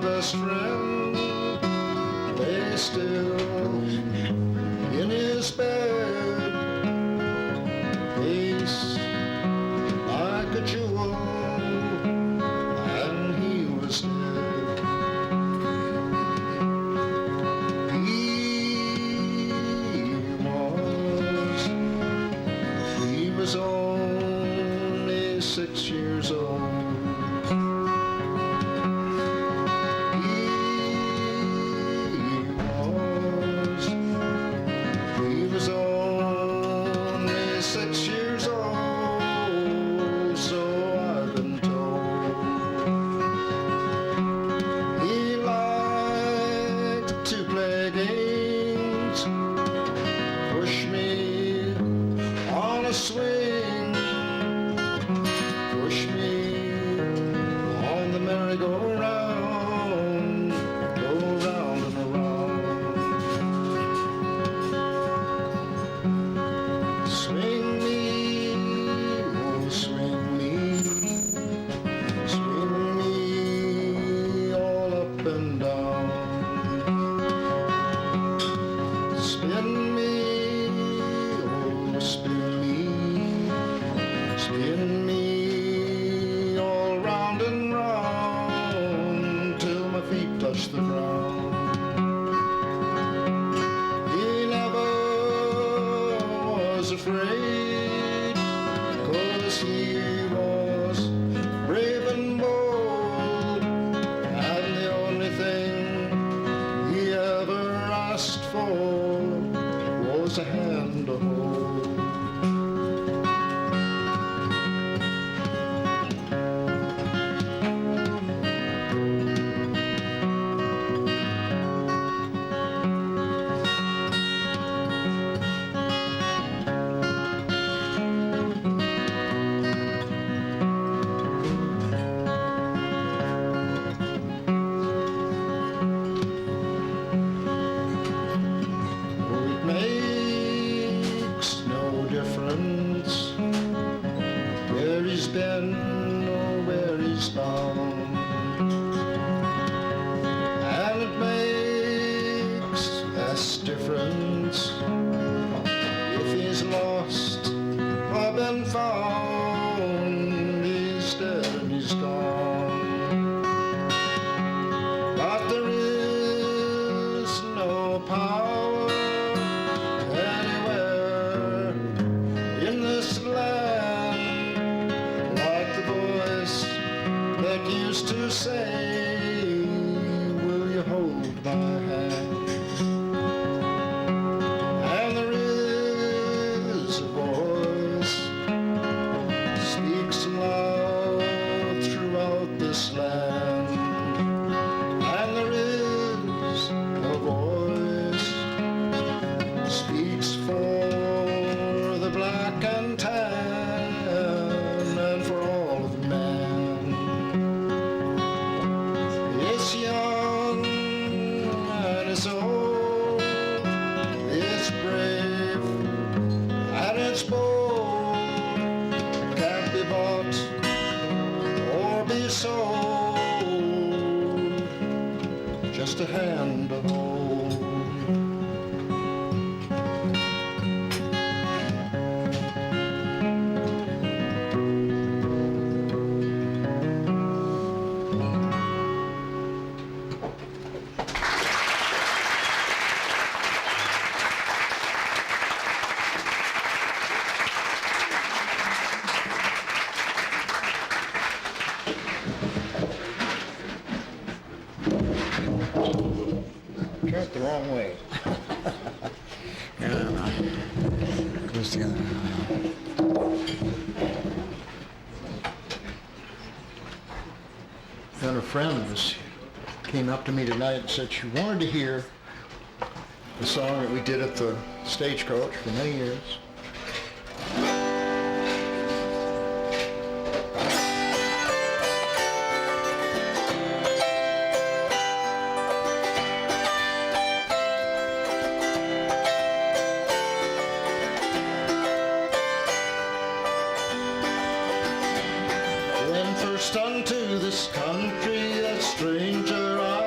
my best friend lay still in his bed, face like a jewel, and he was dead. He was only 6 years old. He was only 6 years old, so I've been told. He liked to play games, push me on a swing, push me on the merry-go-round, go round and around. Swing me, oh swing me all up and down. Spin me, oh spin me all round and round till my feet touch the ground. He never was afraid, 'cause he was brave and bold, and the only thing he ever asked for was a hand to hold. It makes no difference where he's been or where he's bound, and it makes less difference if he's lost or been found. He's dead and he's gone, but there is no power anywhere in this land like the voice that used to say, will you hold my hand? And there is a voice speaks loud throughout this land, and there is a voice speaks for the black and tan and for all of man. It's young and it's old, it's brave and it's bold, can't be bought or be sold, just a hand to hold. Turn it the wrong way. Goes together. And a friend came up to me tonight and said she wanted to hear the song that we did at the Stagecoach for many years. When first unto this country a stranger I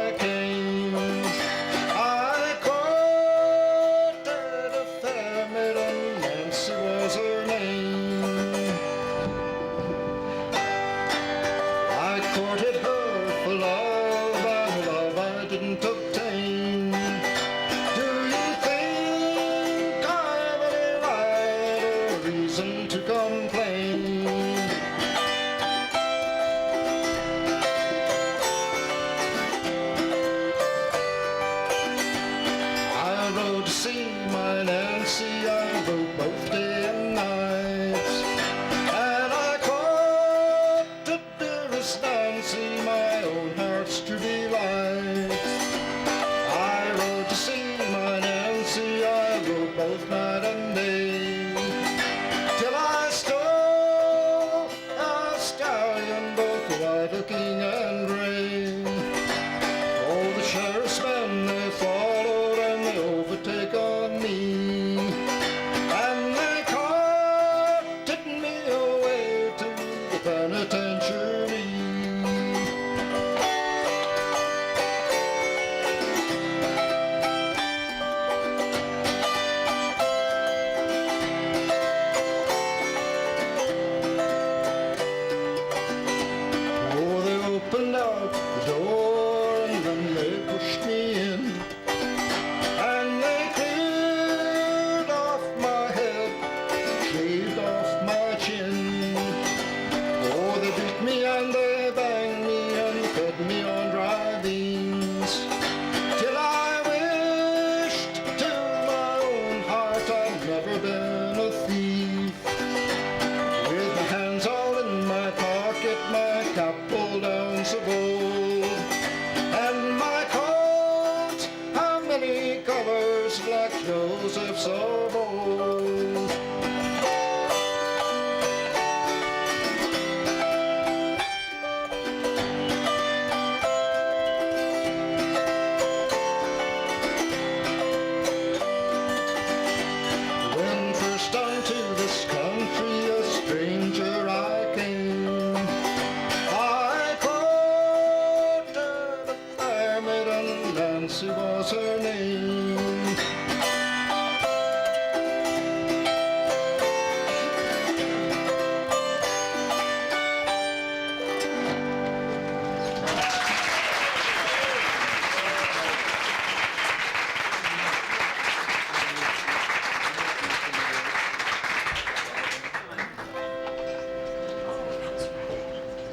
Nancy was her name.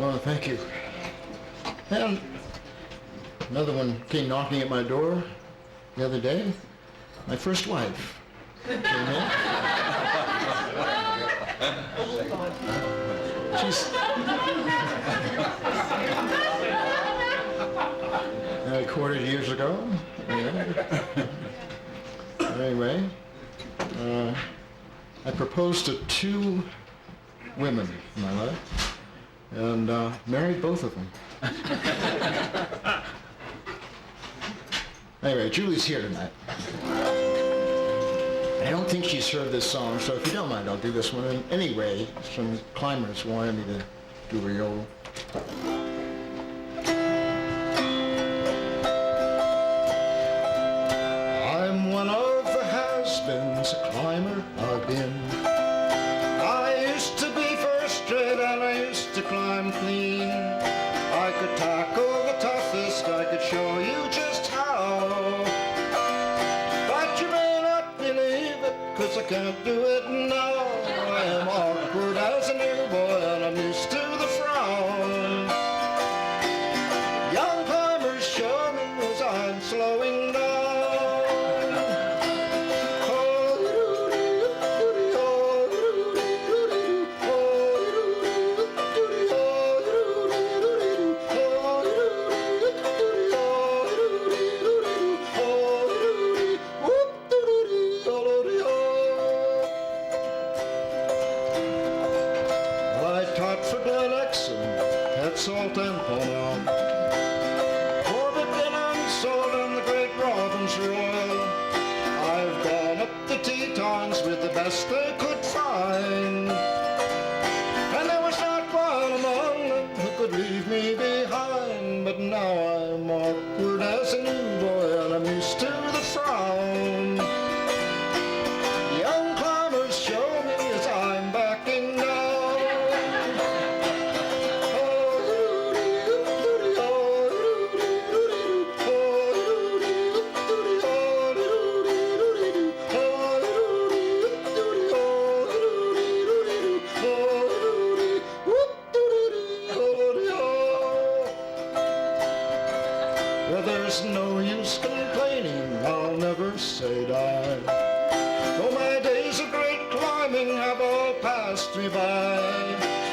Oh, thank you. And another one came knocking at my door the other day. My first wife came in. She's I courted years ago. Yeah. Anyway, I proposed to 2 women in my life. And married both of them. Anyway, Julie's here tonight. I don't think she's heard this song, so if you don't mind, I'll do this one. And anyway, some climbers wanted me to do a yodel. I'm one of the has-beens, a climber I've been. I used to be first-rate and I used to climb clean. I could tackle the toughest, I could show you just how. But you may not believe it, 'cause I can't do it now. I am awkward as a new boy and I'm used to the frown. Young climbers show me as I'm slowing down. Salt and Palm. Corbett and Salt and the Great Robins Royal. I've gone up the Tetons with the best they could find. And there was not one among them who could leave me behind. But now I'm awkward as a new boy and I'm used to the frown. Young climbers show me as I'm backing down. There's no use complaining, I'll never say die. Though my days of great climbing have all passed me by,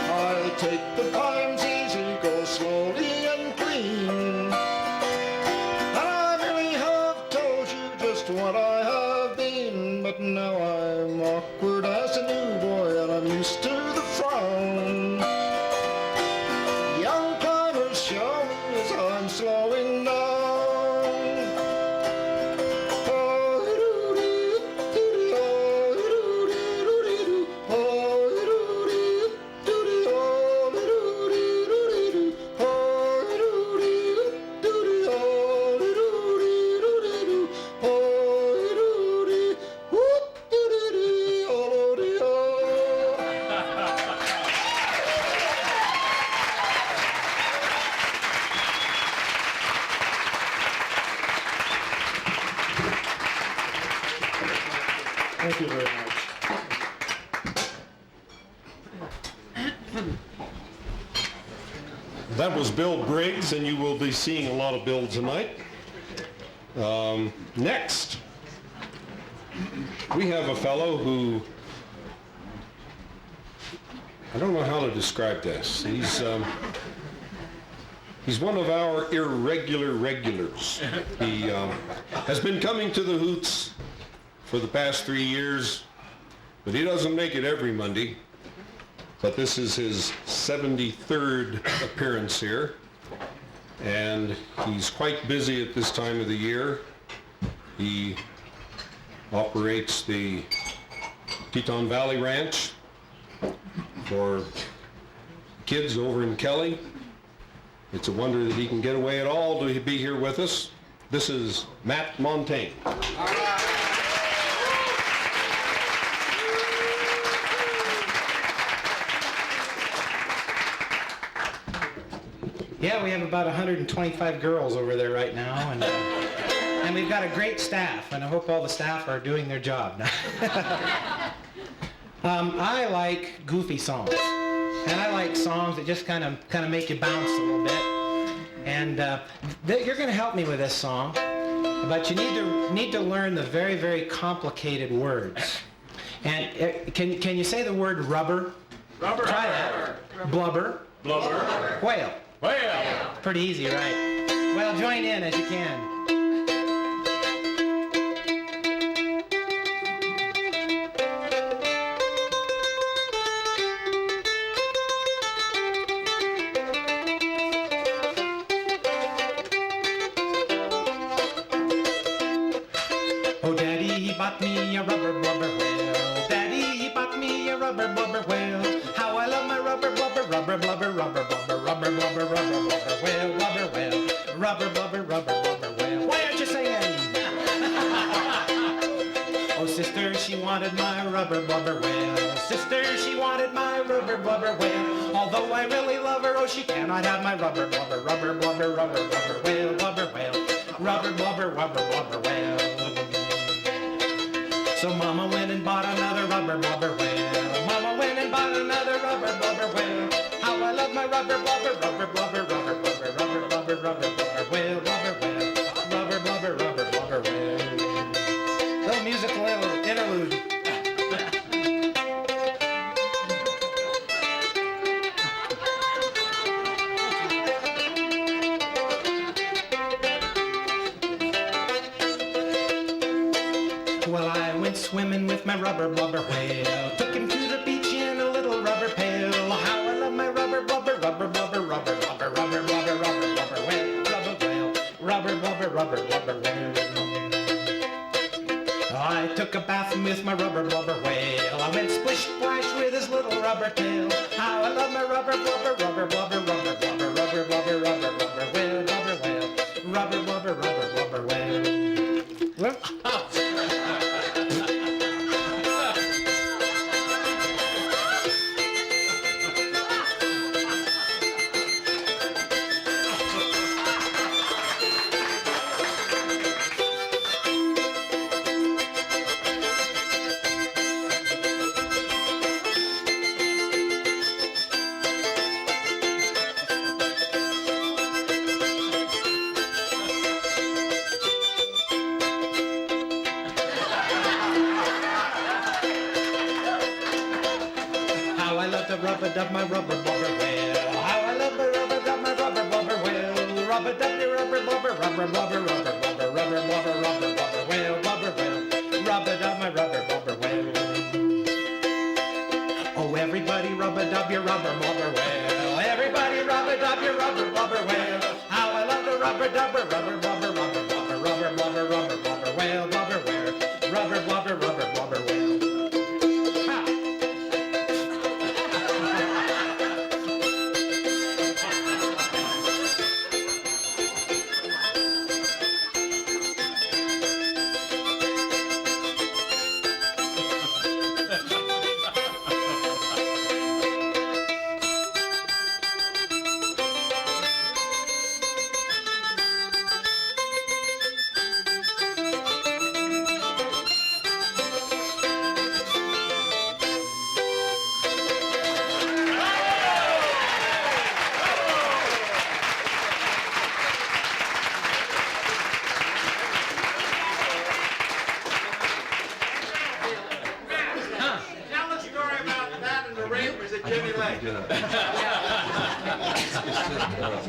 I'll take the climbs easy, go slowly and clean. And I really have told you just what I have been, but now I'm awkward as a new boy and I'm used to the frown. Young climbers show me as I'm slowing down. Thank you very much. That was Bill Briggs, and you will be seeing a lot of Bill tonight. Next, we have a fellow who, I don't know how to describe this. He's one of our irregular regulars. He has been coming to the Hoots for the past 3 years, but he doesn't make it every Monday. But this is his 73rd appearance here, and he's quite busy at this time of the year. He operates the Teton Valley Ranch for kids over in Kelly. It's a wonder that he can get away at all to be here with us. This is Matt Montaigne. Yeah, we have about 125 girls over there right now, and we've got a great staff, and I hope all the staff are doing their job. I like goofy songs, and I like songs that just kind of make you bounce a little bit. And you're going to help me with this song, but you need to learn the very, very complicated words. And can you say the word rubber? Rubber. Try that. Blubber. Blubber. Whale. Whale. Pretty easy, right? Well, join in as you can. Oh, Daddy, he bought me a rubber blubber whale. Daddy, he bought me a rubber blubber whale. How I love my rubber blubber, rubber blubber, rubber blubber, rubber blubber, rubber blubber whale, rubber whale, rubber blubber, rubber blubber whale. Why aren't you singing? Oh, sister, she wanted my rubber blubber whale. Sister, she wanted my rubber blubber whale. Although I really love her, oh, she cannot have my rubber blubber, rubber blubber, rubber blubber whale, rubber whale, rubber blubber, rubber blubber whale. So Mama went and bought another rubber blubber whale. Mama went and bought another rubber blubber whale. How I love my rubber blubber, rubber blubber, rubber blubber, rubber blubber, rubber blubber whale, rubber whale, rubber blubber, rubber blubber whale. Little musical interlude. Well, I went swimming with my rubber blubber whale. Took him to the beach in a little rubber pail. How I love my rubber blubber, rubber blubber, rubber blubber, rubber blubber, rubber blubber whale, rubber whale, rubber blubber, rubber blubber whale. I took a bath with my rubber blubber whale. I went splish splash with his little rubber tail. How I love my rubber blubber, rubber blubber, rubber blubber, rubber blubber, rubber blubber whale, rubber whale, rubber blubber, rubber blubber whale. Well, rub-a-dub my rubber blubber whale. How I love my rub-a-dub my rubber blubber whale. Rub-a-dub your rubber blubber, rubber blubber, rubber blubber, rubber blubber, rubber blubber whale, rubber whale. Rub-a-dub my rubber blubber whale. Oh, everybody rub-a-dub your rubber blubber whale. Everybody rub-a-dub your rubber blubber whale. How I love the rubber-dubber, rubber blubber, rubber blubber, rubber blubber, rubber blubber whale, blubber whale, rubber blubber, rubber blubber whale.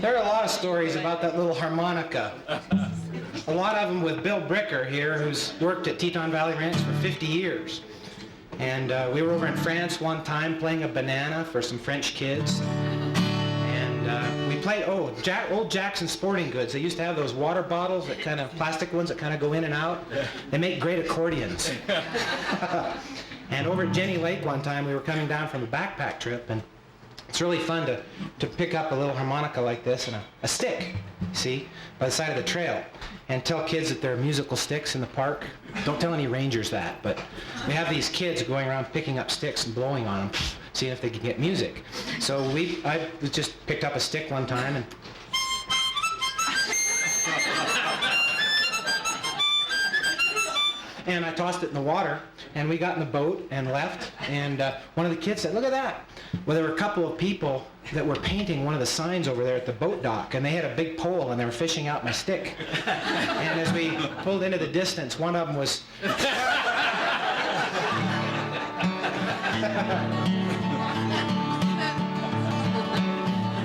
There are a lot of stories about that little harmonica. A lot of them with Bill Bricker here, who's worked at Teton Valley Ranch for 50 years. And we were over in France one time playing a banana for some French kids. And we played, old Jackson Sporting Goods. They used to have those water bottles, that kind of plastic ones that kind of go in and out. They make great accordions. And over at Jenny Lake one time, we were coming down from a backpack trip, and it's really fun to pick up a little harmonica like this and a stick, see, by the side of the trail. and tell kids that there are musical sticks in the park. Don't tell any rangers that, but we have these kids going around picking up sticks and blowing on them, seeing if they can get music. So I just picked up a stick one time and and I tossed it in the water, and we got in the boat and left, and one of the kids said, "Look at that." Well, there were a couple of people that were painting one of the signs over there at the boat dock, and they had a big pole, and they were fishing out my stick. And as we pulled into the distance, one of them was...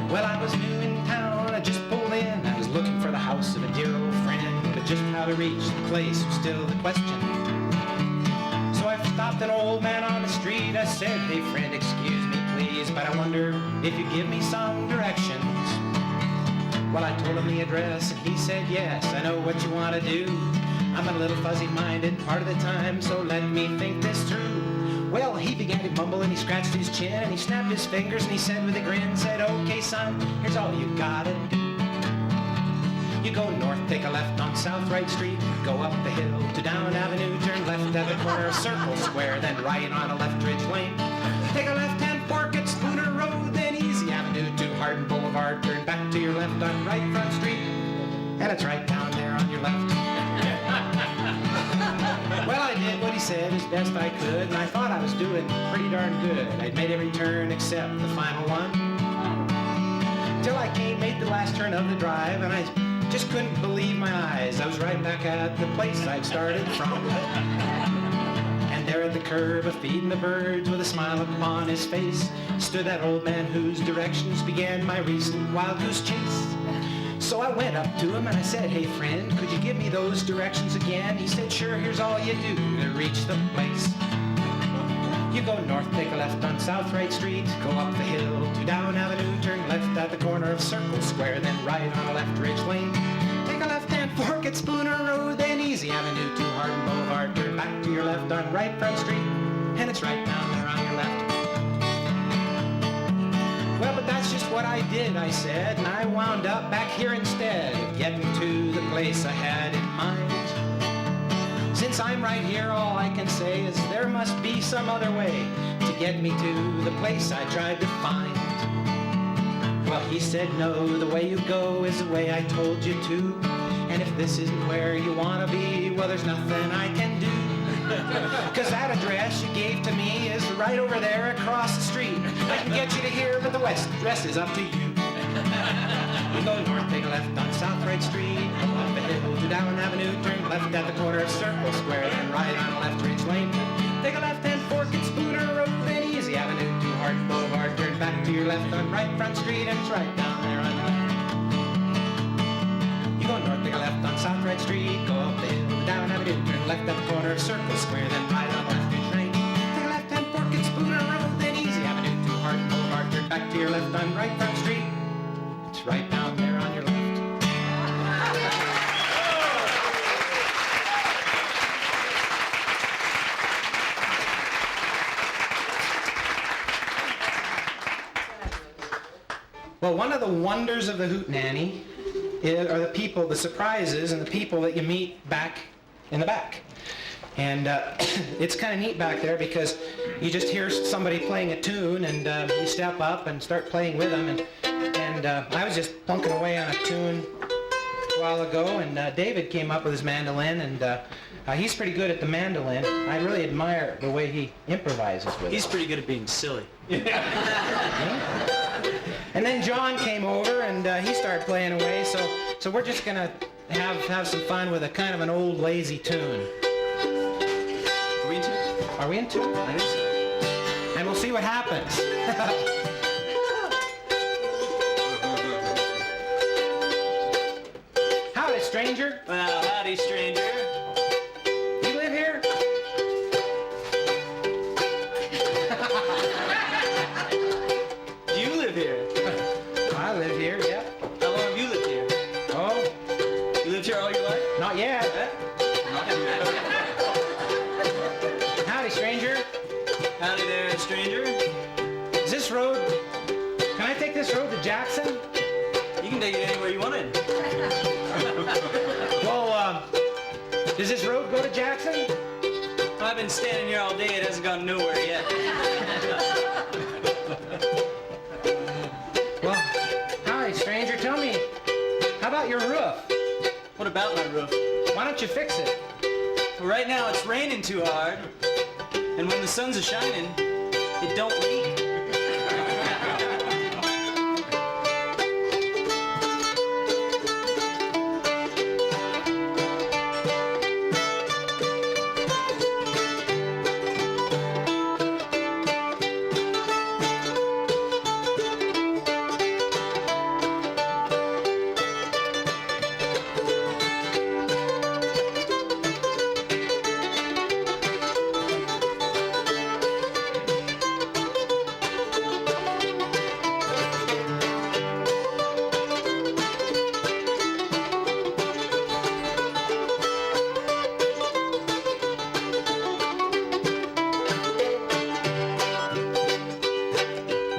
Well, I was new in town, I just pulled in. I was looking for the house of a dear old friend, but just how to reach the place was still the question. So I stopped an old man on the street. I said, "Hey friend, excuse me please, but I wonder if you give me some directions." Well, I told him the address, and he said, "Yes, I know what you want to do. I'm a little fuzzy-minded part of the time, so let me think this through." Well, he began to mumble, and he scratched his chin, and he snapped his fingers, and he said with a grin, said, "Okay, son, here's all you gotta do. You go north, take a left on South Right Street, go up the hill to Down Avenue, turn left at the corner of Circle Square, then right on a left Ridge Lane. Take a left-hand fork at Spooner Road, then Easy Avenue to Hardin Boulevard, turn back to your left on Right Front Street, and it's right down there on your left." Well, I did what he said as best I could, and I thought I was doing pretty darn good. I'd made every turn except the final one, till I made the last turn of the drive, and I just couldn't believe my eyes. I was right back at the place I'd started from. And there at the curb, feeding the birds with a smile upon his face, stood that old man whose directions began my recent wild goose chase. So I went up to him and I said, "Hey friend, could you give me those directions again?" He said, "Sure, here's all you do to reach the place. You go north, take a left on South Right Street, go up the hill to Down Avenue, turn left at the corner of Circle Square, then right on a left Ridge Lane. Take a left-hand fork at Spooner Road, then Easy Avenue to Hardin Boulevard, turn back to your left on Right Front Street, and it's right down there on your left." "Well, but that's just what I did," I said, "and I wound up back here instead of getting to the place I had in mind. Since I'm right here, all I can say is there must be some other way to get me to the place I tried to find." Well, he said, "No, the way you go is the way I told you to. And if this isn't where you want to be, well, there's nothing I can do. 'Cause that address you gave to me is right over there across the street. I can get you to here, but the rest is up to you. You go north, take a left on South Right Street, go up the hill to Down Avenue, turn left at the corner of Circle Square, then right on a left Ridge Lane. Take a left-hand fork at Spooner Road, then Easy Avenue to Hardin Boulevard, turn back to your left on Right Front Street, and it's right down there on your left. You go north, take a left on South Right Street, go up the hill to Down Avenue, turn left at the corner of Circle Square, then right on left Ridge Lane. Take a left-hand fork at Spooner Road, then Easy Avenue to Hardin Boulevard, turn back to your left on Right Front Street. It's right down there on your left." Well, one of the wonders of the Hootenanny are the people, the surprises, and the people that you meet back in the back. And it's kind of neat back there because you just hear somebody playing a tune, and you step up and start playing with them. And I was just plunking away on a tune a while ago, and David came up with his mandolin, and he's pretty good at the mandolin. I really admire the way he improvises with it. He's pretty good at being silly. And then John came over, and he started playing away, so we're just going to have some fun with a kind of an old lazy tune. Are we in tune? Are we in tune? I think so. And we'll see what happens. Howdy, stranger. Well, howdy, stranger. You live here? Do you live here? I live here, yeah. How long have you lived here? Oh, You lived here all your life? not yet. Howdy, stranger. Howdy there, stranger. Is this road... Can I take this road to Jackson? You can take it anywhere you wanted. Well, Does this road go to Jackson? I've been standing here all day. It hasn't gone nowhere yet. Well, hi, stranger. Tell me, how about your roof? What about my roof? Why don't you fix it? Well, right now it's raining too hard. And when the sun's a-shining, it don't leak.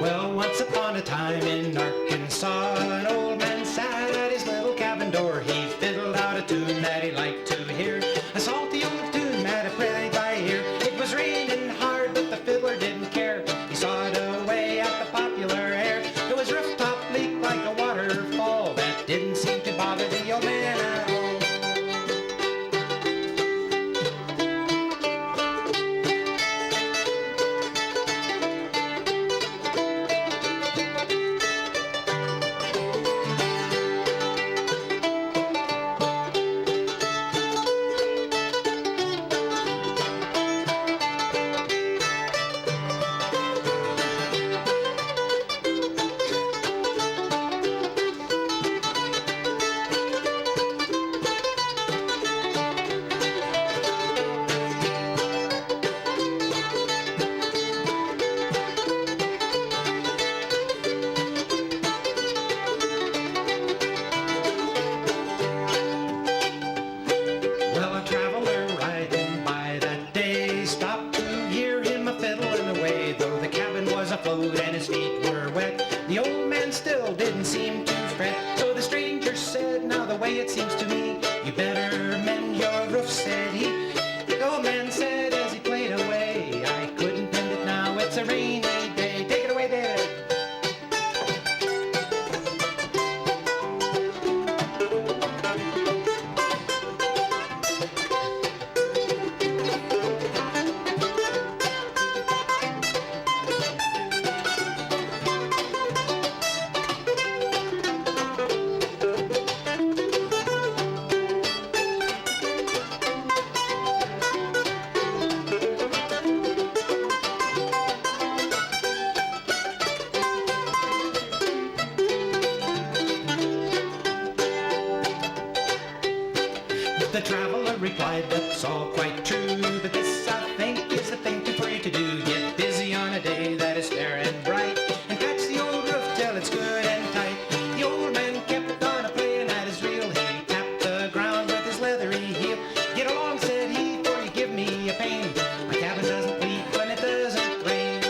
Well, once upon a time in Arkansas, an old man sat at his little cabin door. He fiddled out a tune that he liked to hear, a salty old tune that he played by ear. It was raining hard, but the fiddler didn't care. He sawed away at the popular air. It was rooftop leak like a waterfall that didn't seem to bother the old man at all. Well, a traveler riding by that day stopped to hear him a fiddling away. Though the cabin was afloat and his feet were wet, the old man still didn't seem to fret. So the stranger said, "Now the way it seems to me, you better mend your roof," said he. The old man said as he played away, "I couldn't mend it now, it's a rainy day." Take it away, David. The traveler replied, "That's all quite true, but this I think is the thing for you to do. Get busy on a day that is fair and bright, and patch the old roof till it's good and tight." The old man kept on a-playing at his reel. He tapped the ground with his leathery heel. "Get along," said he, "for you give me a pain. My cabin doesn't leak when it doesn't rain."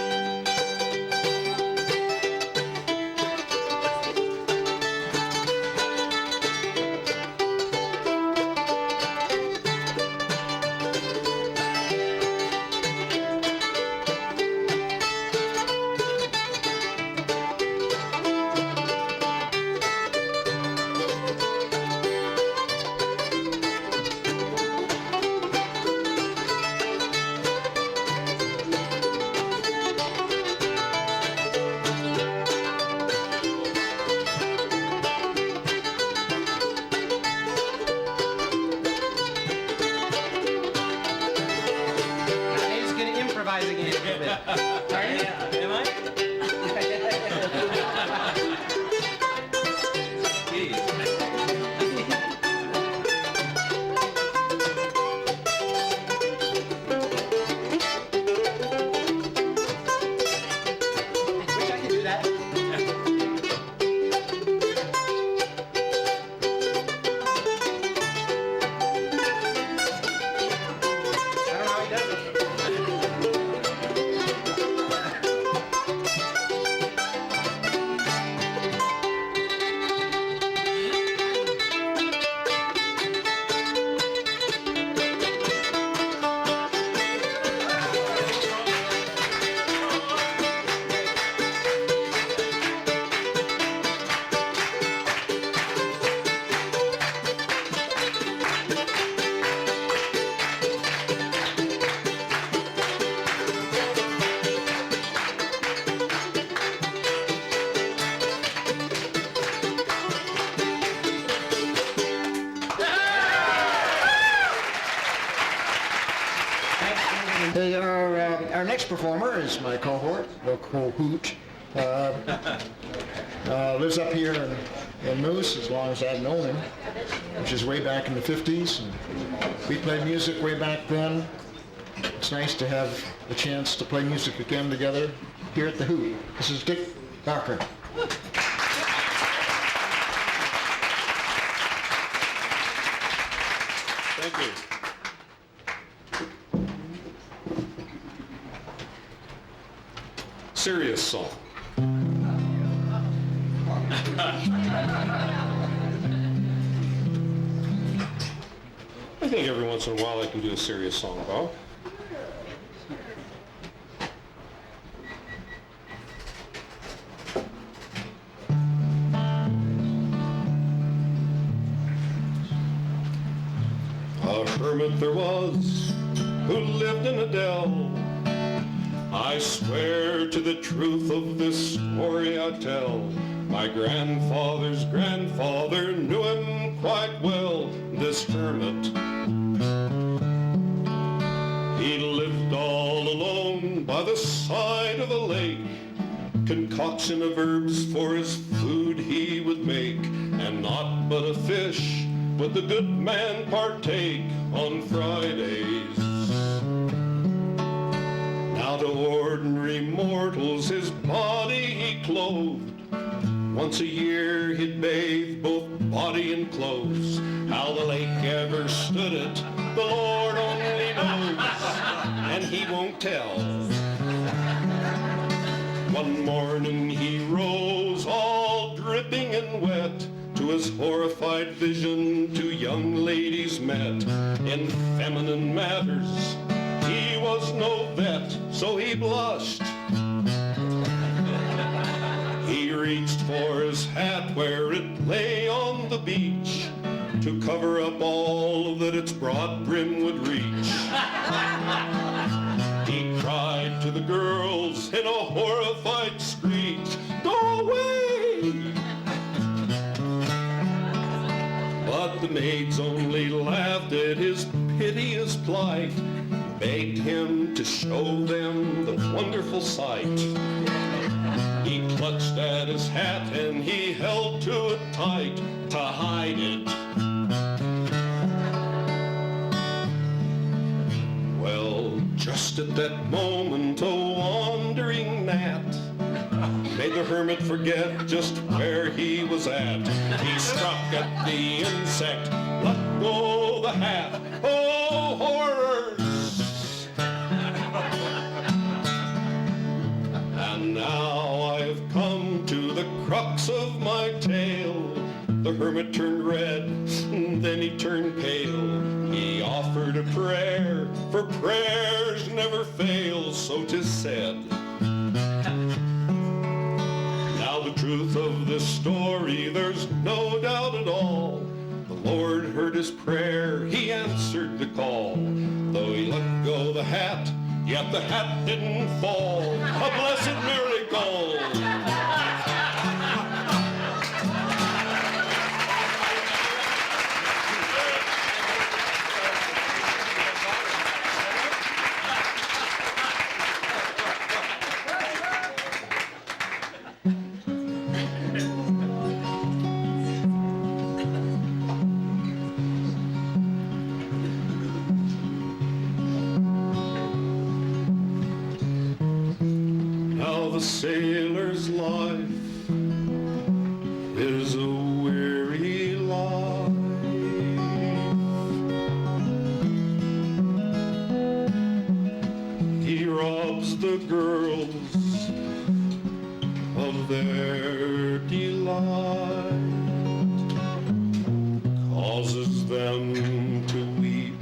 Hey, our next performer is my cohort, Hoot. Lives up here in Moose as long as I've known him, which is way back in the 50s. And we played music way back then. It's nice to have the chance to play music again together here at the Hoot. This is Dick Cochran. Thank you. Serious song. I think every once in a while I can do a serious song, Bob. A hermit there was who lived in a dell. I swear to the truth of this story I tell. My grandfather's grandfather knew him quite well, this hermit. He lived all alone by the side of a lake. Concoction of herbs for his food he would make, and naught but a fish would the good man partake on Fridays. Now to ordinary mortals his body he clothed. Once a year he'd bathe both body and clothes. How the lake ever stood it, the Lord only knows, and he won't tell. One morning he rose all dripping and wet. To his horrified vision, two young ladies met. In feminine matters he was no vet, so he blushed. He reached for his hat where it lay on the beach, to cover up all that its broad brim would reach. He cried to the girls in a horrified screech, "Go away!" But the maids only laughed at his piteous plight, begged him to show them the wonderful sight. He clutched at his hat and he held to it tight to hide it. Well, just at that moment a wandering gnat made the hermit forget just where he was at. He struck at the insect, let go the hat. Oh, horrors! And now I've come to the crux of my tale. The hermit turned red, then he turned pale. He offered a prayer, for prayers never fail, so 'tis said. Now the truth of this story, there's no doubt at all. The Lord heard his prayer, he answered the call. Though he let go the hat, yet the hat didn't fall. A blessed miracle! The sailor's life is a weary life. He robs the girls of their delight, causes them to weep,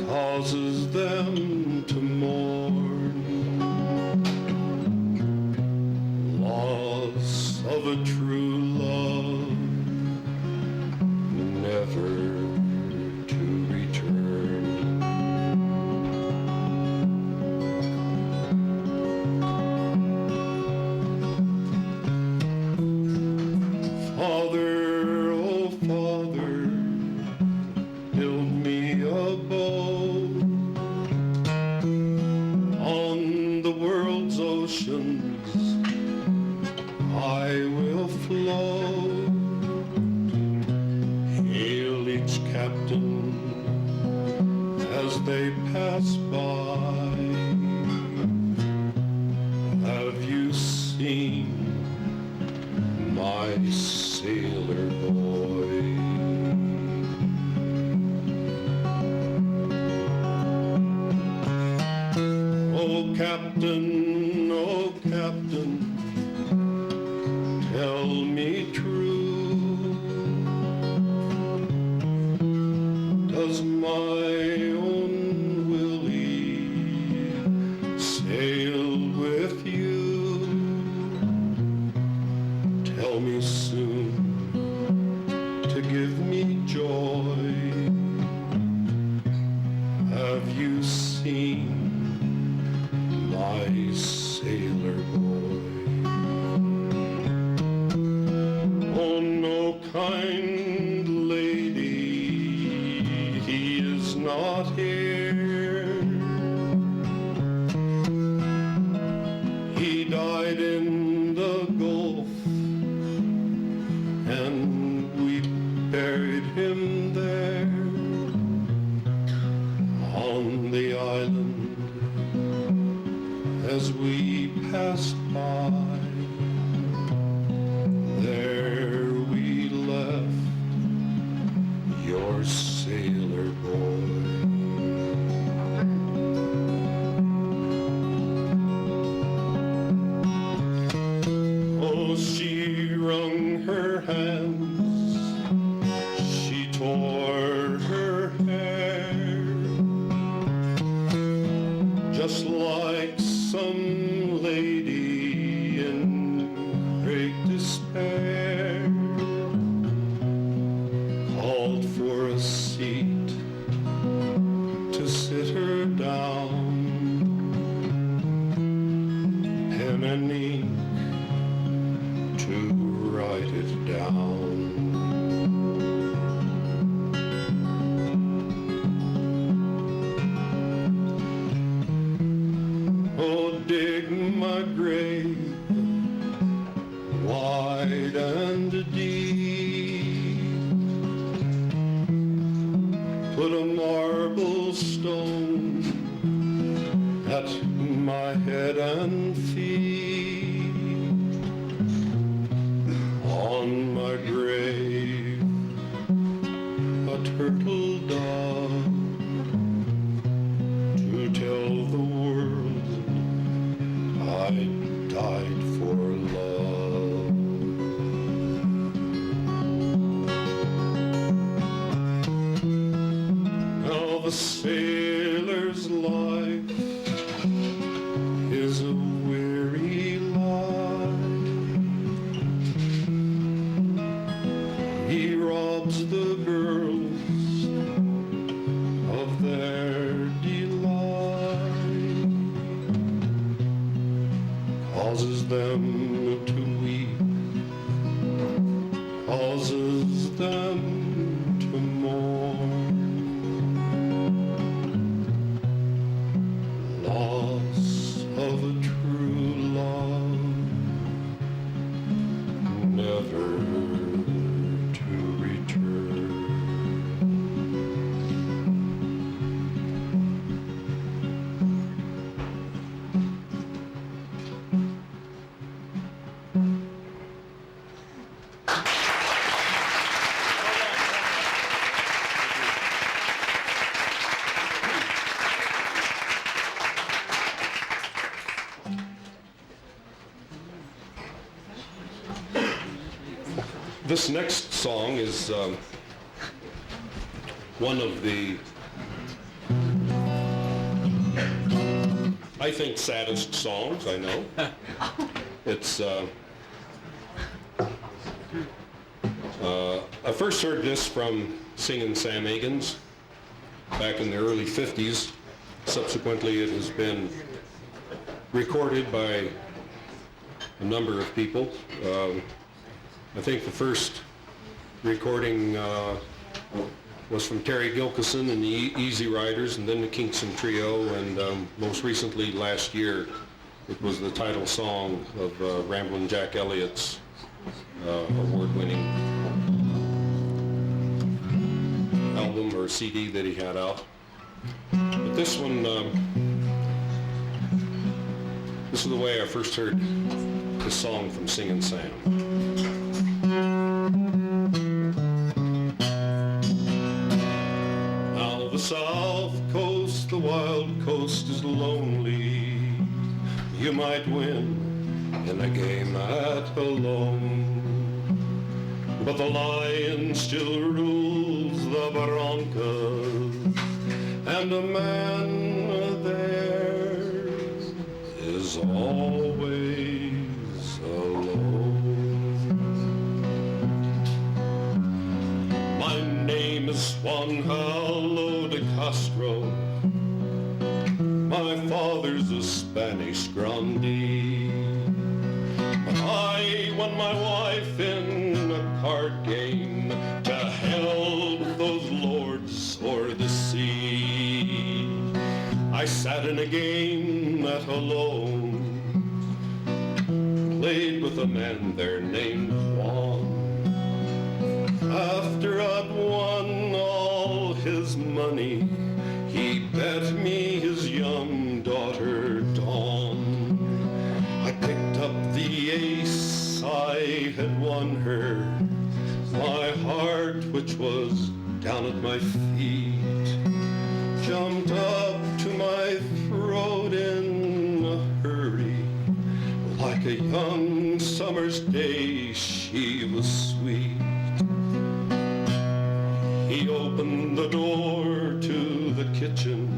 causes them to mourn. Of a true love, never to return. Father, oh Father, build me a boat they pass by. Have you seen my sailor boy? Oh, Captain, tell me true, does my own Willie sail with you? Tell me soon to give me joy. Have you seen my sailor boy? Oh, no, kind lady, he is not here. He died in the Gulf, and we buried him there on the island. As we passed by, there we left your sailor boy. Oh, she wrung her hands, she tore her hair, just like some lady in great despair, called for a seat to sit her down, pen and ink to write it down. Oh, dig my grave wide and deep, put a marble stone at my head and feet. On my grave a turtle dove to tell the world I died for love. Now the sailor's life is a weary life. He robs the girls of their delight, causes them to weep, causes them to mourn. Loss of a true love, never to return. This next song is one of the, I think, saddest songs I know. It's, I first heard this from Singin' Sam Egan's back in the early 50s. Subsequently, it has been recorded by a number of people. I think the first recording was from Terry Gilkison and the Easy Riders, and then the Kingston Trio, and most recently last year it was the title song of Ramblin' Jack Elliott's award-winning album or CD that he had out. But this one, this is the way I first heard this song from Singin' Sam. Now the South Coast, the wild coast is lonely. You might win in a game at alone, but the lion still rules the Broncos, and a man there is always alone. My name is Juan Jalo de Castro. My father's a Spanish grandee. I won my wife in a card game. To hell with those lords or the sea. I sat in a game that alone played with a man there named Juan. After I'd won all his money, he bet me his young daughter Dawn. I picked up the ace, I had won her. My heart, which was down at my feet, jumped up to my throat in a hurry. Like a young summer's day, she was sweet. He opened the door to the kitchen.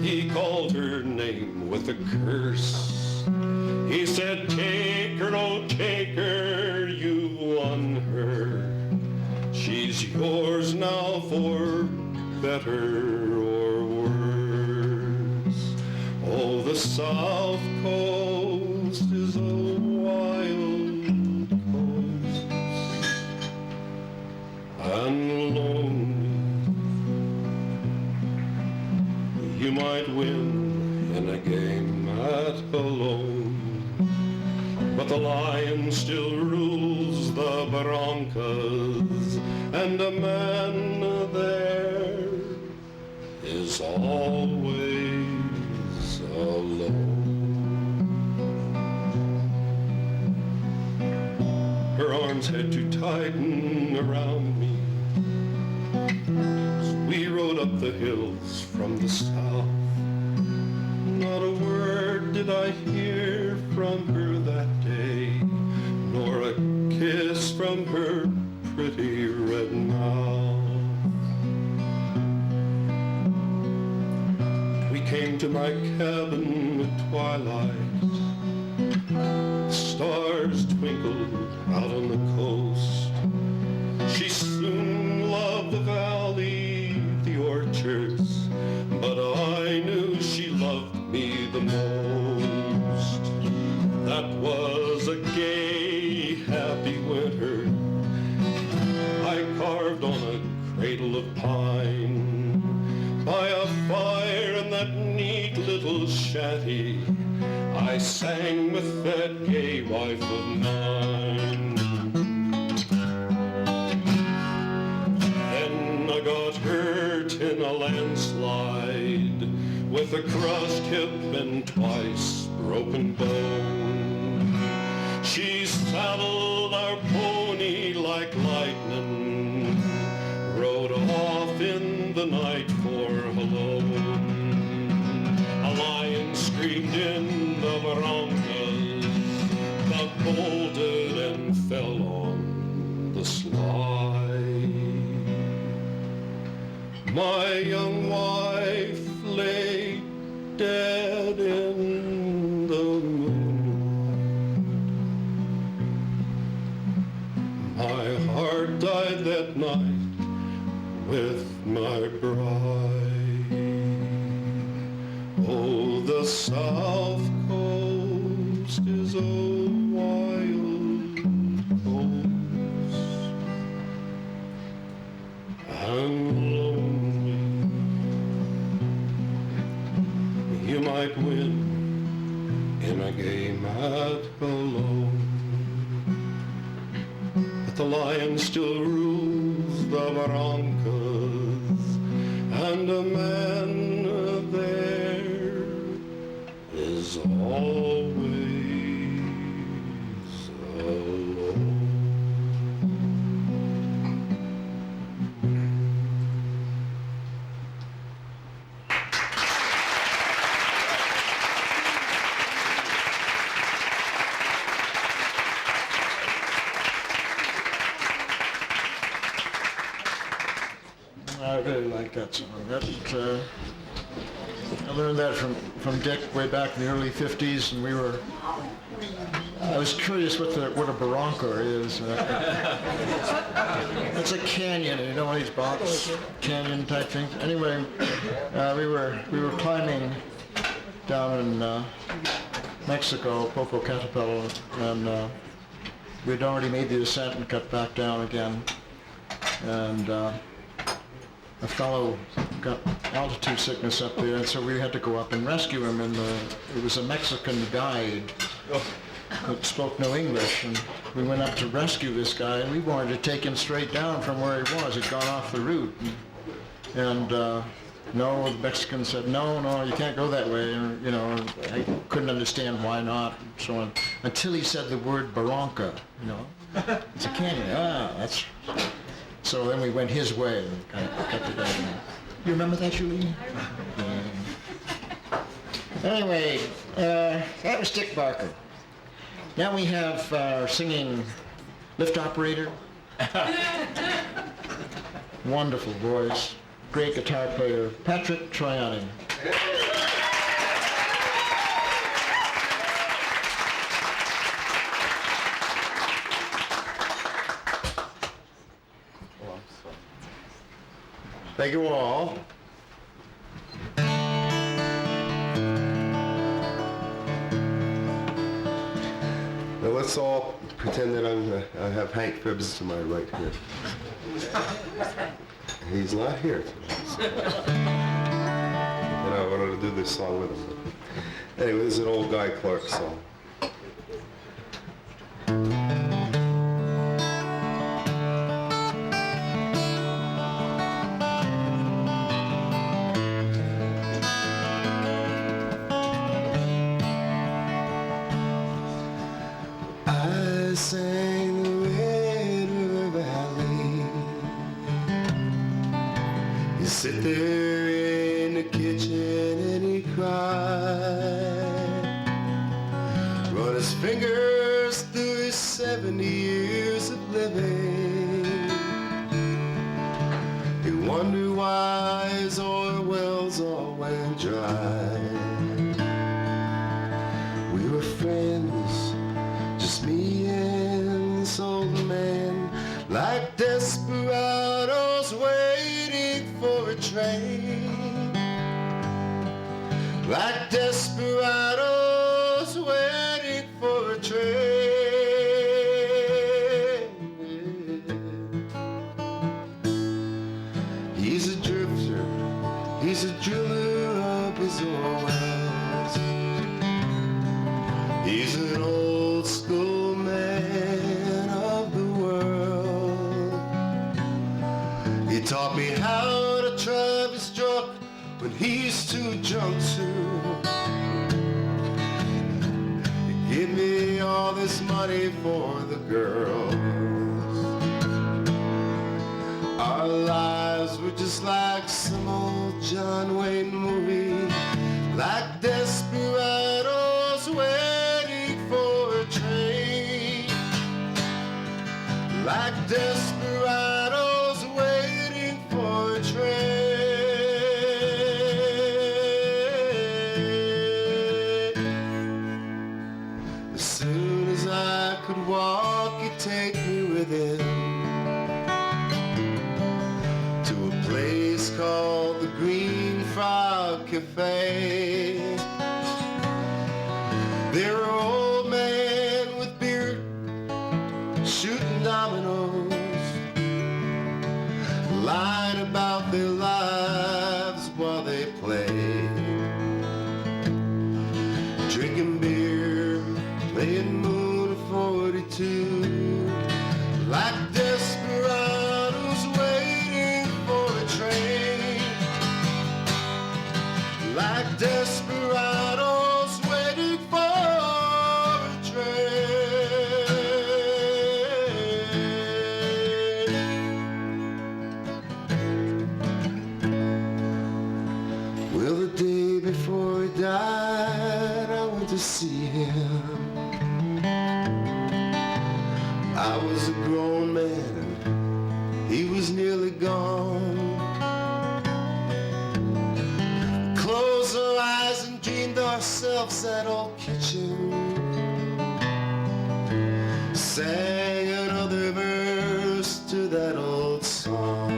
He called her name with a curse. He said, take her, oh take her, you've won her. She's yours now for better or worse. Oh, the South Coast is a wild coast and lonely. You might win in a game at alone, but the lion still rules the Broncos, and a man there is always alone. Her arms had to tighten around me as we rode up the hills from the south. Not a word did I hear from her that day, nor a kiss from her pretty red mouth. We came to my cabin at twilight. Stars twinkled out on the coast. She soon loved the valley, the orchards, but I knew she loved me the most. That was a gay, happy winter. I carved on a cradle of pine by a fire in that neat little shanty. I sang with that gay wife of mine. Then I got hurt in a landslide with a crushed hip and twice broken bone. She saddled our pony like lightning, rode off in the night for alone. A lion screamed in the Broncos, the bolted and fell on the sly. My young wife lay dead in the moonlight. My heart died that night with my bride. Oh, the South Coast is a wild coast and lonely. You might win in a game at alone, but the lion still rules the Broncos, and a man there is always alone. I really like that song. I learned that from Dick way back in the early 50s, and I was curious what a barranca is. It's a canyon, you know, one of these box canyon type things. Anyway, we were climbing down in Mexico, Popocatépetl, and we'd already made the ascent and cut back down again. And a fellow got altitude sickness up there, and so we had to go up and rescue him. And it was a Mexican guide that spoke no English, and we went up to rescue this guy, and we wanted to take him straight down from where he was. He'd gone off the route, and no, the Mexican said, no, you can't go that way. And, you know, I couldn't understand why not, and so on, until he said the word barranca. You know, it's a canyon. That's. So then we went his way and kind of cut it down. You remember that, Julie? Yeah. Anyway, that was Dick Barker. Now we have our singing lift operator. Wonderful voice. Great guitar player, Patrick Troiani. Thank you all. Now let's all pretend that I have Hank Phibbs to my right here. He's not here tonight. So. And I wanted to do this song with him. Anyway, this is an old Guy Clark song. I sang the Red River Valley. You sit there in the kitchen and he cried. Run his fingers through his 70 years of living. He wondered why his oil wells all went dry. We were friends, just me and this old man, like desperados waiting for a train. Like desperados waiting for a train. He's a drifter, he's a driller of his own wells. He's an old school man of the world. He taught me how to drive his truck when he's too drunk to. He gave me all this money for the girls. Our lives were just like some old John Wayne movie, like desperados waiting for a train. Like desperados waiting for a train. As soon as I could walk, he'd take me with him to a place called the Green Frog Cafe. There were old men with beard shooting dominoes, lying about their lives while they played, drinking beer, playing Moon of 42, like desperados waiting for a train. to see him. I was a grown man and he was nearly gone. Closed our eyes and dreamed ourselves that old kitchen. Sang another verse to that old song.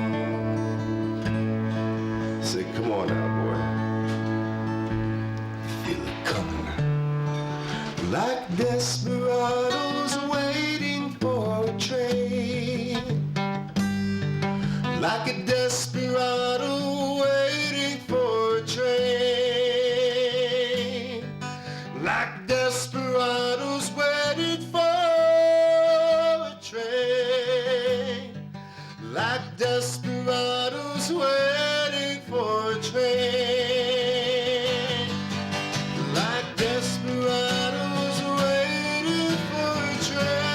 Say, come on now, boy. Feel it coming. Like desperados waiting for a train. Like a desperado waiting for a train. Like desperados waiting for a train. Like desperados waiting for a train. Like desperados waiting for a train.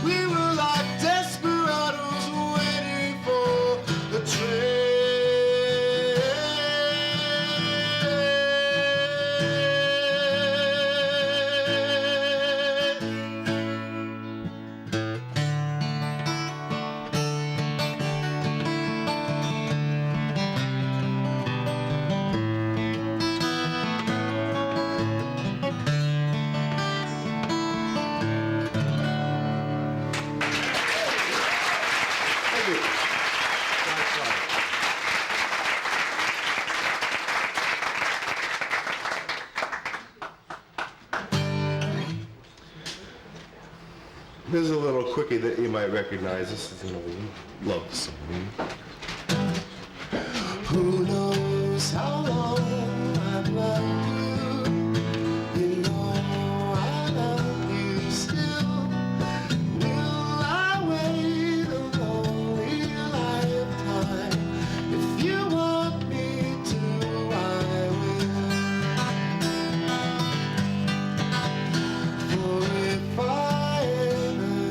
We were like desperados waiting for the train. Here's a little quickie that you might recognize. This is an old love song. Who knows how long I've loved you? You know I love you still. Will I wait a lonely lifetime? If you want me to, I will. For if I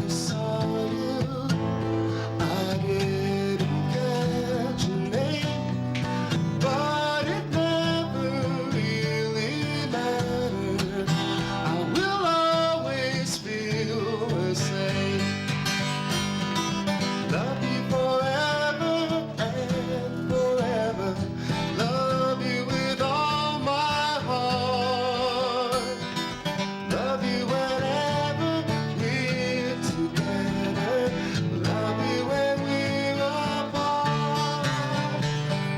saw you, I didn't catch your name, but it never really mattered. I will always feel the same. Love you forever and forever. Love you with all my heart. Love you whenever we're together. Love you when we're apart.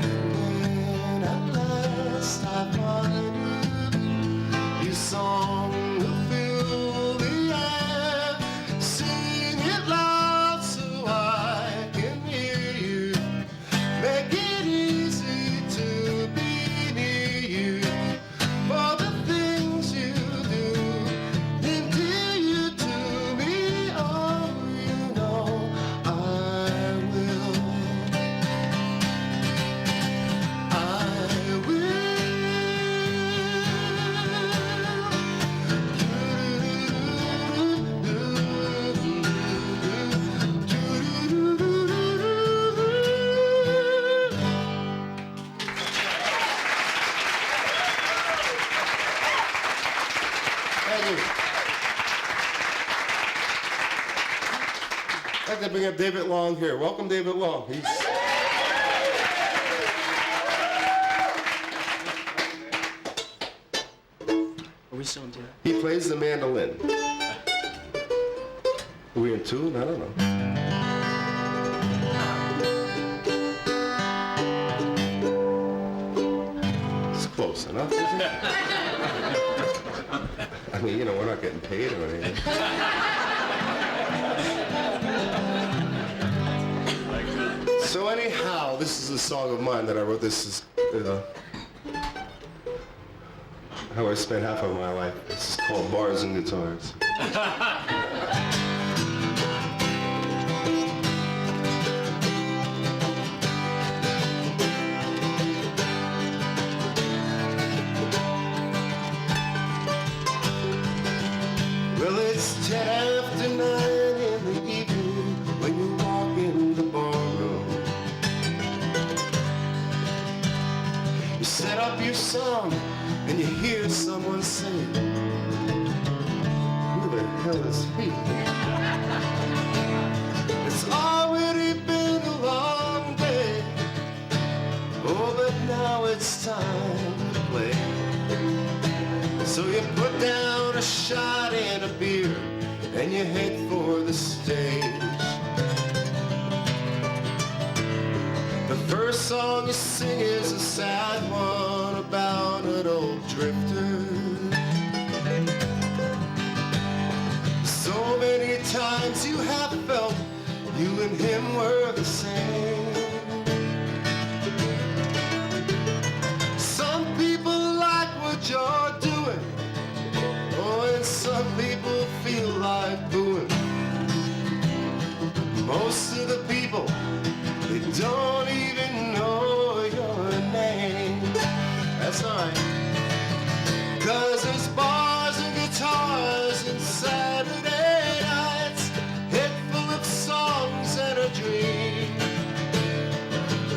And when at last I find you, your song will fill the air. Sing it loud so I can hear you. Make it easy to be near you. For the things you do endear you to me. Oh, you know I will. I will. Thank you. I'd like to bring up David Long here. Welcome, David Long. Are we still in tune? He plays the mandolin. Are we in tune? I don't know. It's close enough, isn't it? I mean, you know, we're not getting paid or anything. So anyhow, this is a song of mine that I wrote. This is how I spent half of my life. This is called Bars and Guitars. Well, it's 10 after 9 in the evening when you walk in the barroom. You set up your song and you hear someone sing, who the hell is he? It's already been a long day, oh, but now it's time to play. So you put down a shot and a beer, and you head for the stage. The first song you sing is a sad one about an old drifter. So many times you have felt you and him were the same. Some people like what you're doing, oh, and some people feel like booing. Most of the people, they don't even know your name. That's alright. 'Cause there's bars and guitars and Saturday nights, head full of songs and a dream.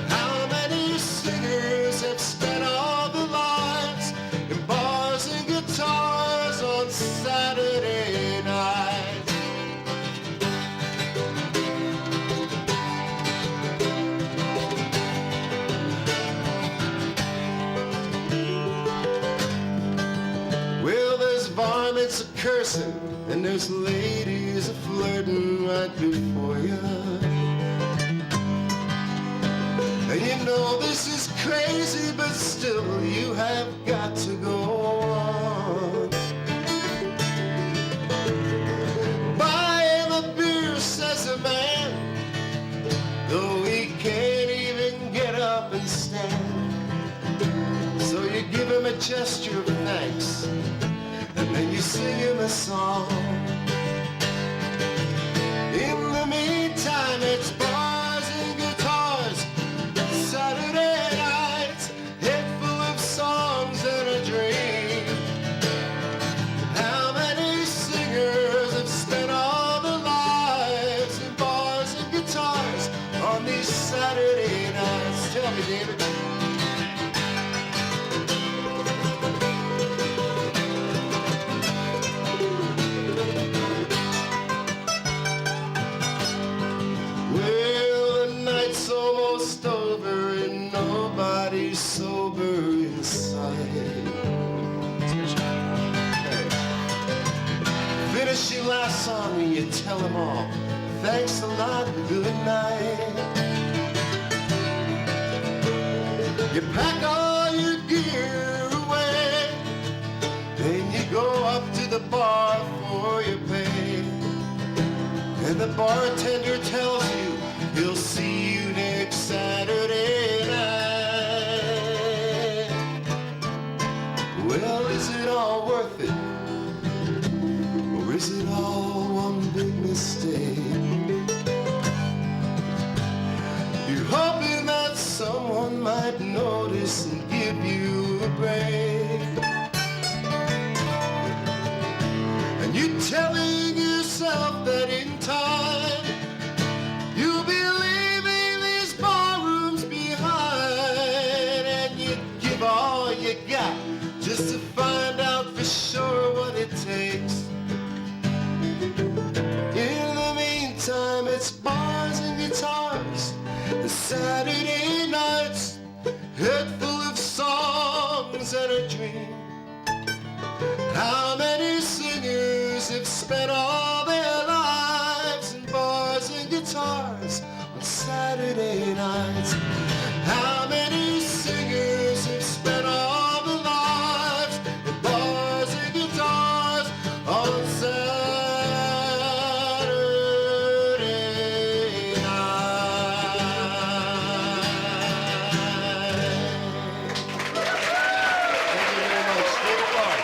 How many singers have spent all their lives in bars and guitars on Saturday nights? Well, there's varmints a cursing, and there's ladies a flirting right before you. And you know this is crazy, but still you have got to go on. Buy him a beer, says a man, though he can't even get up and stand. So you give him a gesture of thanks, and then you sing him a song. In the meantime, it's bars and guitars, Saturday nights, head full of songs and a dream. How many singers have spent all their lives in bars and guitars on these Saturday nights? Tell me, David. Well, the night's almost over and nobody's sober inside. Finish your last song and you tell them all, thanks a lot and good night. You pack all your gear away, then you go up to the bar for your pay. And the bartender tells you he'll see you next Saturday night. Well, is it all worth it? Or is it all one big mistake? You're hoping that someone might notice and give you a break. And you're telling yourself that in time you'll be leaving these barrooms behind, and you give all you got just to find out for sure what it takes. In the meantime, it's bars and guitars and Saturday nights, head full of songs and a dream. How many singers have spent all their lives in bars and guitars on Saturday nights? How many singers have spent all their lives in bars and guitars on Saturday night? Thank you very much. Stay apart.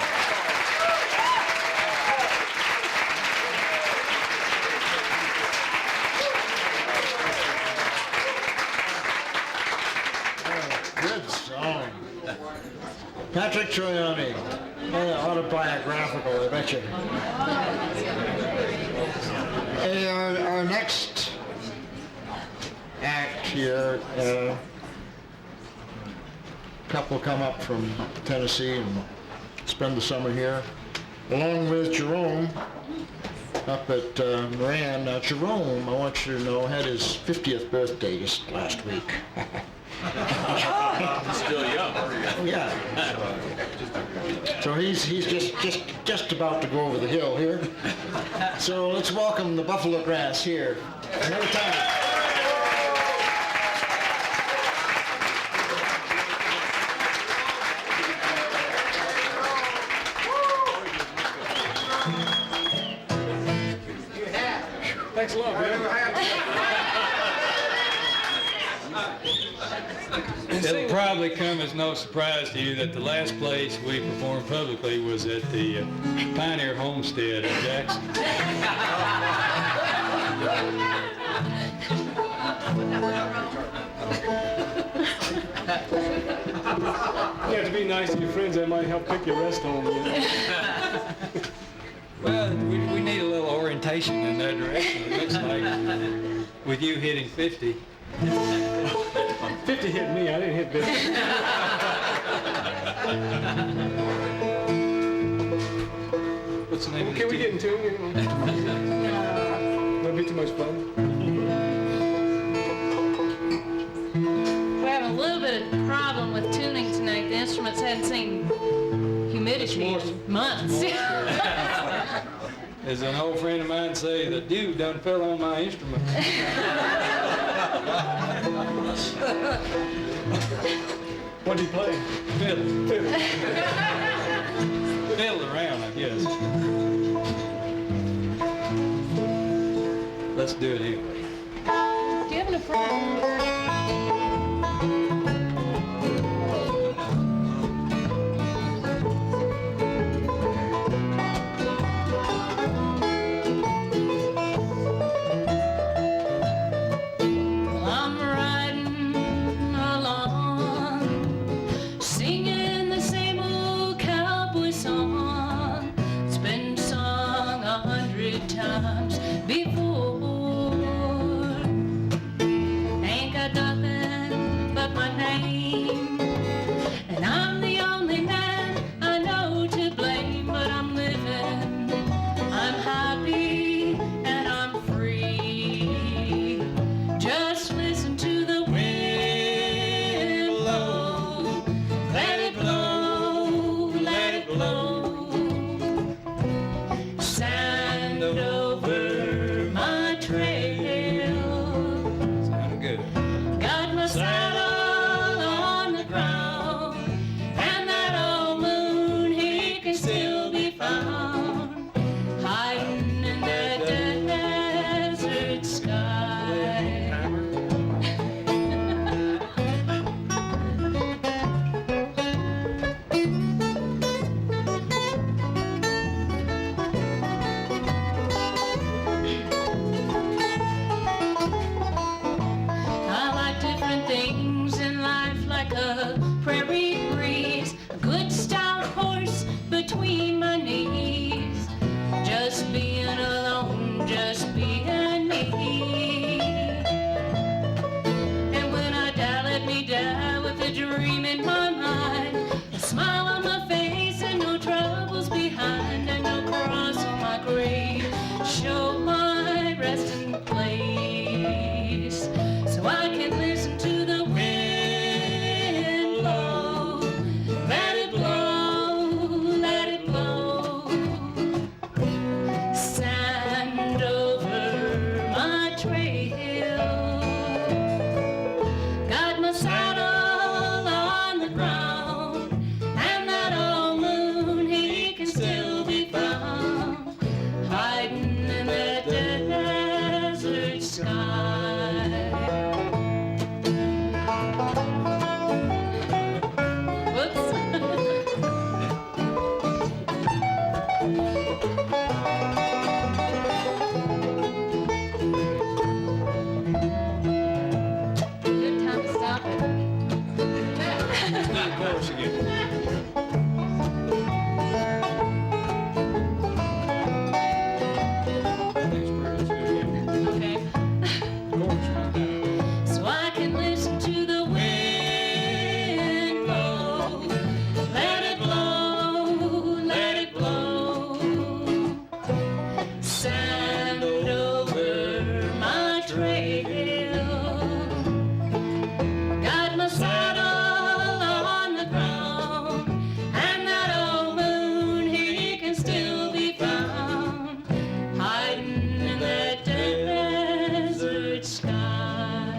Good song. Patrick Troiani, autobiographical, I bet you. Hey, our next act here, couple come up from Tennessee, and spend the summer here, along with Jerome up at Moran. Now, Jerome, I want you to know, had his 50th birthday just last week. Still young. Oh, yeah. So he's just about to go over the hill here. So let's welcome the Buffalo Grass here. Another time. Thanks a lot, man. It'll probably come as no surprise to you that the last place we performed publicly was at the Pioneer Homestead in Jackson. You have to be nice to your friends. That might help pick your rest home. You know? Well, we need a little orientation in that direction. It looks like with you hitting 50. 50 hit me. I didn't hit 50. What's the name of Can we the get in tune? That'd be too much fun. We're having a little bit of problem with tuning tonight. The instruments hadn't seen humidity in months. As an old friend of mine say, the dew done fell on my instrument. What do you play? Fiddle. Fiddle. Fiddle around, I guess. Let's do it anyway. Do you have any problem?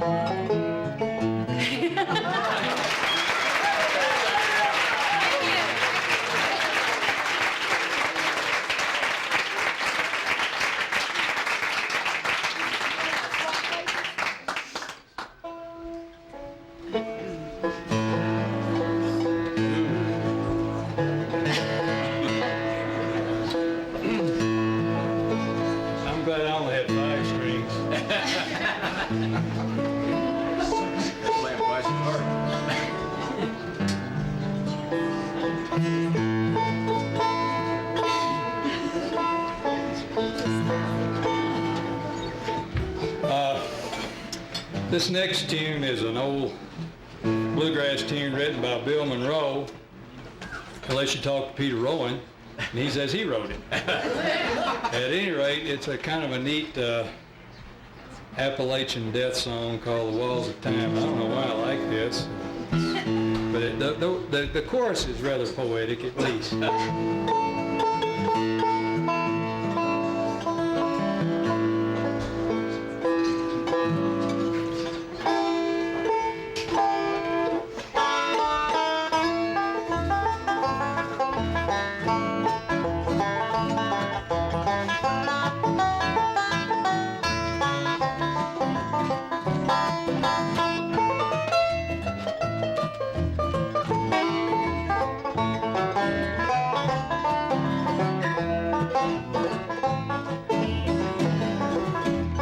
I'm glad I only had 5 strings. Playing twice as hard. This next tune is an old bluegrass tune written by Bill Monroe, unless you talk to Peter Rowan, and he says he wrote it. At any rate, it's a kind of a neat Appalachian death song called The Walls of Time. I don't know why I like this, but the chorus is rather poetic at least.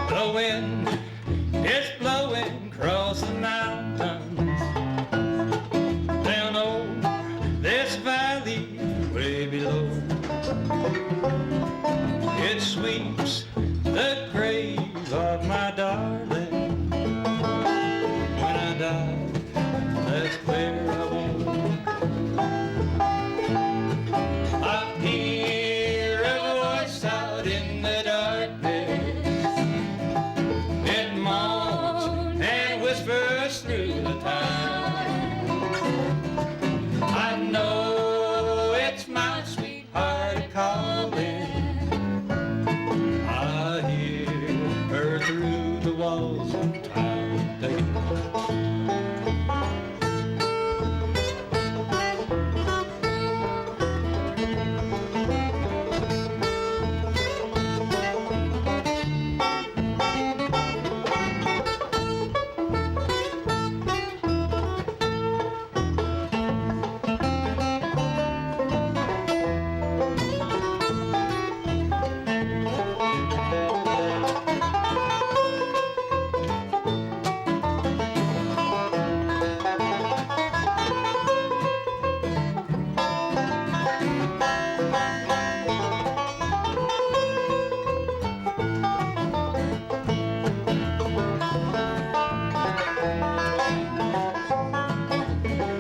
The wind is blowing across the mountains, down over this valley way below. It sweeps the grave of my darling. When I die, that's where I won't go. I hear a voice out in the darkness. It moans and whispers through the time. I know it's my sweetheart calling. I hear her through the walls of time. Take it.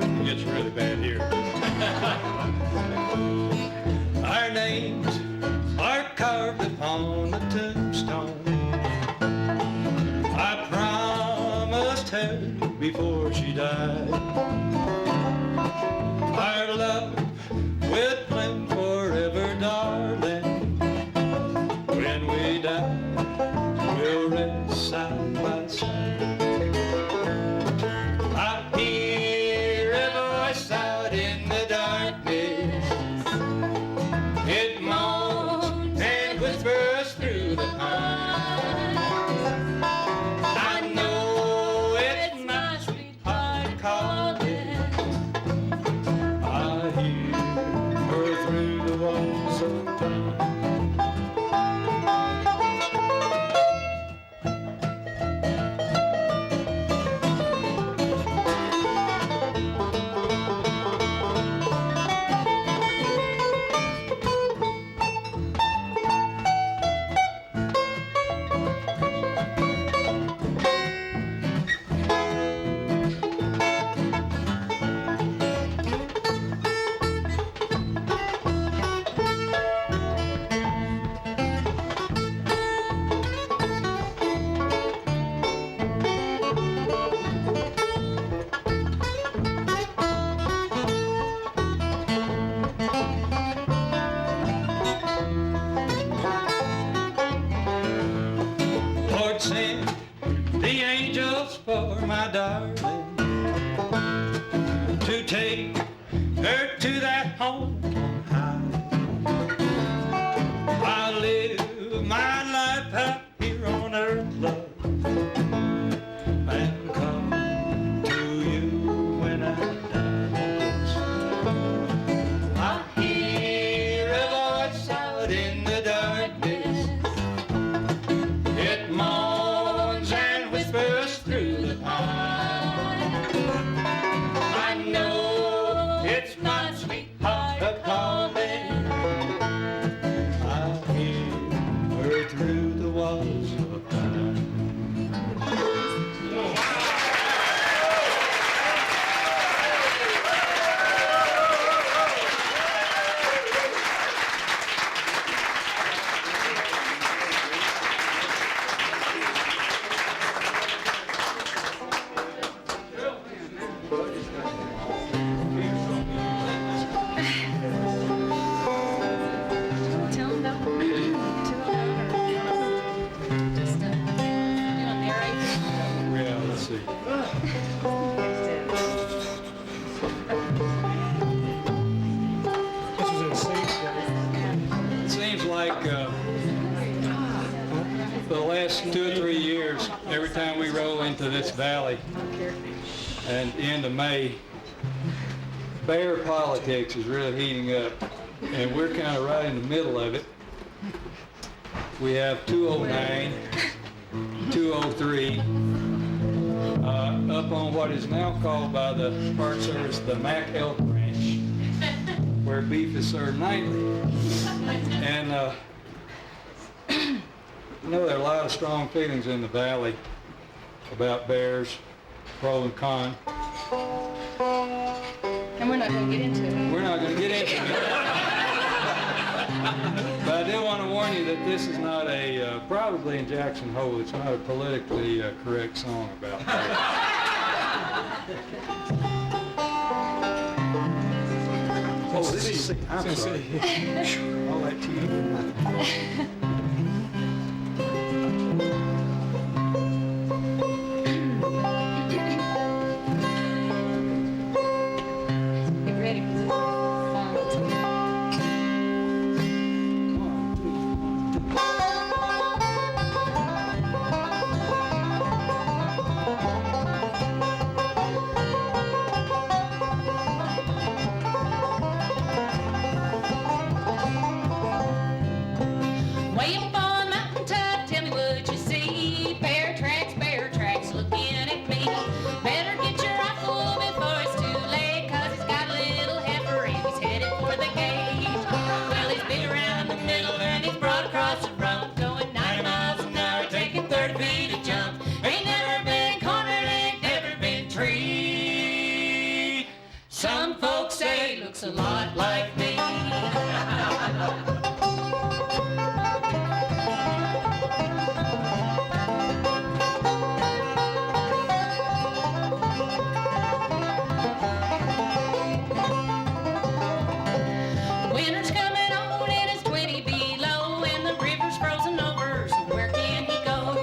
It gets really bad here. Our names are carved upon the tombstone. I promised her before she died. Our love will bloom forever, darling. When we die, we'll rest side by side. I hear a voice out in the darkness. It moans and whispers through the pine. I know it's my sweetheart calling. I hear her for my darling, to take her to that home on high. I live my life out here on earth, love, and come to you when I die. I hear a voice out in the darkness. It moans and whispers through the pine. I know it's my sweetheart a-calling. I hear her through the walls of time. Tell them about tell them or just you know, narrate. Yeah, let's see. This was in St. It seems like for the last 2 or 3 years, every time we roll into this valley and end of May, bear politics is really heating up, and we're kind of right in the middle of it. We have 209, 203, up on what is now called by the Park Service the Mac Elk Ranch, where beef is served nightly. And you know, there are a lot of strong feelings in the valley about bears, pro and con. And we're not going to get into it. We're not going to get into it. But I do want to warn you that this is not a, probably in Jackson Hole, it's not a politically correct song about bears. Oh, this is C. I'm sorry. All that to you. Get ready for this song. Way up on mountain top, tell me what you see. Bear tracks looking at me. Better get your rifle before it's too late, 'cause he's got a little heifer and he's headed for the gate. Well, he's been around the middle and he's brought across the road, going 90 miles an hour, taking 30 feet a jump. Ain't never been cornered, ain't never been treed. Some folks say he looks a lot like me. Winter's coming on and it's 20 below, and the river's frozen over, so where can he go?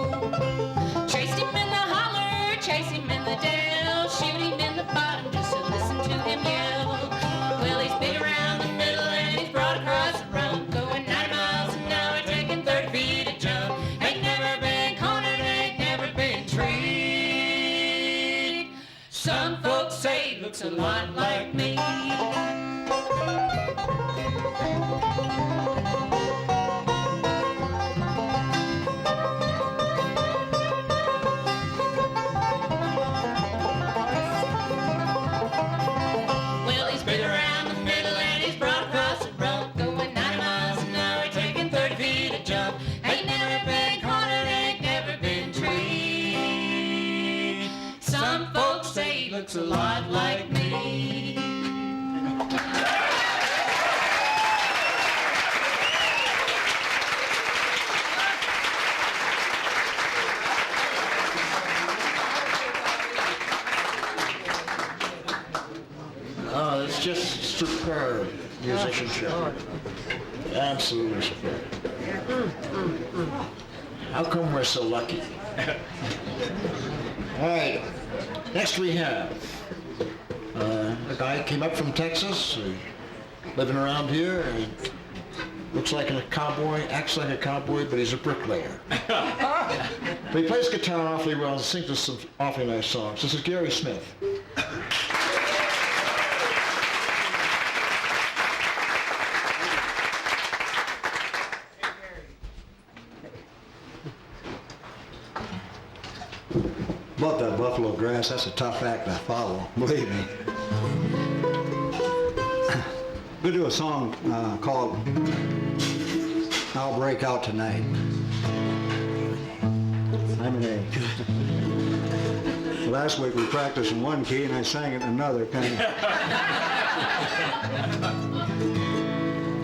Chase him in the holler, chase him in the dell, shoot him in the bottom just to listen to him yell. Well, he's been around the middle and he's brought across the road, going 90 miles an hour, taking 30 feet a jump. Ain't never been cornered, ain't never been treed. Some folks say he looks a lot like me. Well, he's been around the middle and he's brought across the road, going 90 miles an hour, taking 30 feet a jump. Ain't never been cornered, ain't never been treed. Some folks say he looks a lot like me. Oh, it's just superb musicianship. Absolutely superb. How come we're so lucky? All right. Next we have a guy came up from Texas, living around here, and looks like a cowboy, acts like a cowboy, but he's a bricklayer. But he plays guitar awfully well and sings us some awfully nice songs. This is Gary Smith. About that buffalo grass, that's a tough act to follow, believe me. We'll do a song called I'll Break Out Tonight. I'm an A. Last week we practiced in one key and I sang it in another kind of.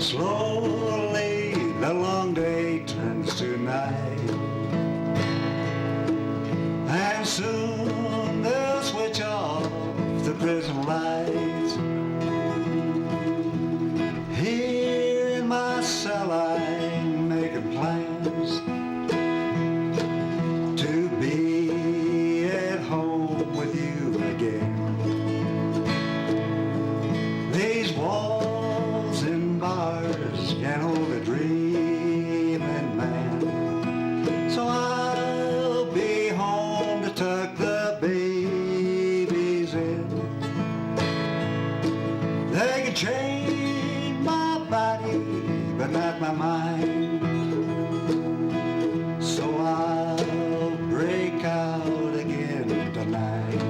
Slowly the long day turns to night, and soon they'll switch off the prison lights. Here in my cell I'm making plans to be at home with you again. These walls and bars can't hold a dreaming man, so I'll be home to tuck the babies in. They can change my body, but not my mind, so I'll break out again tonight.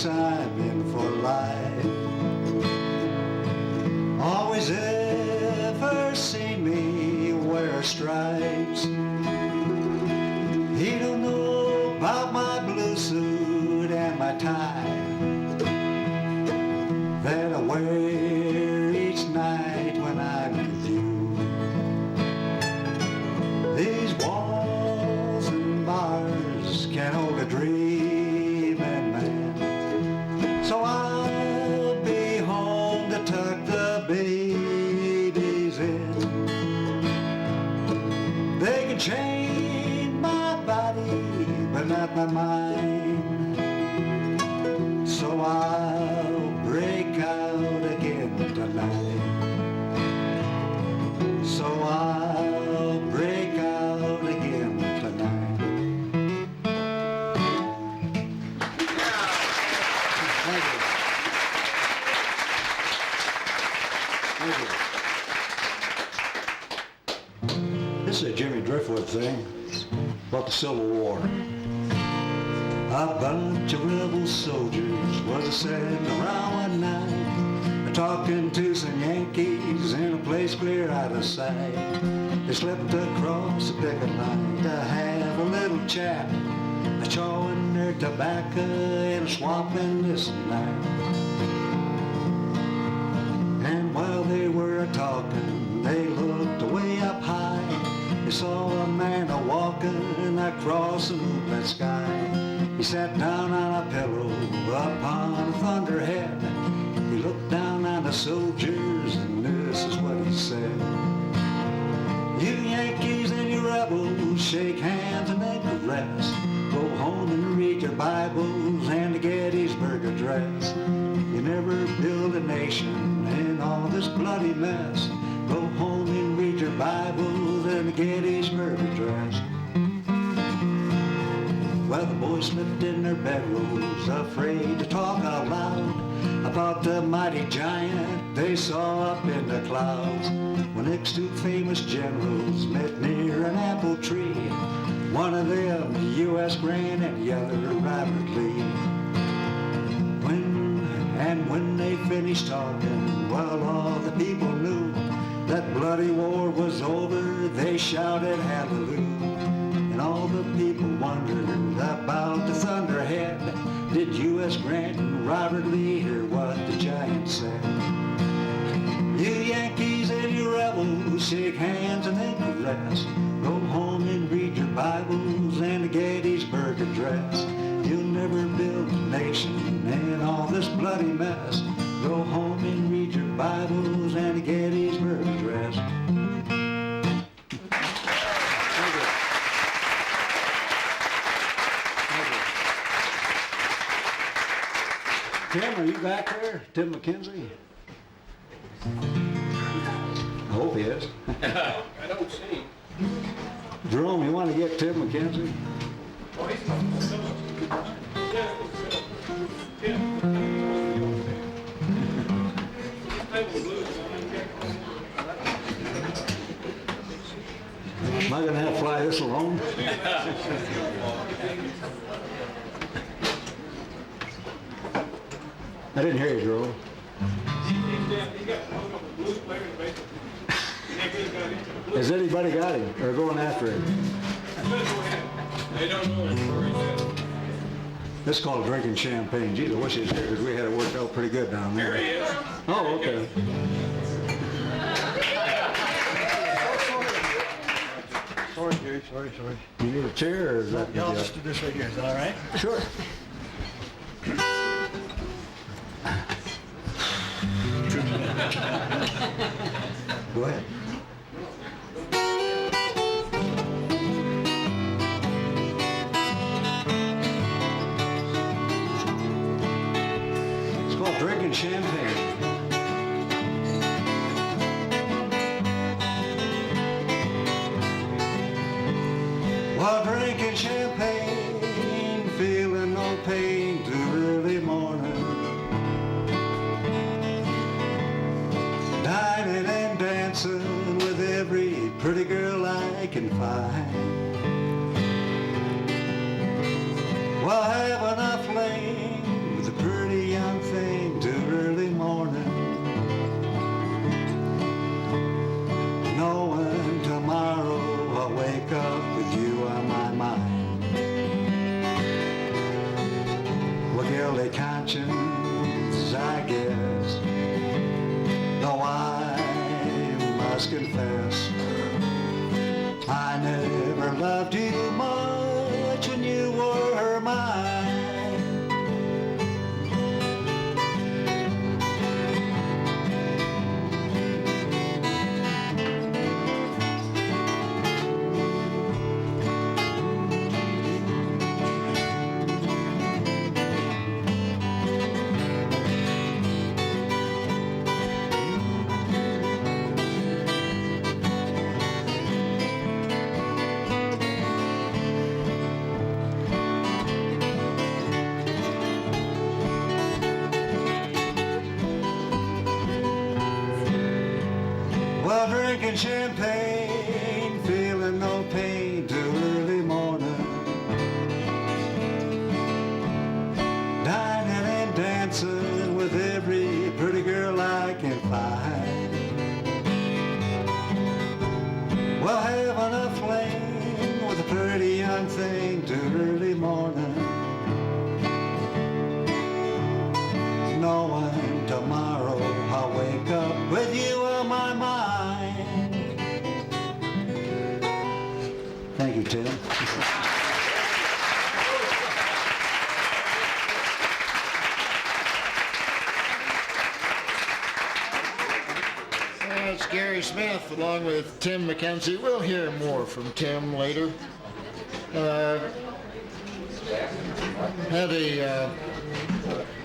I'm in for life. Always ever seen me wear stripes. He don't know about my blue suit and my tie that I wear each night when I'm with you. These walls and bars can't hold a dream, man, so I'll be home to tuck the babies in. They can change my body, but not my mind, so I'll break out again tonight. So I'll break out again tonight. Thank you. This is a Jimmy Driftwood thing about the Civil War. A bunch of rebel soldiers was a-sitting around one night, talking to some Yankees in a place clear out of sight. They slipped across the picket line to have a little chat, chawing their tobacco and swapping this and that. And while they were talking, they looked way up high. They saw a man a-walking across the moonlit sky. He sat down on a pillow upon a thunderhead. He looked down on the soldiers and this is what he said. You Yankees and you rebels, shake hands and make the rest. Go home and read your Bibles and the Gettysburg Address. You never build a nation in all this bloody mess. Go home and read your Bibles and the Gettysburg Address. Well, the boys slipped in their bedrooms, afraid to talk out loud about the mighty giant they saw up in the clouds. When next two famous generals met near an apple tree, one of them U.S. Grant and the other Robert Lee. When they finished talking, well, all the people knew that bloody war was over. They shouted hallelujah. people wondered about the thunderhead. Did U.S. Grant and Robert Lee hear what the giant said? You Yankees and you rebels, shake hands and then caress. Go home and read your Bibles and the Gettysburg Address. You'll never build a nation in all this bloody mess. Go home and read your Bibles and the Gettysburg Address. Tim, are you back there? Tim McKenzie? I hope he is. I don't see. Jerome, you want to get Tim McKenzie? Am I going to have to fly this alone? I didn't hear you, Jerome. Has anybody got him or going after him? I don't know. This is called drinking champagne. Geez, I wish he was here because we had it worked out pretty good down there. There he is. Oh, okay. Sorry, Jerry, sorry. You need a chair or is that? Yeah, I'll just do this right here. Is that all right? Sure. Go ahead. It's called drinking champagne. While drinking champagne, feeling no pain till early morning. Dining and dancing with every pretty girl I can find. While having a flame with a pretty young thing till early morning. Knowing tomorrow I'll wake up with you on my mind. Well, guilty conscience, I guess. Though I must confess, I never loved you much when you were mine. While drinking champagne, feeling no pain till early morning. Dining and dancing with every pretty girl I can find. Well, having a flame with a pretty young thing till early morning. Knowing tomorrow I'll wake up with you on my mind. Thank you, Tim. It's Gary Smith along with Tim McKenzie. We'll hear more from Tim later.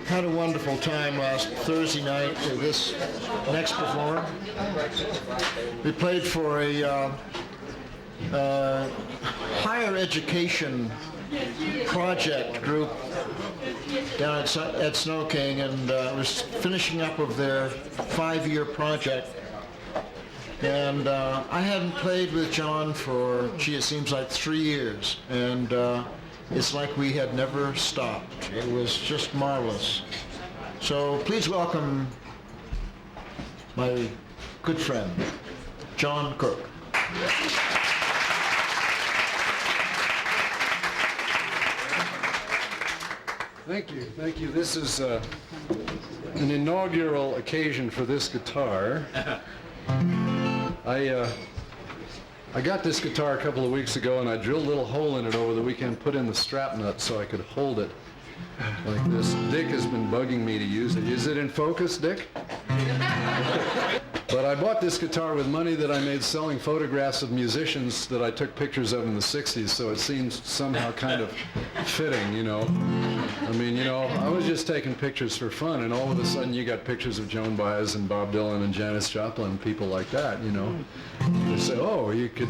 Had a wonderful time last Thursday night with this next performer. We played for a higher education project group down at Snow King, and was finishing up of their 5-year project. And I hadn't played with John for, it seems like 3 years, and it's like we had never stopped. It was just marvelous. So please welcome my good friend, John Cook. Thank you, thank you. This is an inaugural occasion for this guitar. I got this guitar a couple of weeks ago and I drilled a little hole in it over the weekend, put in the strap nut so I could hold it like this. Dick has been bugging me to use it. Is it in focus, Dick? But I bought this guitar with money that I made selling photographs of musicians that I took pictures of in the 60s, so it seems somehow kind of fitting, you know. I mean, you know, I was just taking pictures for fun, and all of a sudden you got pictures of Joan Baez and Bob Dylan and Janis Joplin and people like that, you know. They say, oh, you could...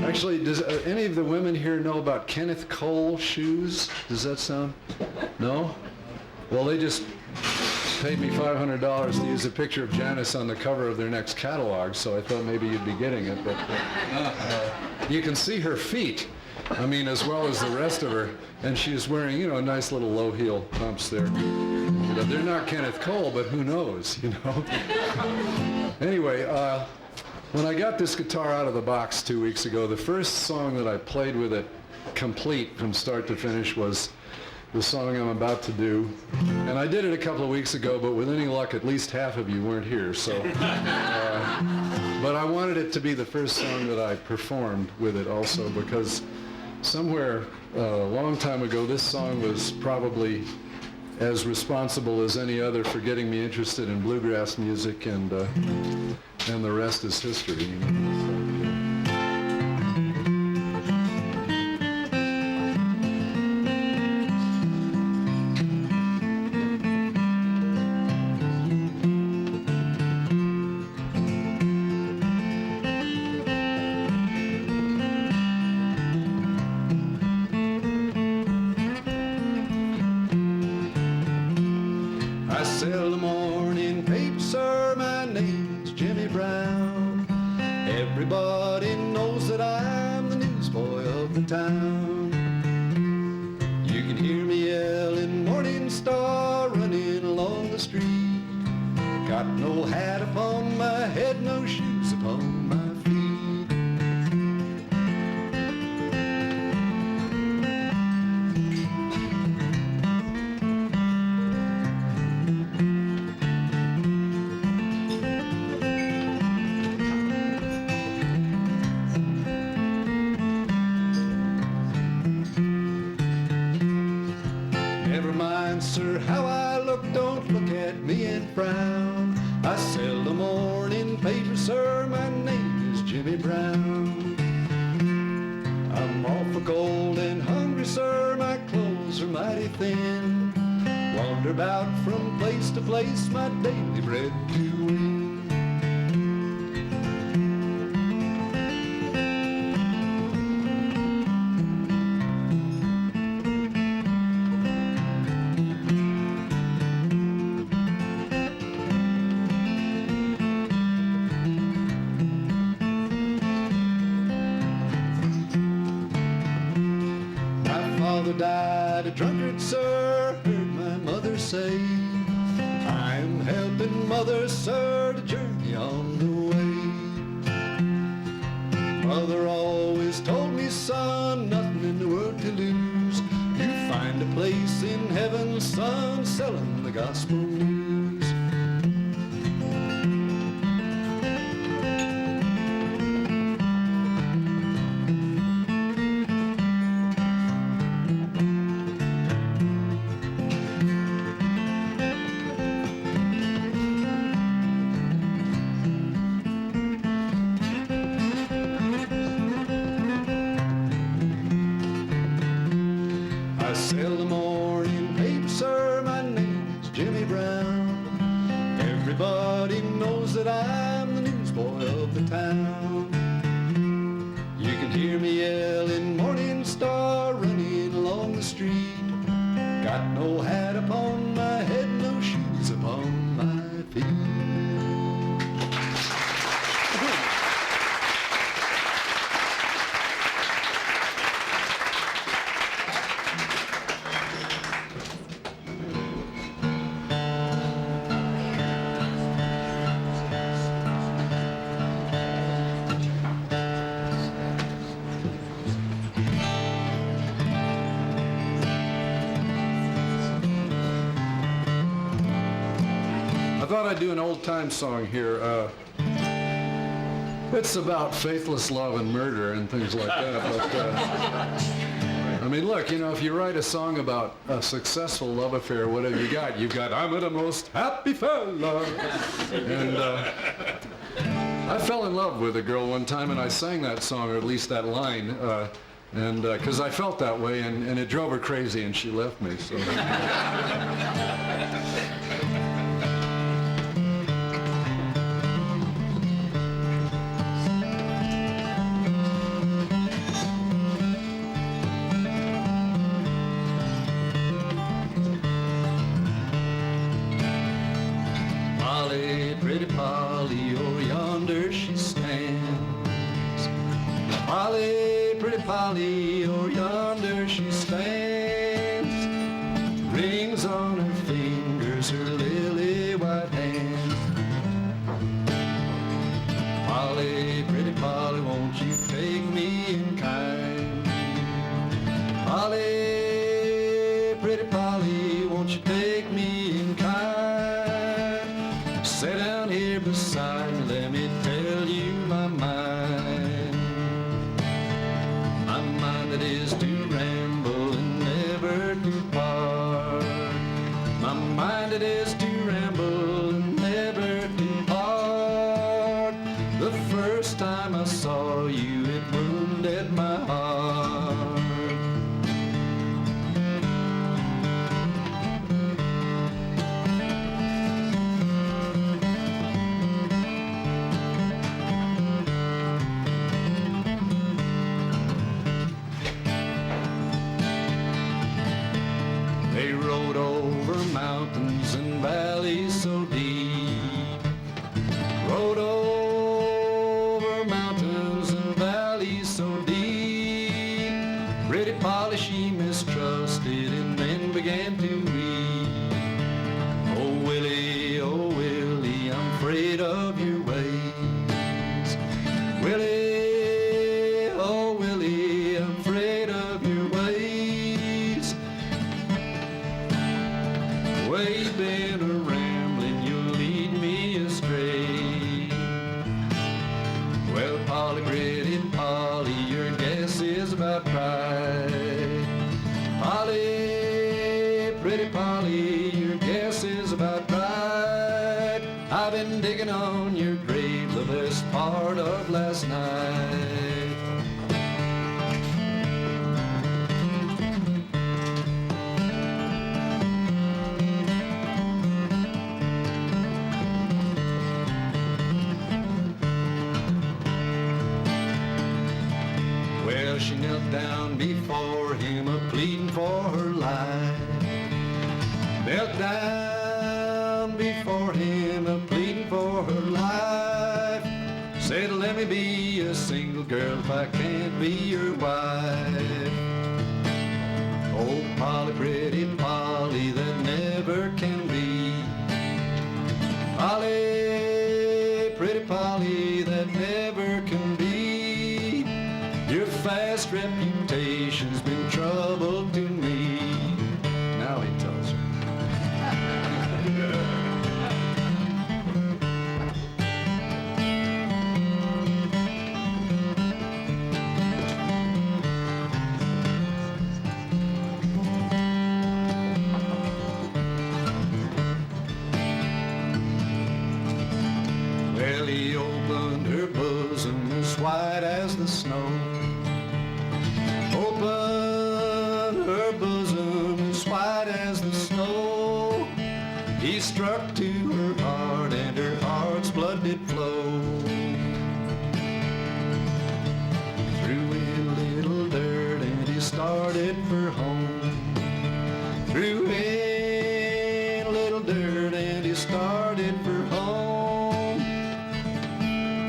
Actually, does any of the women here know about Kenneth Cole shoes? Does that sound... No? Well, they just paid me $500 to use a picture of Janis on the cover of their next catalog, so I thought maybe you'd be getting it. But you can see her feet, I mean, as well as the rest of her, and she's wearing, you know, nice little low-heel pumps there. They're not Kenneth Cole, but who knows, you know? Anyway, when I got this guitar out of the box 2 weeks ago, the first song that I played with it complete from start to finish was the song I'm about to do. And I did it a couple of weeks ago, but with any luck, at least half of you weren't here. So, but I wanted it to be the first song that I performed with it also, because somewhere a long time ago, this song was probably as responsible as any other for getting me interested in bluegrass music, and the rest is history. You know? My daily bread to win. My father died a drunkard, sir, heard my mother say. I'm helping mother, sir, to journey on the way. Mother always told me, son, nothing in the world to lose. You find a place in heaven, son, selling the gospel news. thought I'd do an old-time song here. It's about faithless love and murder and things like that. But, I mean, look, you know, if you write a song about a successful love affair, what have you got? You've got, I'm a most happy fella. And I fell in love with a girl one time, and I sang that song, or at least that line, and because I felt that way, and it drove her crazy, and she left me. So. Polly, pretty Polly, oh yonder she stands. Polly, pretty Polly, oh yonder she stands. Rings on her fingers, her lily white hands. Polly, pretty Polly, won't you take me in kind? Polly, pretty Polly, won't you take me in kind? Sit down here beside me, let me tell you my mind. My mind that is to ramble and never to part. My mind that is to ramble and never to part. The first time I saw you, it wounded my heart. They rode over mountains and valleys so deep. Rode over mountains and valleys so deep. Pretty Polly, she mistrusted and then began to weep. Oh Willie, I'm afraid of your ways. Willie, oh Willie, I'm afraid of your ways. Way you've been a-rambling, you'll lead me astray. Well, Polly, pretty Polly, your guess is about right. Polly, pretty Polly, your guess is about right. I've been digging on your grave the best part of last night. Well, she knelt down before him, a-pleading for her life. Knelt down before him, a-pleading for her life. Said, let me be a single girl if I can't be your wife. Oh, Polly, pretty Polly, that never can be. Polly, pretty Polly, that never can be. Your fast reputation's been trouble to me. Now he tells her. Well, he opened her bosom as white as the snow. Opened her bosom as white as the snow. He struck to her heart and her heart's blood did flow. Threw in a little dirt and he started for home. Threw in a little dirt and he started for home.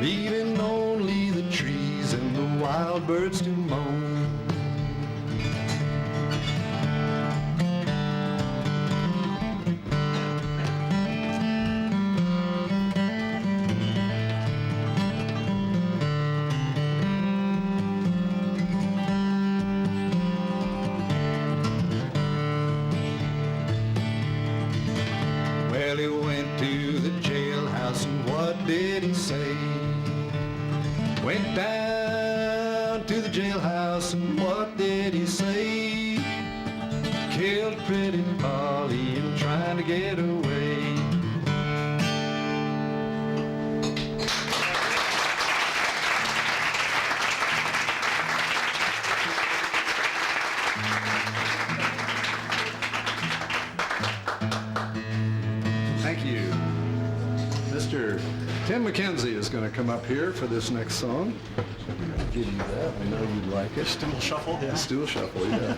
Leaving only the trees and the wild birds to moan. Well, he went to the what did he say? Killed pretty Polly and trying to get away. Thank you. Mr. Tim McKenzie is going to come up here for this next song. I'll give you that. I know you'd like it. Stool shuffle, yeah. Stool shuffle, yeah.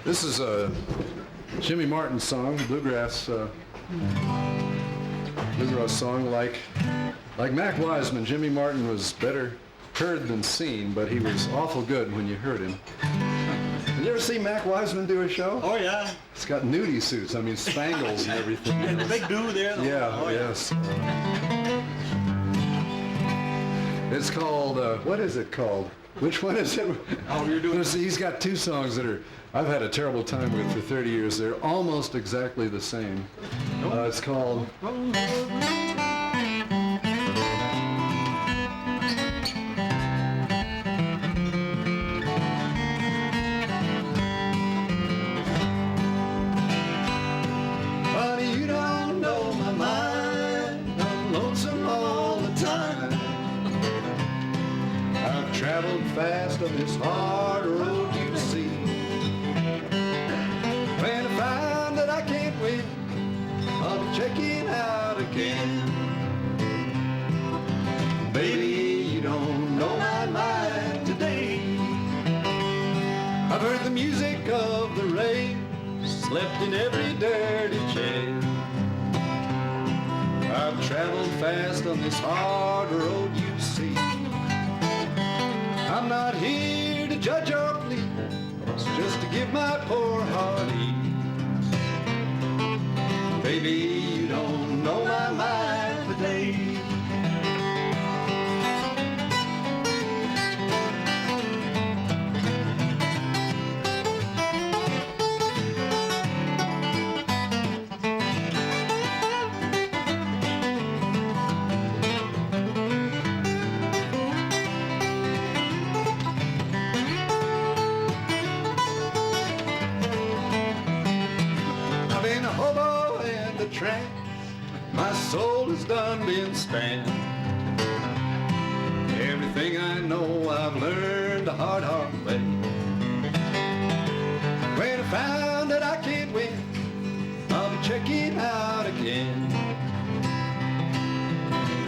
This is a Jimmy Martin song, bluegrass song. Like Mac Wiseman, Jimmy Martin was better heard than seen, but he was awful good when you heard him. Have you ever seen Mac Wiseman do a show? Oh, yeah. He's got nudie suits, I mean spangles and everything. And the big do there. Yeah, oh, yes. It's called, what is it called? Which one is it? Oh, you're doing... He's got two songs that I've had a terrible time with for 30 years. They're almost exactly the same. It's called... Honey, you don't know my mind. I'm lonesome all the time. I've traveled fast on this hard road you see. When I find that I can't win, I'll be checking out again. Baby, you don't know my mind today. I've heard the music of the rain, slept in every dirty chair. I've traveled fast on this hard road you see. I'm not here to judge or plead, it's just to give my poor heart ease. Baby, you don't know my mind today. My soul is done being spent. Everything I know I've learned the hard way. When I found that I can't win, I'll be checking out again.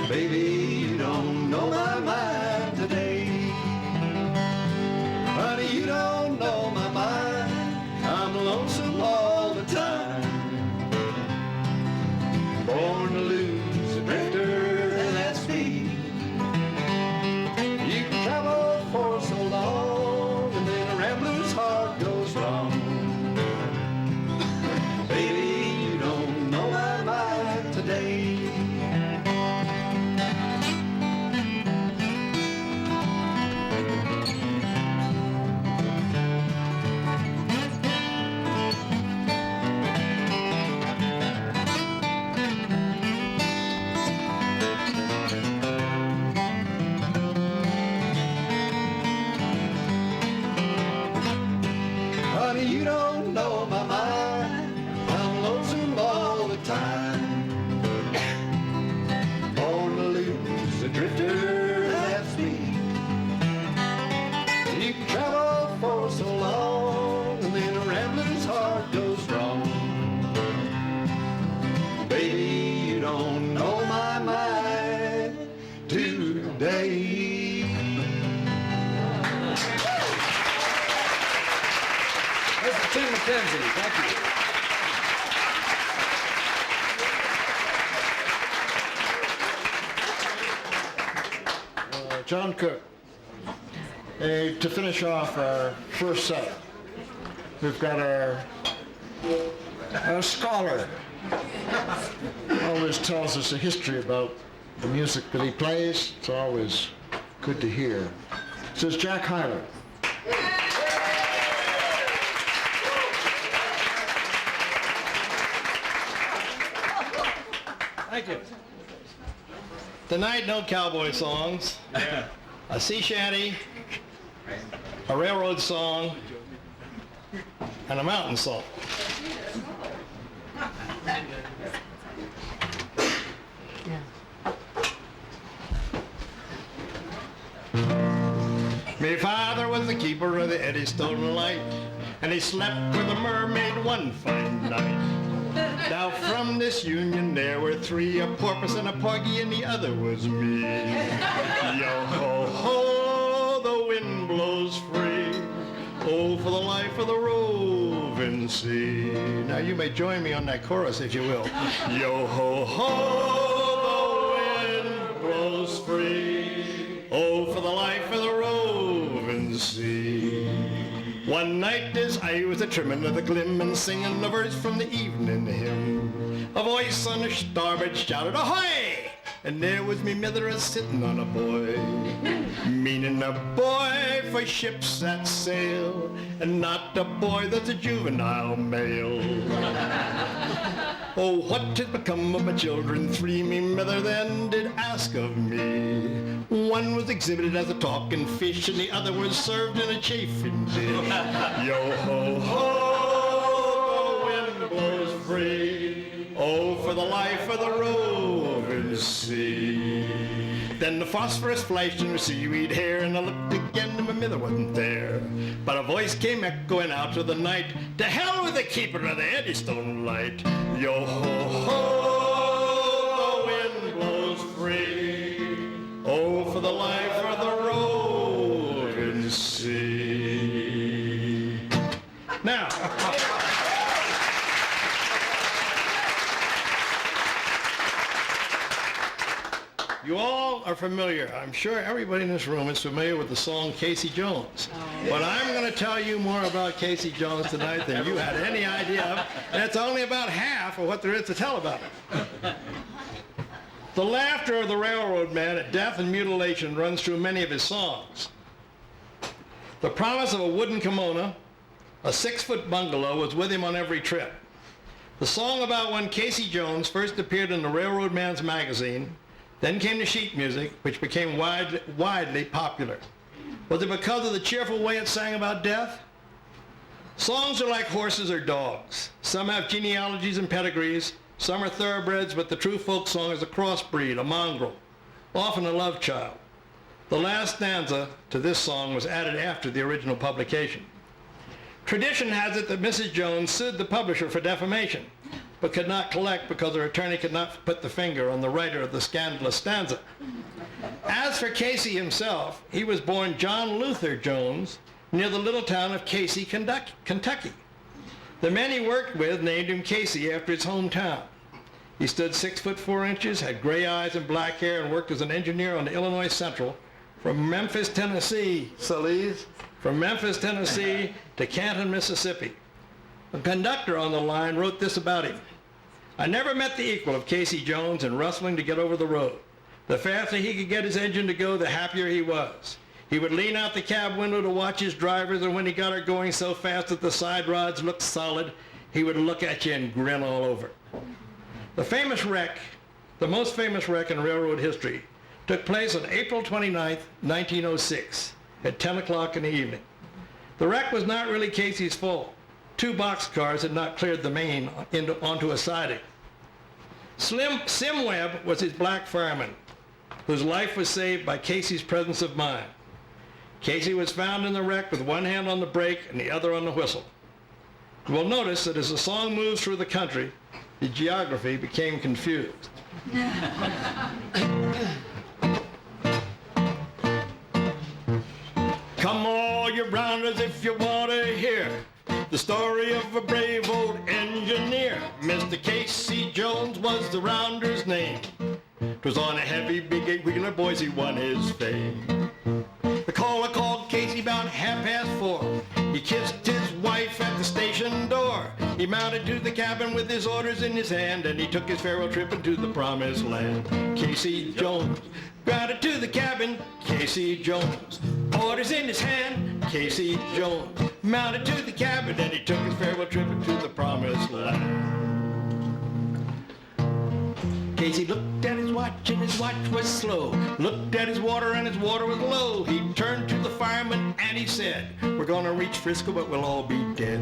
Baby, you don't know my mind today. Honey, you don't know my mind. I'm lonesome all the time. Born to lose, a drifter, and that's me. You can travel for so long, and then a rambler's heart goes wrong. Baby, you don't know my mind today. You don't know my mind. I'm lonesome all the time. Born to lose, a drifter, that's me. You can travel for so long, and then a rambler's heart goes wrong. Baby, you don't know my mind today. Mr. Tim McKenzie, thank you. John Cook. To finish off our first set, we've got our scholar. Always tells us a history about the music that he plays. It's always good to hear. This is Jack Hyler. Thank you. Tonight, no cowboy songs. A sea shanty, a railroad song, and a mountain song. My father was the keeper of the Eddystone Light, and he slept with a mermaid one fine night. Now from this union there were three, a porpoise and a porgy, and the other was me. Yo-ho-ho, the wind blows free. Oh, for the life of the roving sea. Now you may join me on that chorus if you will. Yo-ho-ho, the wind blows free. Oh, for the life of the roving sea. One night as I was a trimming of the glim and singing a verse from the evening hymn, a voice on the starboard shouted, ahoy! And there was me mither a-sitting on a buoy, meaning a boy for ships that sail, and not a boy that's a juvenile male. Oh, what had become of my children three, me mother then did ask of me. One was exhibited as a talking fish, and the other was served in a chafing dish. Yo-ho-ho, the wind blows free. Oh, for the life of the roving sea. Then the phosphorus flashed in her seaweed hair, and I looked again and my mother wasn't there. But a voice came echoing out of the night, to hell with the keeper of the Eddystone Light. Yo-ho-ho, the wind blows free. Oh, for the life of the roving sea. Now, you all are familiar. I'm sure everybody in this room is familiar with the song Casey Jones. But I'm going to tell you more about Casey Jones tonight than you had any idea of. And it's only about half of what there is to tell about it. The laughter of the railroad man at death and mutilation runs through many of his songs. The promise of a wooden kimono, a 6-foot bungalow was with him on every trip. The song about when Casey Jones first appeared in the Railroad Man's magazine, then came the sheet music, which became widely popular. Was it because of the cheerful way it sang about death? Songs are like horses or dogs. Some have genealogies and pedigrees. Some are thoroughbreds, but the true folk song is a crossbreed, a mongrel, often a love child. The last stanza to this song was added after the original publication. Tradition has it that Mrs. Jones sued the publisher for defamation, but could not collect because her attorney could not put the finger on the writer of the scandalous stanza. As for Casey himself, he was born John Luther Jones near the little town of Casey, Kentucky. The men he worked with named him Casey after his hometown. He stood 6 foot 4 inches, had gray eyes and black hair, and worked as an engineer on the Illinois Central from Memphis, Tennessee, from Memphis, Tennessee to Canton, Mississippi. The conductor on the line wrote this about him. I never met the equal of Casey Jones in rustling to get over the road. The faster he could get his engine to go, the happier he was. He would lean out the cab window to watch his drivers, and when he got her going so fast that the side rods looked solid, he would look at you and grin all over. The famous wreck, the most famous wreck in railroad history, took place on April 29th, 1906, at 10 o'clock in the evening. The wreck was not really Casey's fault. 2 boxcars had not cleared the main onto a siding. Sim Webb was his black fireman, whose life was saved by Casey's presence of mind. Casey was found in the wreck with one hand on the brake and the other on the whistle. You will notice that as the song moves through the country, the geography became confused. Come all you rounders if you want to hear the story of a brave old engineer. Mr. Casey Jones was the rounder's name. 'Twas on a heavy big 8-wheeler, Boise won his fame. The caller called Casey about 4:30. He kissed his wife at the station door. He mounted to the cabin with his orders in his hand, and he took his farewell trip into the promised land. Casey Jones mounted to the cabin. Casey Jones, orders in his hand. Casey Jones mounted to the cabin, and he took his farewell trip into the promised land. Casey looked at his watch, and his watch was slow. Looked at his water, and his water was low. He turned to the fireman, and he said, we're gonna reach Frisco, but we'll all be dead.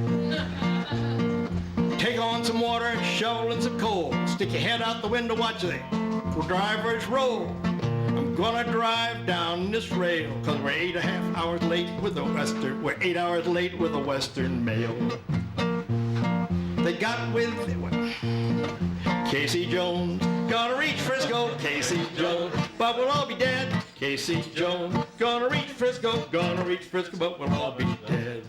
Take on some water, shovel and some coal. Stick your head out the window, watch the drivers roll. I'm gonna drive down this rail, 'cause we're 8.5 hours late with the Western. We're 8 hours late with the Western Mail. They got with Casey Jones, gonna reach Frisco, Casey Jones, but we'll all be dead. Casey Jones, gonna reach Frisco, but we'll all be dead.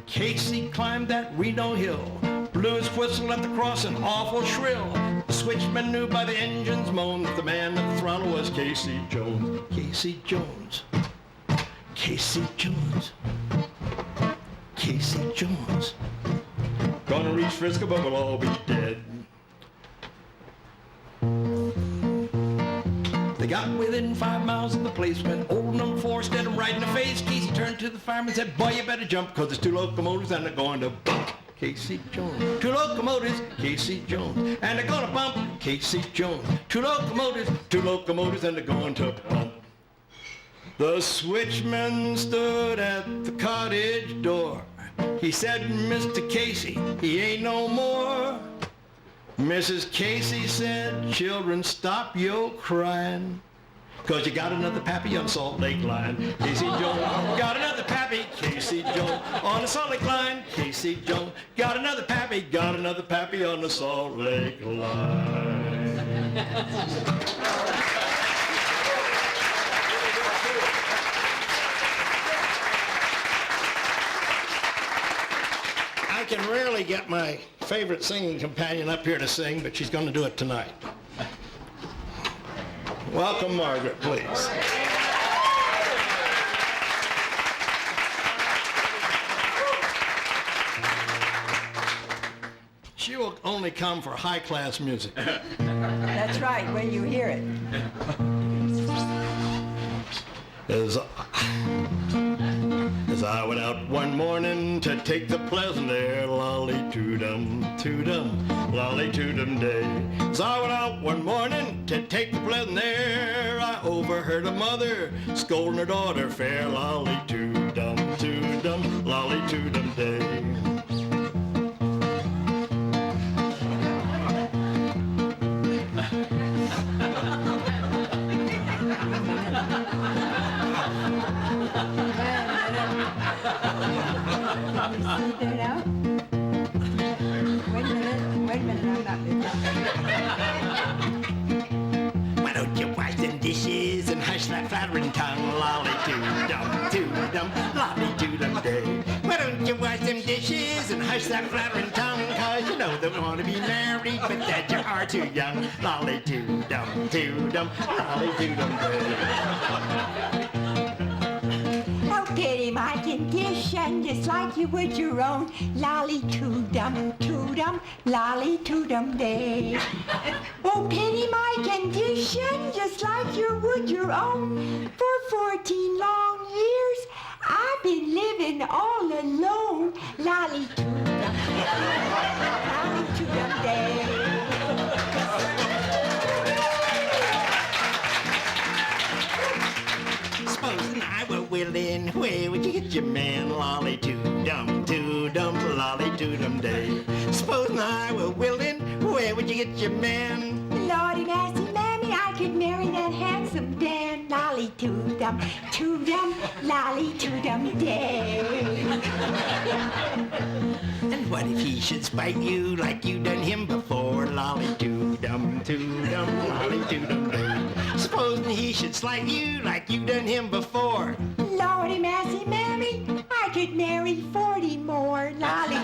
Casey climbed that Reno hill, blew his whistle at the crossing, awful shrill. The switchman knew by the engine's moan that the man at the throttle was Casey Jones. Casey Jones, Casey Jones, Casey Jones. Gonna reach Frisco, but we'll all be dead. They got within 5 miles of the place when old number 4 stared him right in the face. Casey turned to the fireman and said, boy, you better jump, 'cause there's 2 locomotives and they're going to bump Casey Jones. 2 locomotives, Casey Jones, and they're gonna bump Casey Jones. 2 locomotives, and they're going to bump. The switchman stood at the cottage door. He said, Mr. Casey, he ain't no more. Mrs. Casey said, children, stop your crying, 'cause you got another pappy on Salt Lake line. Casey Jones got another pappy, Casey Jones on the Salt Lake line. Casey Jones got another pappy on the Salt Lake line. I can rarely get my favorite singing companion up here to sing, but she's going to do it tonight. Welcome, Margaret, please. She will only come for high-class music. That's right, when you hear it. As I went out one morning to take the pleasant air, lolly-too-dum, lolly-too-dum day. As I went out one morning to take the pleasant air, I overheard a mother scolding her daughter fair, lolly-too-dum, lolly-too-dum day. Why don't you wash them dishes and hush that flattering tongue, lolly-doo-dum, lolly-doo-dum day. Why don't you wash them dishes and hush that flattering tongue, 'cause you know that we want to be married, but that you are too young, lolly-doo-dum, lolly-doo-dum day. Oh, pity my condition, just like you would your own. Lolly-too-dum, lolly-too-dum day. Oh, pity my condition, just like you would your own. For 14 long years, I've been living all alone. Lolly-too-dum, lolly-too-dum day. Supposing I were willing, where would you get your man? Lolly-doo-dum, lolly-doo-dum day. Supposing I were willing, where would you get your man? Lordy, massy, mammy, I could marry that handsome Dan. Lolly-doo-dum, lolly-doo-dum day. And what if he should spite you like you done him before? Lolly-doo-dum, lolly-doo-dum day. Supposing he should slight you like you done him before. Lordy, massy, mammy, I could marry 40 more. Lolly-doo-dum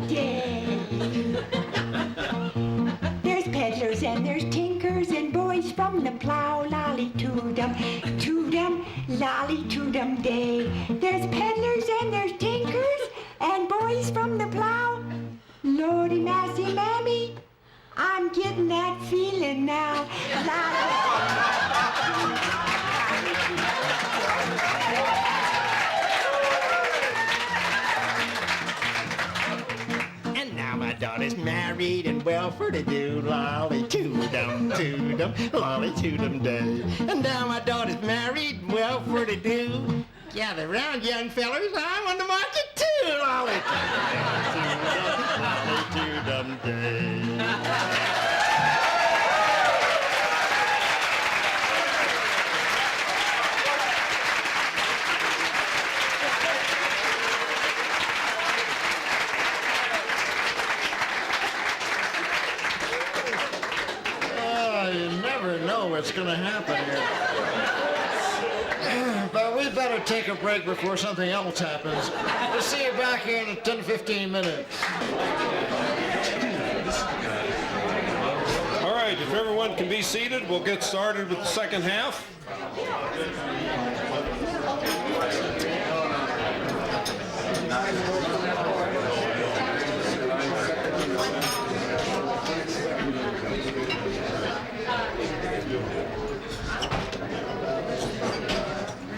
day. There's peddlers and there's tinkers and boys boys from the plow, lolly-toodum, toodum, lolly-toodum day. There's peddlers and there's tinkers and boys from the plow. Lordy, massy, mammy, I'm getting that feeling now. And now my daughter's married and well for to do, lolly-toodum, toodum, lolly-toodum day. And now my daughter's married and well for to do. Gather round, young fellers, I'm on the market too, lolly-toodum, lolly-toodum day. You never know what's going to happen here. But we better take a break before something else happens. We'll see you back here in 10 to 15 minutes. All right, if everyone can be seated, we'll get started with the second half.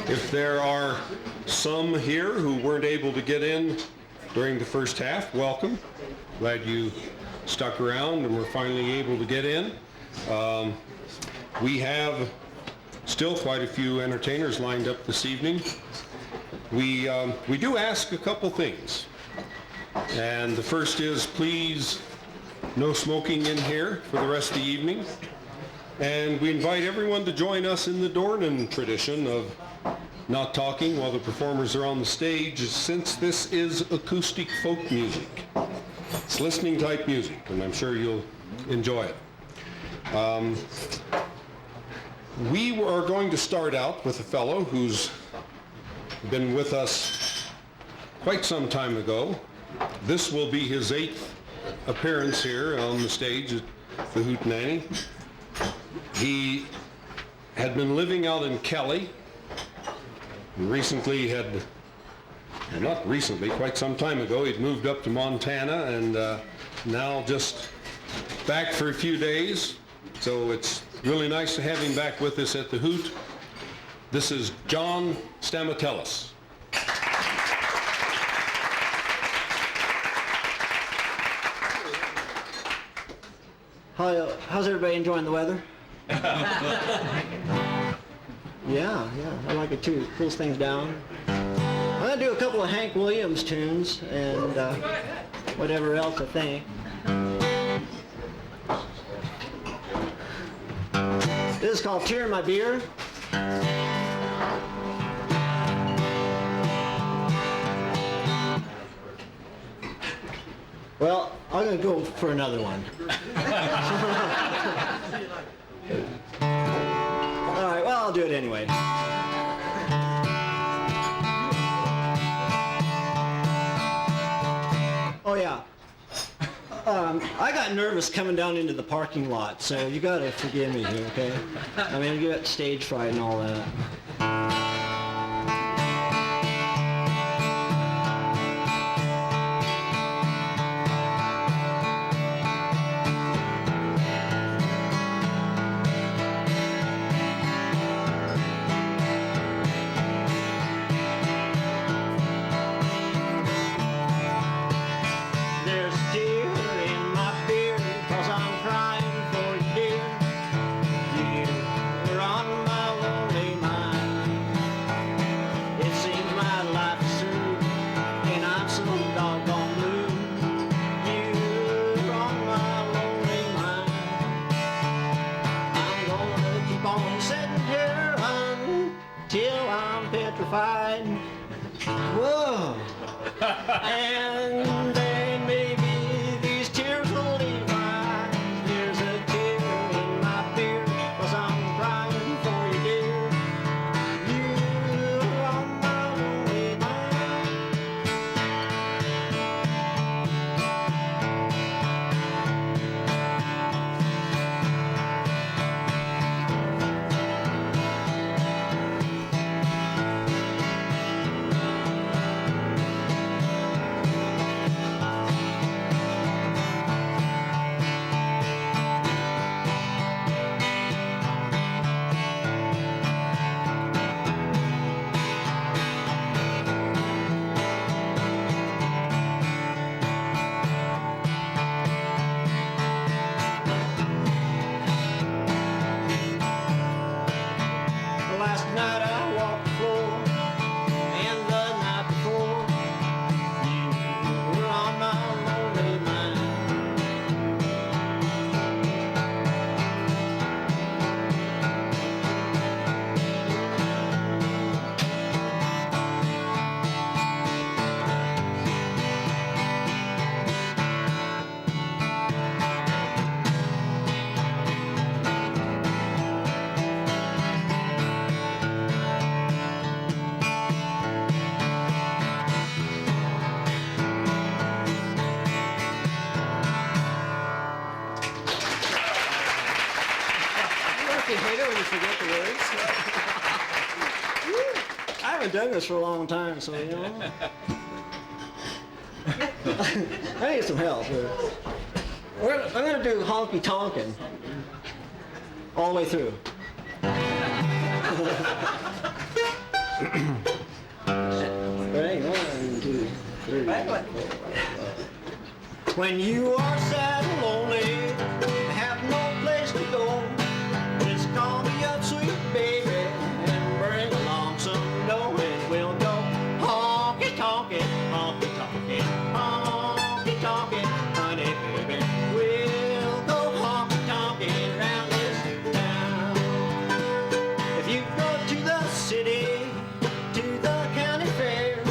If there are some here who weren't able to get in during the first half, welcome. Glad you stuck around and were finally able to get in. We have still quite a few entertainers lined up this evening. We do ask a couple things. And the first is, please, no smoking in here for the rest of the evening. And we invite everyone to join us in the Dornan tradition of not talking while the performers are on the stage, since this is acoustic folk music. It's listening type music, and I'm sure you'll enjoy it. We are going to start out with a fellow who's been with us quite some time ago. This will be his 8th appearance here on the stage at the Hootenanny. He had been living out in Kelly. Recently not recently, quite some time ago, he'd moved up to Montana and now just back for a few days. So it's really nice to have him back with us at the Hoot. This is John Stamatellis. Hi, how's everybody enjoying the weather? Yeah, I like it too. Cools things down. I'm gonna do a couple of Hank Williams tunes and whatever else I think. This is called Tear in My Beer. Well, I'm gonna go for another one. All right, well, I'll do it anyway. Oh, yeah. I got nervous coming down into the parking lot, so you gotta forgive me here, okay? I mean, you got stage fright and all that. Whoa! And then maybe these tears will leave my eyes. There's a tear in my beer, 'cause I'm crying for you, dear. You're on my lonely mind. Don't you hate it when you forget the words? I haven't done this for a long time, so you know. I need some help here. I'm going to do honky tonkin' all the way through. Ready? 1, 2, 3. When you are sad and lonely, have no place to go, just call me up, sweet baby, and bring along some dough, and we'll go honky tonkin', honky tonkin', honky tonkin', honey baby. We'll go honky tonkin' around this town. If you go to the city, to the county fair,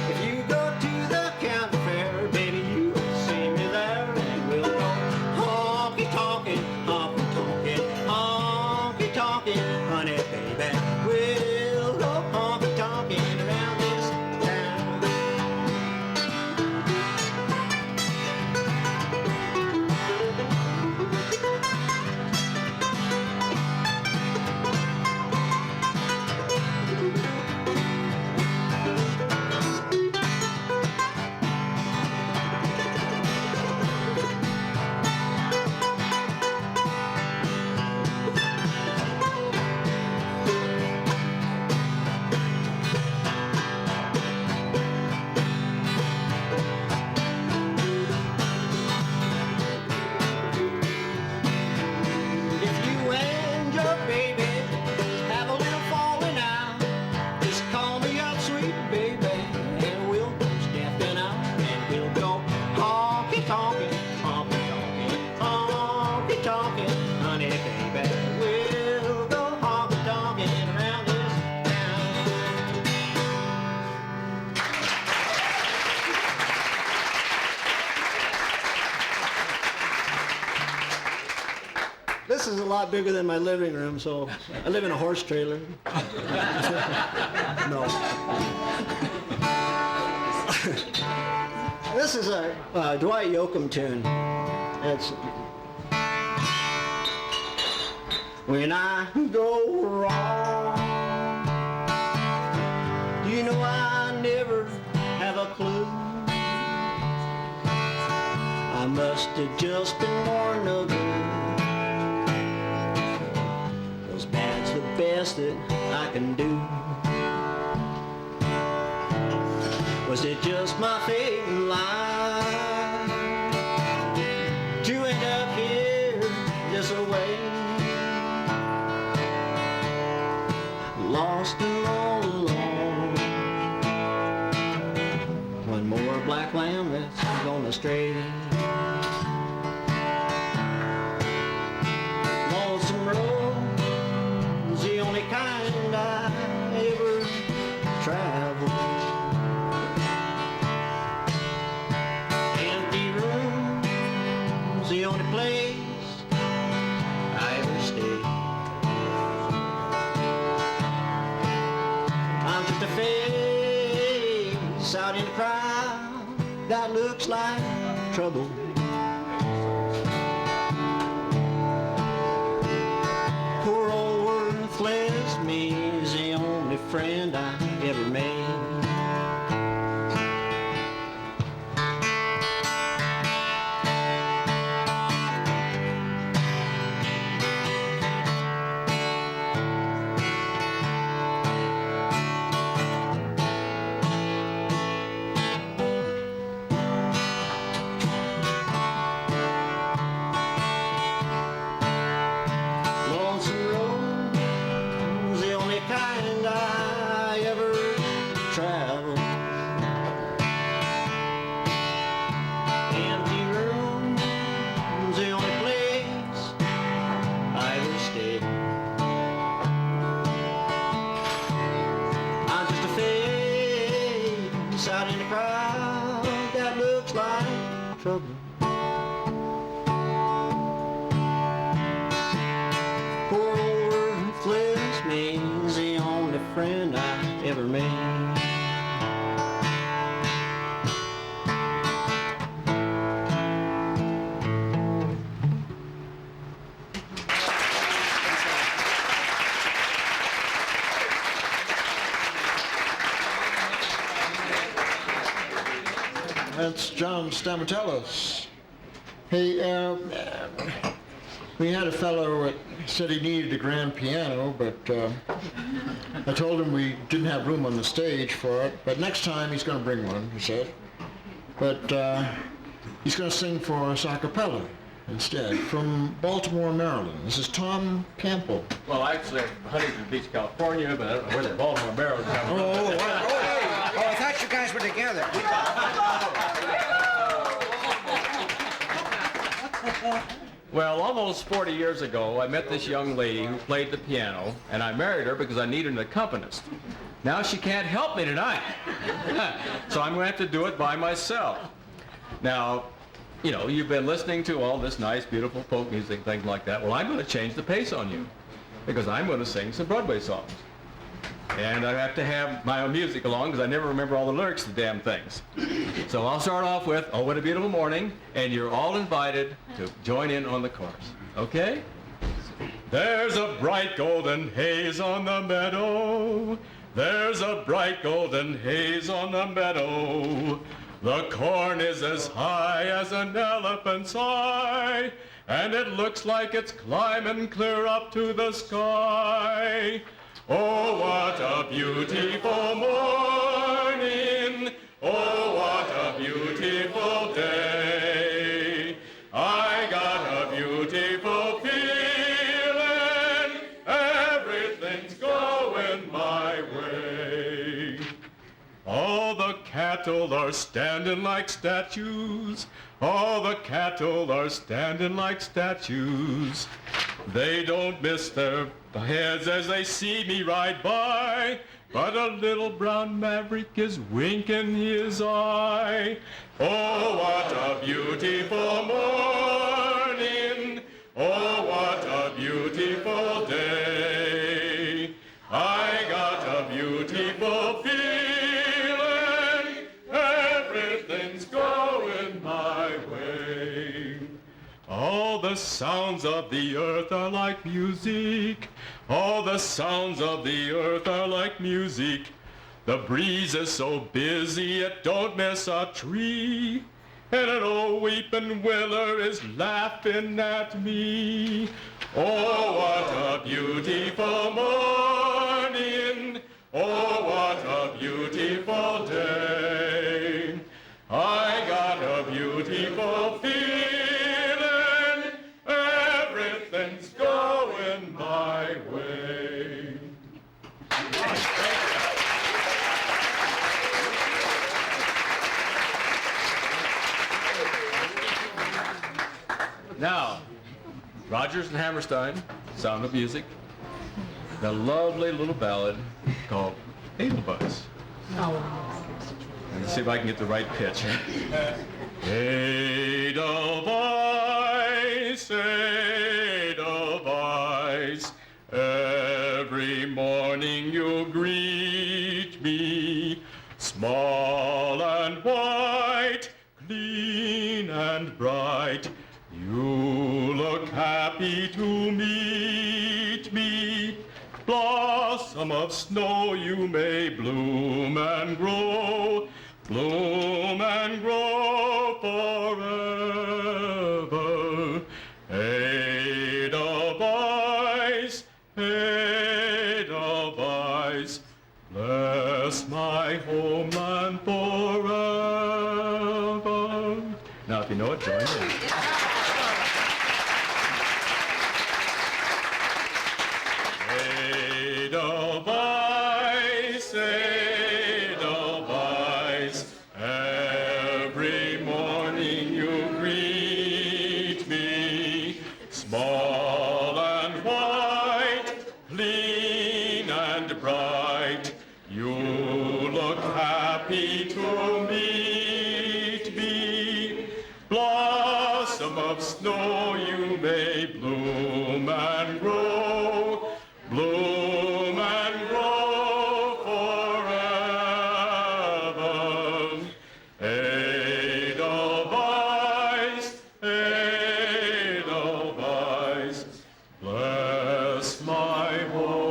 if you go to the county fair, baby, you will see me there, and we'll go honky tonkin', honky tonkin', honky tonkin', honey baby. We'll go honky tonkin' around this town. If you and your baby have a little falling out, just call me up, sweet baby, and we'll go stepping out, and we'll go honky tonkin', honky tonkin', honky tonkin', honey baby. We'll go honky tonkin' around this town. This is a lot bigger than my living room, so I live in a horse trailer. No. This is a Dwight Yoakam tune. It's when I go wrong, you know I never have a clue. I must have just been born no good. Cause bad's the best that I can do. Was it just my fate in life to end up here this way? Lost and all alone. One more black lamb that's gone astray. Lonesome road's the only kind I ever traveled. Empty room's the only place I ever stayed. I'm just a face out in the crowd that looks like trouble. Poor old worthless me is the only friend I ever made. Lonesome road's the only kind I ever traveled. Empty room's the only place I ever stayed. I'm just a face out in the crowd that looks like trouble. Poor old worthless me's the only friend I ever made. That's John Stamatellis. Hey, we had a fellow that said he needed a grand piano, but I told him we didn't have room on the stage for it. But next time he's going to bring one, he said. But he's going to sing for us a cappella instead, from Baltimore, Maryland. This is Tom Campbell. Well, actually, Huntington Beach, California, but I don't know where the Baltimore, Maryland comes from. Oh, I thought you guys were together. Well, almost 40 years ago, I met this young lady who played the piano, and I married her because I needed an accompanist. Now she can't help me tonight. So I'm going to have to do it by myself. Now, you know, you've been listening to all this nice, beautiful folk music, things like that. Well, I'm going to change the pace on you because I'm going to sing some Broadway songs. And I have to have my own music along because I never remember all the lyrics to the damn things. So I'll start off with, "Oh, What a Beautiful Morning," and you're all invited to join in on the chorus. Okay? There's a bright golden haze on the meadow. There's a bright golden haze on the meadow. The corn is as high as an elephant's eye, and it looks like it's climbing clear up to the sky. Oh, what a beautiful morning. Oh, what a beautiful day. I got a beautiful feeling. Everything's going my way. All the cattle are standing like statues. All the cattle are standing like statues. They don't miss their heads as they see me ride by, but a little brown maverick is winking his eye. Oh, what a beautiful morning. Oh, what a beautiful day. I got a beautiful feeling. Everything's going my way. All the sounds of the earth are like music. All the sounds of the earth are like music. The breeze is so busy it don't miss a tree. And an old weeping willow is laughing at me. Oh, what a beautiful morning. Oh, what a beautiful day. I got a beautiful feeling. Everything's going my way. Now, Rodgers and Hammerstein, Sound of Music, the lovely little ballad called Edelweiss. And let's see if I can get the right pitch. Edelweiss, Edelweiss, every morning you greet me, small and white, clean and bright. You look happy to meet me. Blossom of snow, you may bloom and grow forever. Edelweiss, Edelweiss, bless my homeland forever. Now, if you know it, join in. Edelweiss, Edelweiss, every morning you greet me, small and white, clean and bright. You look happy to meet me. Blossom of snow, you may bloom and grow, bloom and grow forever. Edelweiss, Edelweiss, bless my home.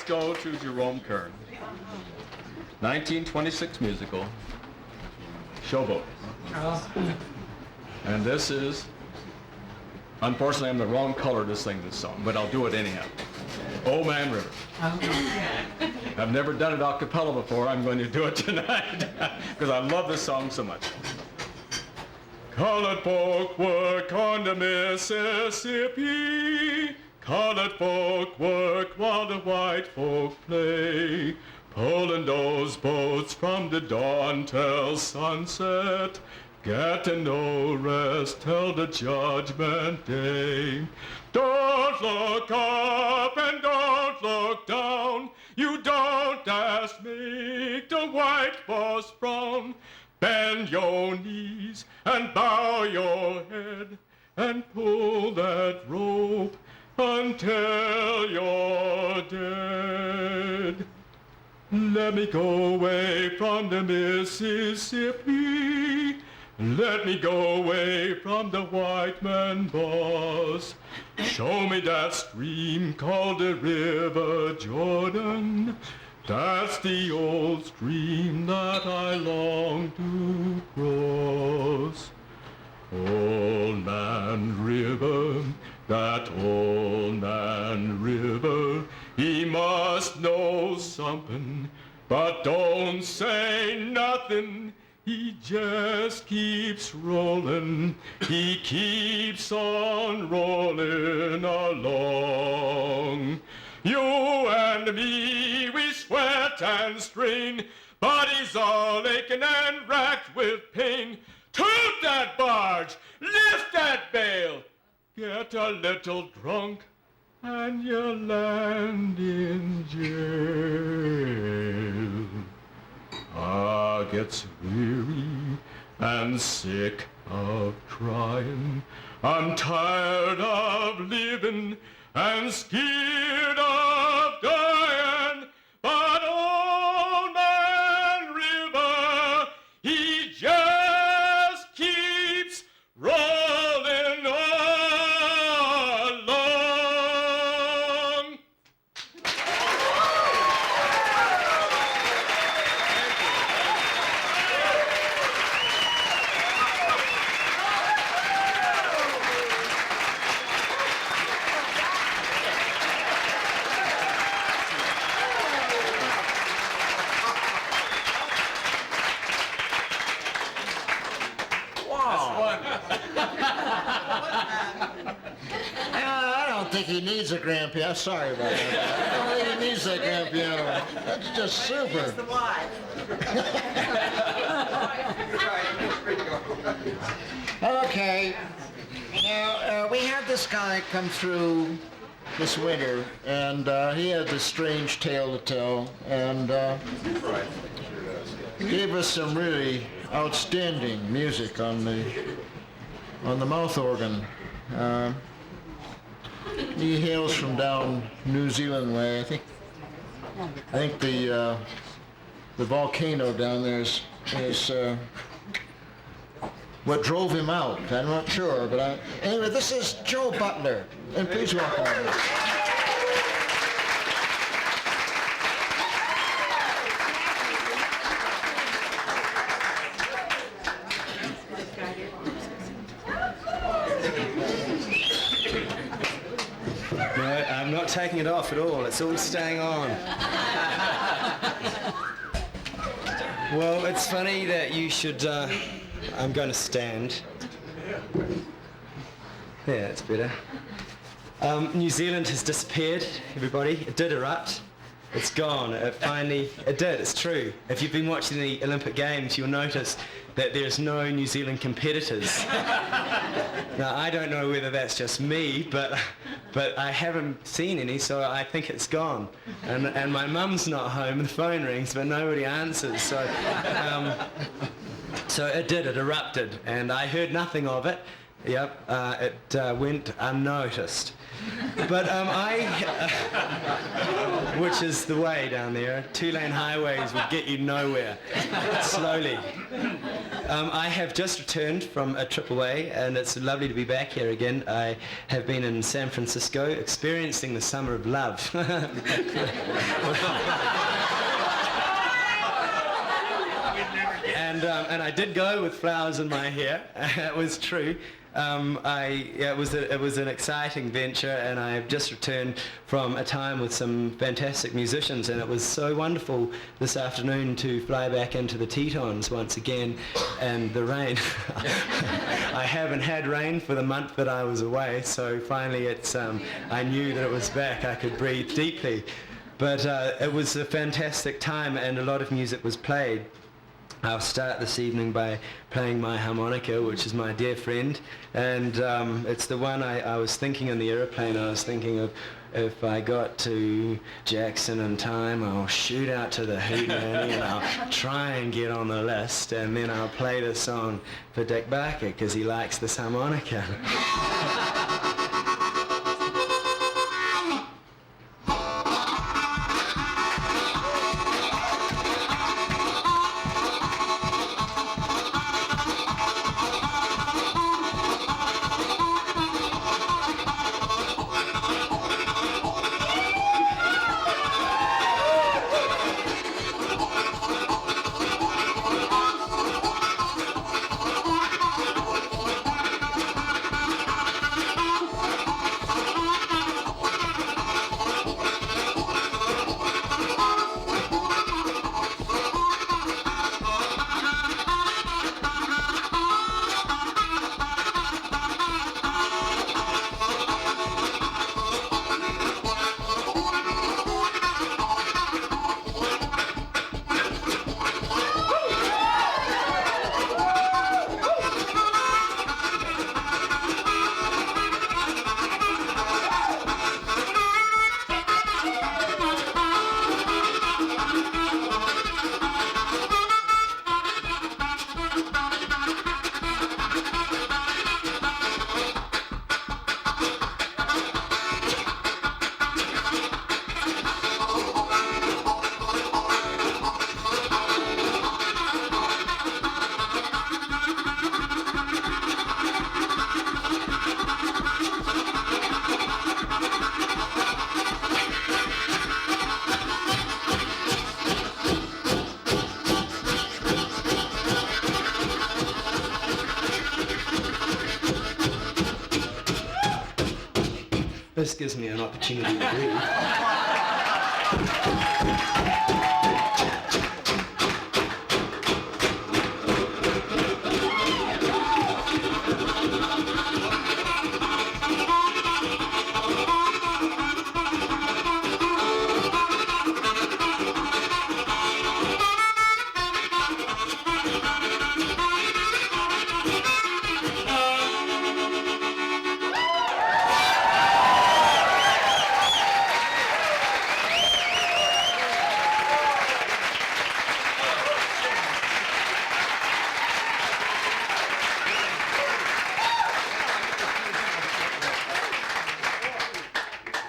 go to Jerome Kern. 1926 musical, Showboat. And this is, unfortunately I'm the wrong color to sing this song, but I'll do it anyhow. Old Man River. I've never done it a cappella before. I'm going to do it tonight because I love this song so much. Colored folk work on the Mississippi. Colored folk work while the white folk play. Pulling those boats from the dawn till sunset. Getting no rest till the judgment day. Don't look up and don't look down. You don't ask me the white boss frown. Bend your knees and bow your head and pull that rope until you're dead. Let me go away from the Mississippi. Let me go away from the white man boss. Show me that stream called the River Jordan. That's the old stream that I long to cross. Old Man River, that old man River, he must know something, but don't say nothing. He just keeps rolling, he keeps on rolling along. You and me, we sweat and strain, bodies all aching and racked with pain. Toot that barge, lift that bale, get a little drunk, and you land in jail. I gets weary and sick of trying. I'm tired of living and scared of dying. But old man River, he just keeps rolling along. I don't think he needs a grand piano. Sorry about that. I don't think he needs that grand piano. That's just super. Okay. Now, we had this guy come through this winter, and he had this strange tale to tell, and gave us some really outstanding music on the mouth organ. He hails from down New Zealand way. I think the volcano down there is what drove him out. I'm not sure, but anyway, this is Joe Butler, and please welcome him. I'm not taking it off at all. It's all staying on. Well, it's funny that you should... I'm going to stand. Yeah, that's better. New Zealand has disappeared, everybody. It did erupt. It's gone. It did. It's true. If you've been watching the Olympic Games, you'll notice that there's no New Zealand competitors. Now, I don't know whether that's just me, but I haven't seen any, so I think it's gone. And my mum's not home, the phone rings, but nobody answers. So it erupted, and I heard nothing of it. Yep, it went unnoticed. But which is the way down there. 2-lane highways will get you nowhere, slowly. I have just returned from a trip away, and it's lovely to be back here again. I have been in San Francisco experiencing the summer of love. And I did go with flowers in my hair. It was true. It was an exciting venture, and I've just returned from a time with some fantastic musicians, and it was so wonderful this afternoon to fly back into the Tetons once again, and the rain. I haven't had rain for the month that I was away, so finally I knew that it was back. I could breathe deeply. But it was a fantastic time, and a lot of music was played. I'll start this evening by playing my harmonica, which is my dear friend, and it's the one I was thinking in the aeroplane. I was thinking of, if I got to Jackson in time, I'll shoot out to the Hootenanny and I'll try and get on the list, and then I'll play the song for Dick Barker because he likes this harmonica. This gives me an opportunity to breathe.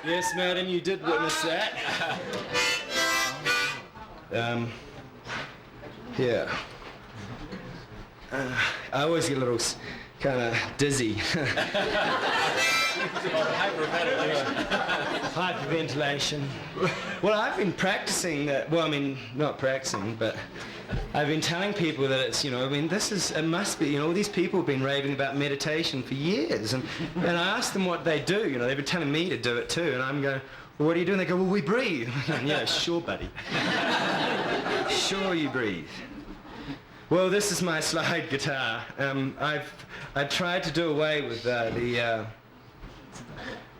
Yes, madam, you did witness that. Yeah. I always get a little kind of dizzy. Hyperventilation. Well, I've been practicing that. Well, I mean, not practicing, but I've been telling people that it's, you know, I mean, it must be, you know, all these people have been raving about meditation for years, and I asked them what they do, you know, they've been telling me to do it too, and I'm going, well, what do you do? And they go, well, we breathe. Yeah, sure, buddy. Sure you breathe. Well, this is my slide guitar. I tried to do away with the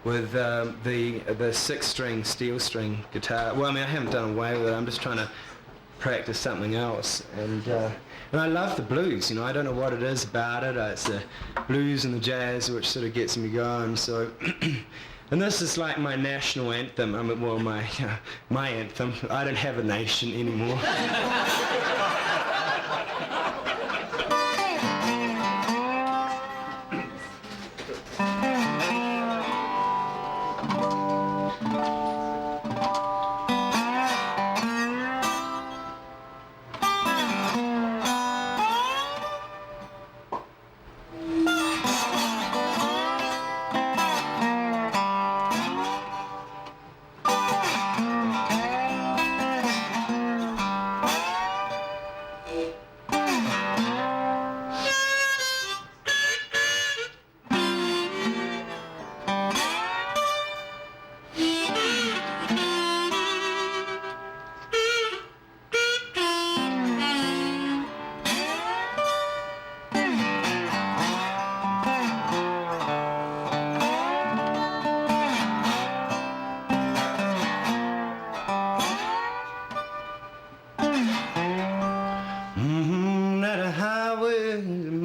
6-string steel string guitar. Well, I mean, I haven't done away with it. I'm just trying to practice something else, and I love the blues. You know, I don't know what it is about it. It's the blues and the jazz which sort of gets me going. So, and this is like my national anthem. I mean, well, my anthem. I don't have a nation anymore.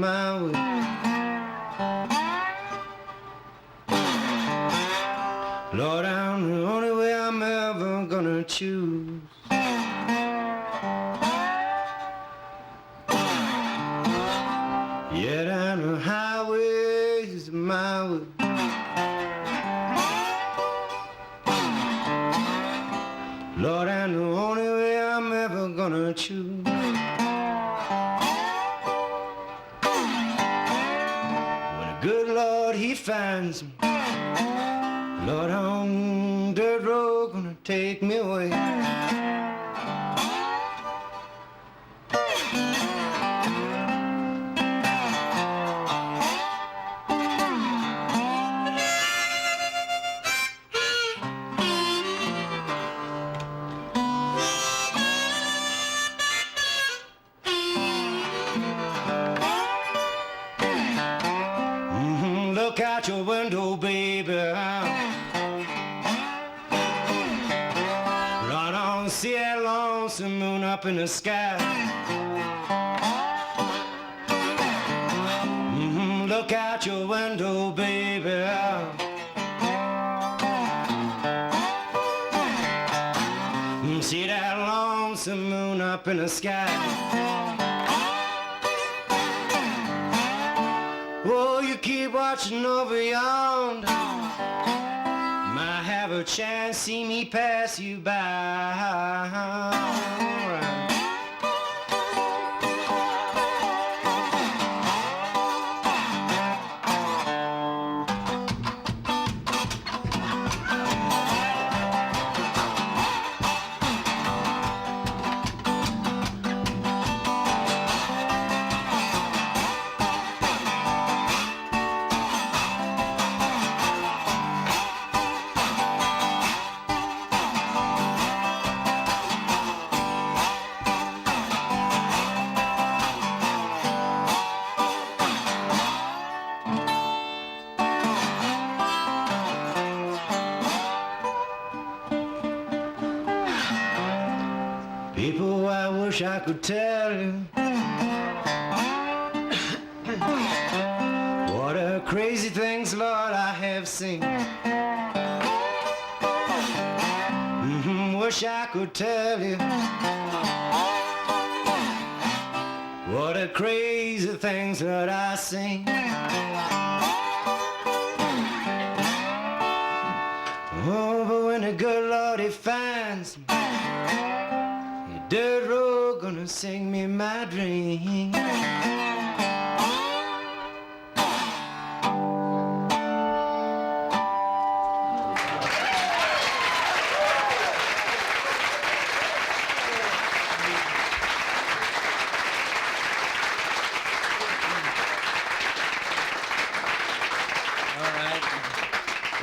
my way. Lord, I'm the only way I'm ever gonna choose. Yet I know highways my way. Lord, I'm the only way I'm ever gonna choose. When a good Lord, he finds me, Lord, on dirt road gonna take me away. Look out your window, baby. Run on, see that lonesome moon up in the sky. Look out your window, baby. See that lonesome moon up in the sky. Oh, you keep watching over yonder. Might have a chance, see me pass you by. People, I wish I could tell you what a crazy things, Lord, I have seen. Wish I could tell you what a crazy things, Lord, I seen. Oh, but when the good Lord, he finds me, dirt road gonna sing me my dream.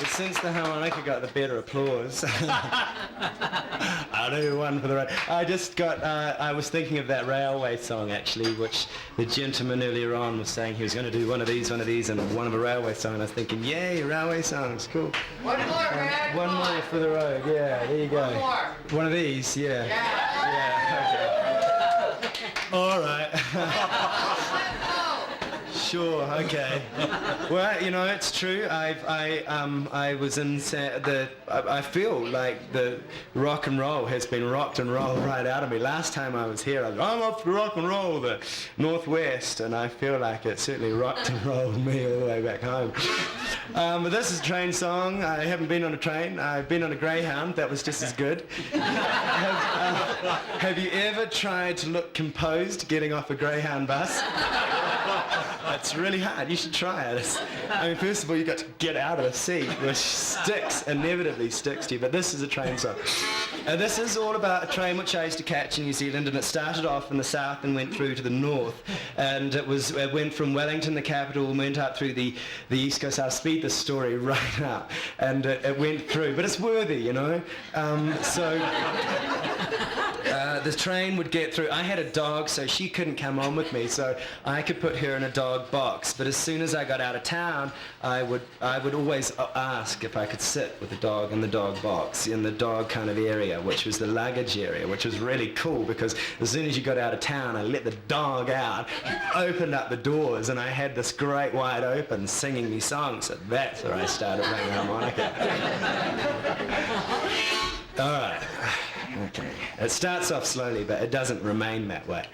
Since the harmonica got the better applause, I'll do one for the road. I just got, I was thinking of that railway song actually, which the gentleman earlier on was saying he was going to do one of these, and one of a railway song. And I was thinking, yay, railway songs, cool. One more, Brad. One more for the road, yeah, there you go. One more. One of these, yeah. Yeah, okay. All right. Sure. Okay. Well, you know, it's true. I was in I feel like the rock and roll has been rocked and rolled right out of me. Last time I was here, I was I'm off to rock and roll the Northwest, and I feel like it certainly rocked and rolled me all the way back home. But this is a train song. I haven't been on a train. I've been on a Greyhound. That was just as good. Have you ever tried to look composed getting off a Greyhound bus? It's really hard. You should try it. I mean, first of all, you've got to get out of the seat, which inevitably sticks to you. But this is a train song. This is all about a train which I used to catch in New Zealand, and it started off in the south and went through to the north. And it went from Wellington, the capital, and went up through the east coast. I'll speed this story right up. And it went through. But it's worthy, you know. the train would get through. I had a dog, so she couldn't come on with me, so I could put her in a dog box. But as soon as I got out of town, I would always ask if I could sit with the dog in the dog box, in the dog kind of area, which was the luggage area, which was really cool because as soon as you got out of town, I let the dog out, opened up the doors, and I had this great wide open singing me songs. So that's where I started playing the harmonica. All right. Okay. It starts off slowly, but it doesn't remain that way.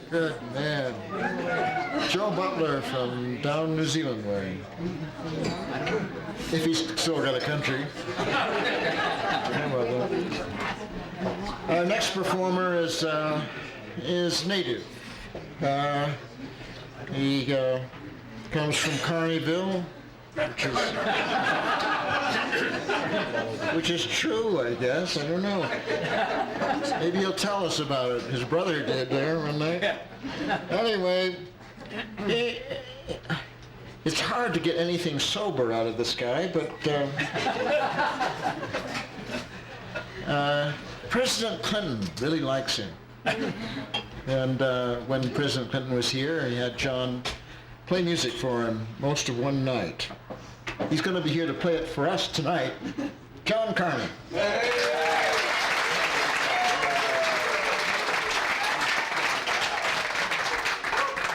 Good man. Joe Butler from down New Zealand way. If he's still got a country. Our next performer is native. He comes from Carneyville, which is true, I guess. I don't know. Maybe he'll tell us about it. His brother did there one night. Anyway, it's hard to get anything sober out of this guy, but President Clinton really likes him. And when President Clinton was here, he had John play music for him most of one night. He's going to be here to play it for us tonight. John Carney.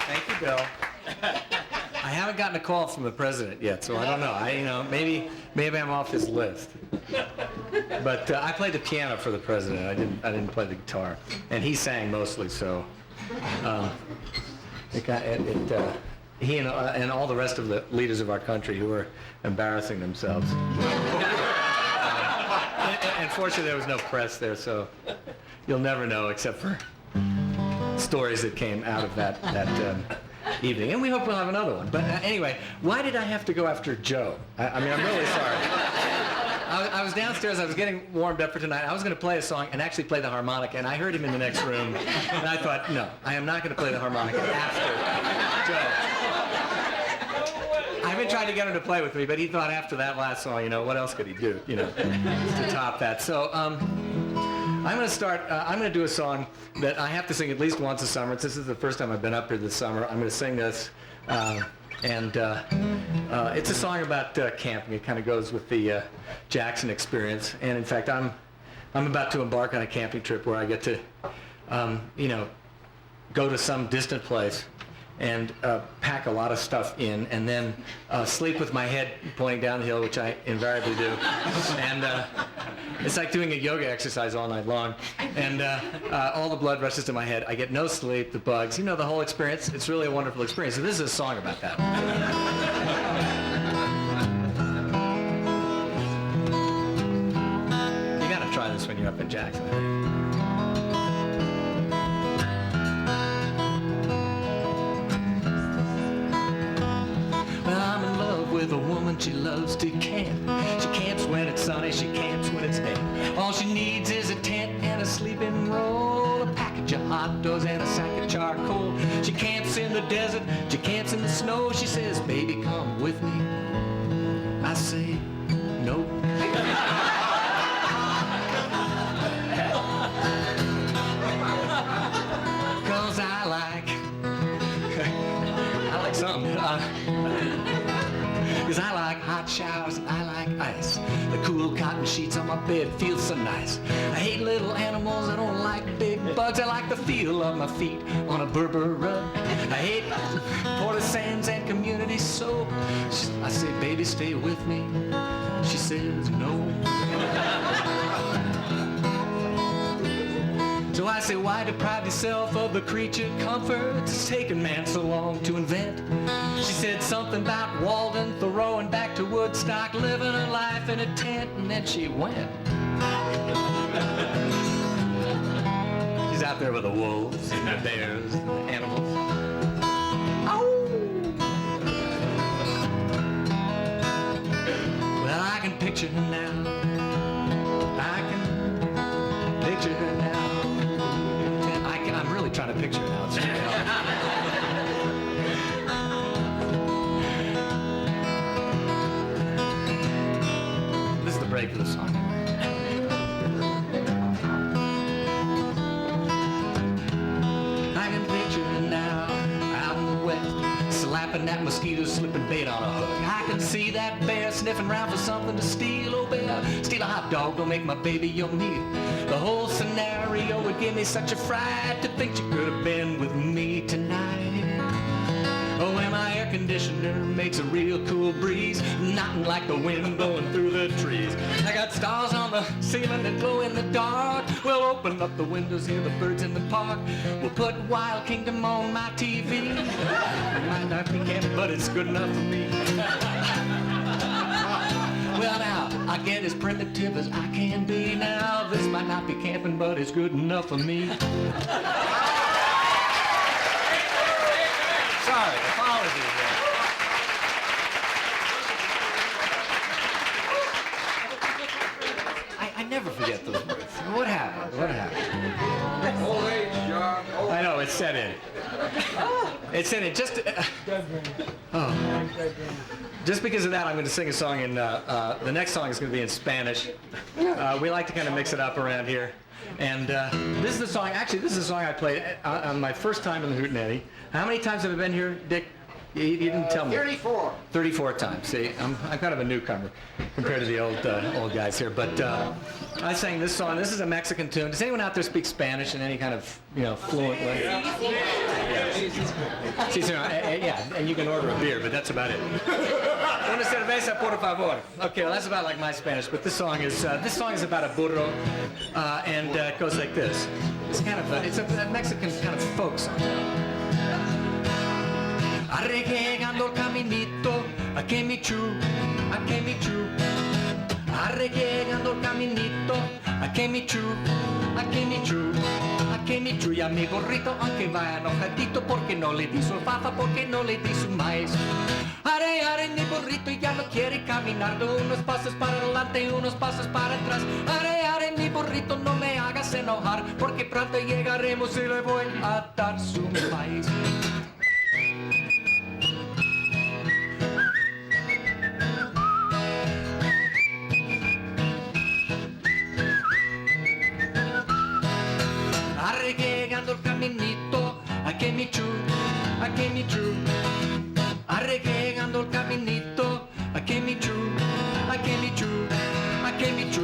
Thank you, Bill. I haven't gotten a call from the president yet, so I don't know. Maybe I'm off his list. But I played the piano for the president. I didn't play the guitar, and he sang mostly. So he and all the rest of the leaders of our country who were embarrassing themselves. Unfortunately, there was no press there, so you'll never know except for stories that came out of that evening. And we hope we'll have another one. But anyway, why did I have to go after Joe? I'm really sorry. I was downstairs. I was getting warmed up for tonight. I was going to play a song and actually play the harmonica, and I heard him in the next room. And I thought, no, I am not going to play the harmonica after Joe. I've been trying to get him to play with me, but he thought after that last song, what else could he do, to top that. So I'm going to start, I'm going to do a song that I have to sing at least once a summer. This is the first time I've been up here this summer. I'm going to sing this, and it's a song about camping. It kind of goes with the Jackson experience. And in fact, I'm about to embark on a camping trip where I get to, go to some distant place and pack a lot of stuff in, and then sleep with my head pointing down the hill, which I invariably do. And it's like doing a yoga exercise all night long. And all the blood rushes to my head. I get no sleep, the bugs, the whole experience. It's really a wonderful experience. So this is a song about that. You gotta try this when you're up in Jackson. With a woman, she loves to camp. She camps when it's sunny, she camps when it's damp. All she needs is a tent and a sleeping roll, a package of hot dogs and a sack of charcoal. She camps in the desert, she camps in the snow. She says, baby, come with me. I say, no. Cause I like something. Cause I like hot showers and I like ice. The cool cotton sheets on my bed feel so nice. I hate little animals, I don't like big bugs. I like the feel of my feet on a Berber rug. I hate porta sands and community soap. I say, baby, stay with me. She says, no. So I say, why deprive yourself of the creature comforts? It's taken man so long to invent. She said something about Walden, Thoreau, and back to Woodstock, living her life in a tent, and then she went. She's out there with the wolves and the bears and the animals. Well, I can picture her now. I can picture her now. I'm really trying to picture it now. It's really hard. This is the break of the song. I can picture it now, out in the west, slapping that mosquito, slipping bait on a hook. I can see that bear sniffing around for something to steal. Oh, bear, steal a hot dog, don't make my baby your meat. The whole scenario would give me such a fright to think you could have been with me tonight. Oh, when my air conditioner makes a real cool breeze, nothing like the wind blowing through the trees. I got stars on the ceiling that glow in the dark. We'll open up the windows, hear the birds in the park. We'll put Wild Kingdom on my TV. It might not be camping, but it's good enough for me. Well, now, I get as primitive as I can be now. This might not be camping, but it's good enough for me. Sorry, apologies. I never forget those words. What happened? What happened? Old age, John. I know, it's set in. It's set in. Just because of that, I'm going to sing a song in, the next song is going to be in Spanish. We like to kind of mix it up around here. And this is the song, actually, this is a song I played on my first time in the Hootenanny. How many times have I been here, Dick? You didn't tell me. 34. 34 times. See, I'm kind of a newcomer compared to the old guys here. But I sang this song. This is a Mexican tune. Does anyone out there speak Spanish in any kind of fluent way? Yeah, and you can order a beer, but that's about it. Una cerveza, por favor. Okay, well that's about like my Spanish. But this song is about a burro, and it goes like this. It's kind of it's a Mexican kind of folk song. Arreglando el caminito, a que mi chu, arreglando el caminito, a que mi chu, y a mi burrito aunque vaya enojadito porque no le di su alfalfa, porque no le di su maíz. Are, mi burrito ya no quiere caminar, de unos pasos para adelante y unos pasos para atrás. Are, mi burrito no me hagas enojar, porque pronto llegaremos y le voy a dar su maíz. Arreglando el caminito, a que mi chu, arreglando el caminito, a que mi chu,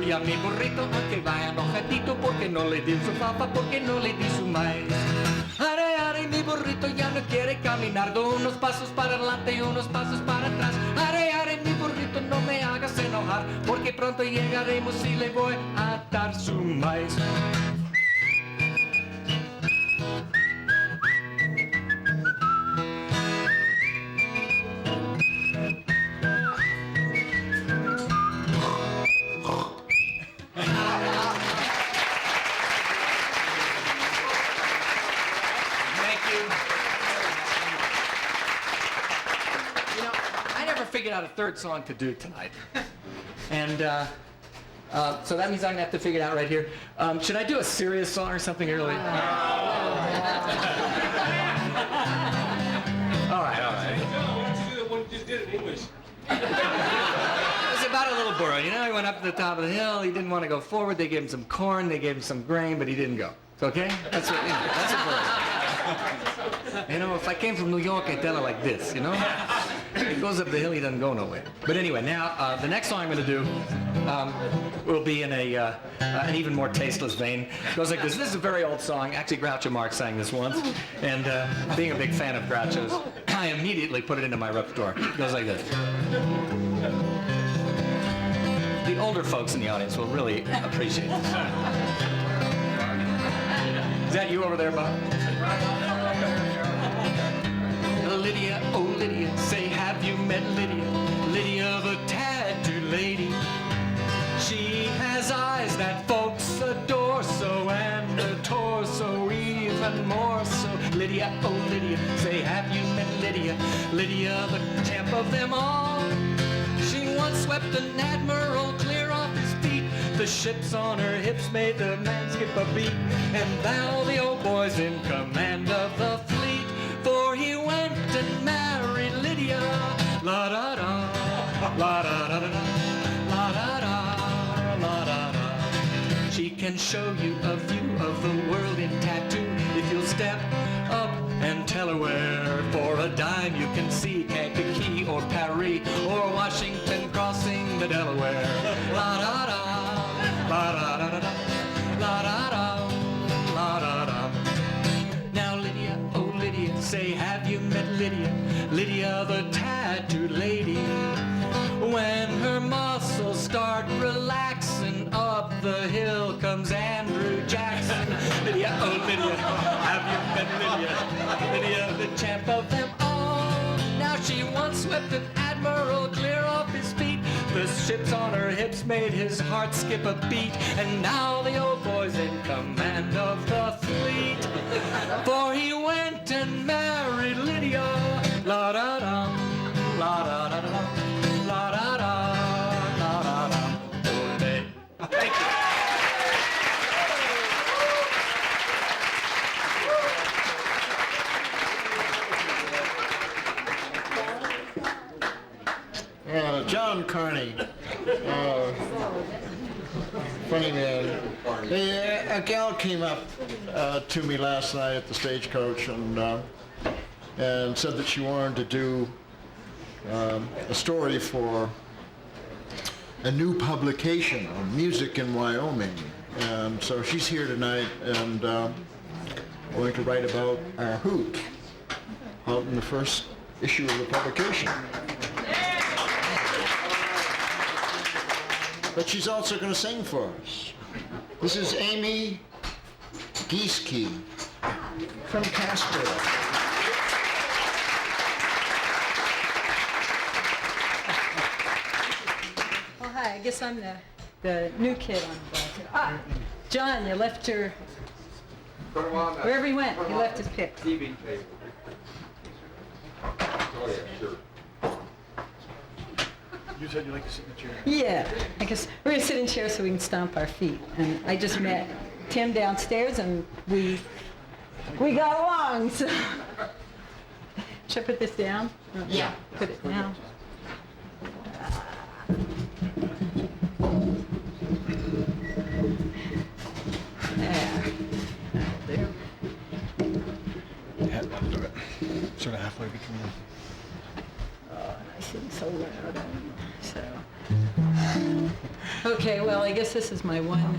y a mi burrito aunque vaya enojadito porque no le di su papa, porque no le di su maíz. Are, mi burrito ya no quiere caminar, de unos pasos para adelante y unos pasos para atrás. Are, mi burrito no me hagas enojar, porque pronto llegaremos y le voy a dar su maíz. Out a third song to do tonight, and so that means I'm gonna have to figure it out right here. Should I do a serious song or something early? All right. You just did it in English. It's about a little burro. He went up to the top of the hill. He didn't want to go forward. They gave him some corn. They gave him some grain, but he didn't go. Okay? That's what. That's a burro. If I came from New York, I'd tell it like this. He goes up the hill, he doesn't go nowhere. But anyway, now the next song I'm going to do will be in an even more tasteless vein. It goes like this. This is a very old song. Actually, Groucho Marx sang this once. And being a big fan of Groucho's, I immediately put it into my repertoire. It goes like this. The older folks in the audience will really appreciate this. Is that you over there, Bob? Lydia, oh Lydia, say have you met Lydia? Lydia the tattooed lady. She has eyes that folks adore so, and a torso even more so. Lydia, oh Lydia, say have you met Lydia? Lydia the champ of them all. She once swept an admiral clear off his feet. The ships on her hips made the man skip a beat. And now the old boy's in command of the fleet, for he went and married Lydia. La da da, la da da da, la da da, la da da. She can show you a view of the world in tattoo if you'll step up and tell her where. For a dime you can see Kankakee or Paris or Washington crossing the Delaware. La da da, la da da da, la da da, la da da. Now Lydia, oh Lydia, say have you met Lydia? Lydia the tattooed lady. When her muscles start relaxing, up the hill comes Andrew Jackson. Lydia, oh Lydia, have you met Lydia? Lydia the champ of them all. Now she once swept an admiral clear off his feet. The ships on her hips made his heart skip a beat. And now the old boy's in command of the fleet, for he went and married Lydia. La da da, la da da da, la da da, la da da. Thank you. John Carney. Funny man. A gal came up to me last night at the Stagecoach, and and said that she wanted to do a story for a new publication on music in Wyoming. And so she's here tonight and going to write about our Hoot out in the first issue of the publication. But she's also going to sing for us. This is Amy Gieske from Casper. Oh, hi. I guess I'm the new kid on the block. Ah, John, you left your... Wherever he went, he left his pick. TV table. Oh, yeah, sure. You said you like to sit in the chair. Yeah, I guess we're gonna sit in chairs so we can stomp our feet. And I just met Tim downstairs, and we got along. So should I put this down? Yeah. Put it down. There. Yeah, that'll do it. Sort of halfway between them. Oh, I seem so loud. So. Okay, well, I guess this is my one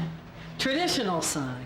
traditional song.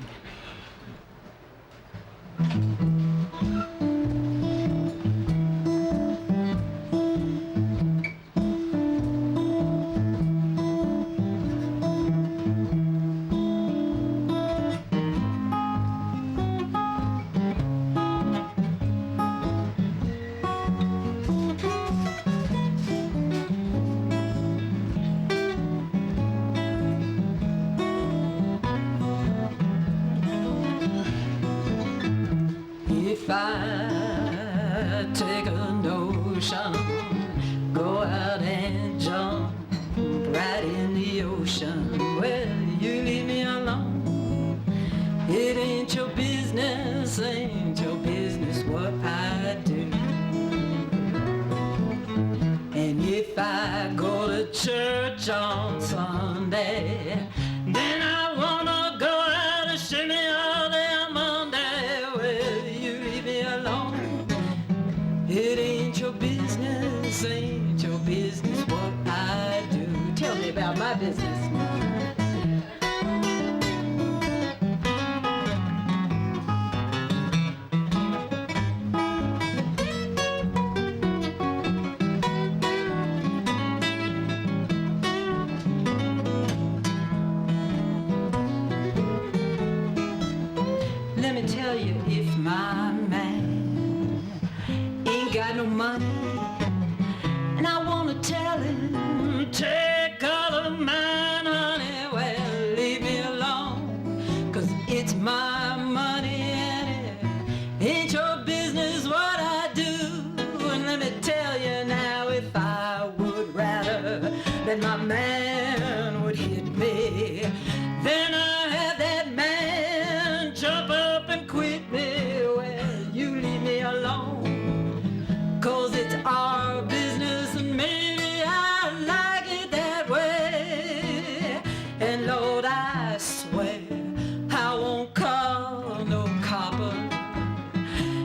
If I take a notion, go out and jump right in the ocean, well, you leave me alone. It ain't your business what I do. And if I go to church on Sunday, then I wanna go out and shimmy all day on Monday. Well, you leave me alone. It ain't your business what I do. Tell me about my business. Let me tell you, if my man ain't got no money, and I wanna tell him, take all of mine, honey, well, leave me alone, 'cause it's my money and it ain't your business what I do. And let me tell you now, if I would rather that my man would hit me, then I have that man jump up and quit me. Well, you leave me alone, 'cause it's our business, and maybe I like it that way. And Lord, I swear I won't call no copper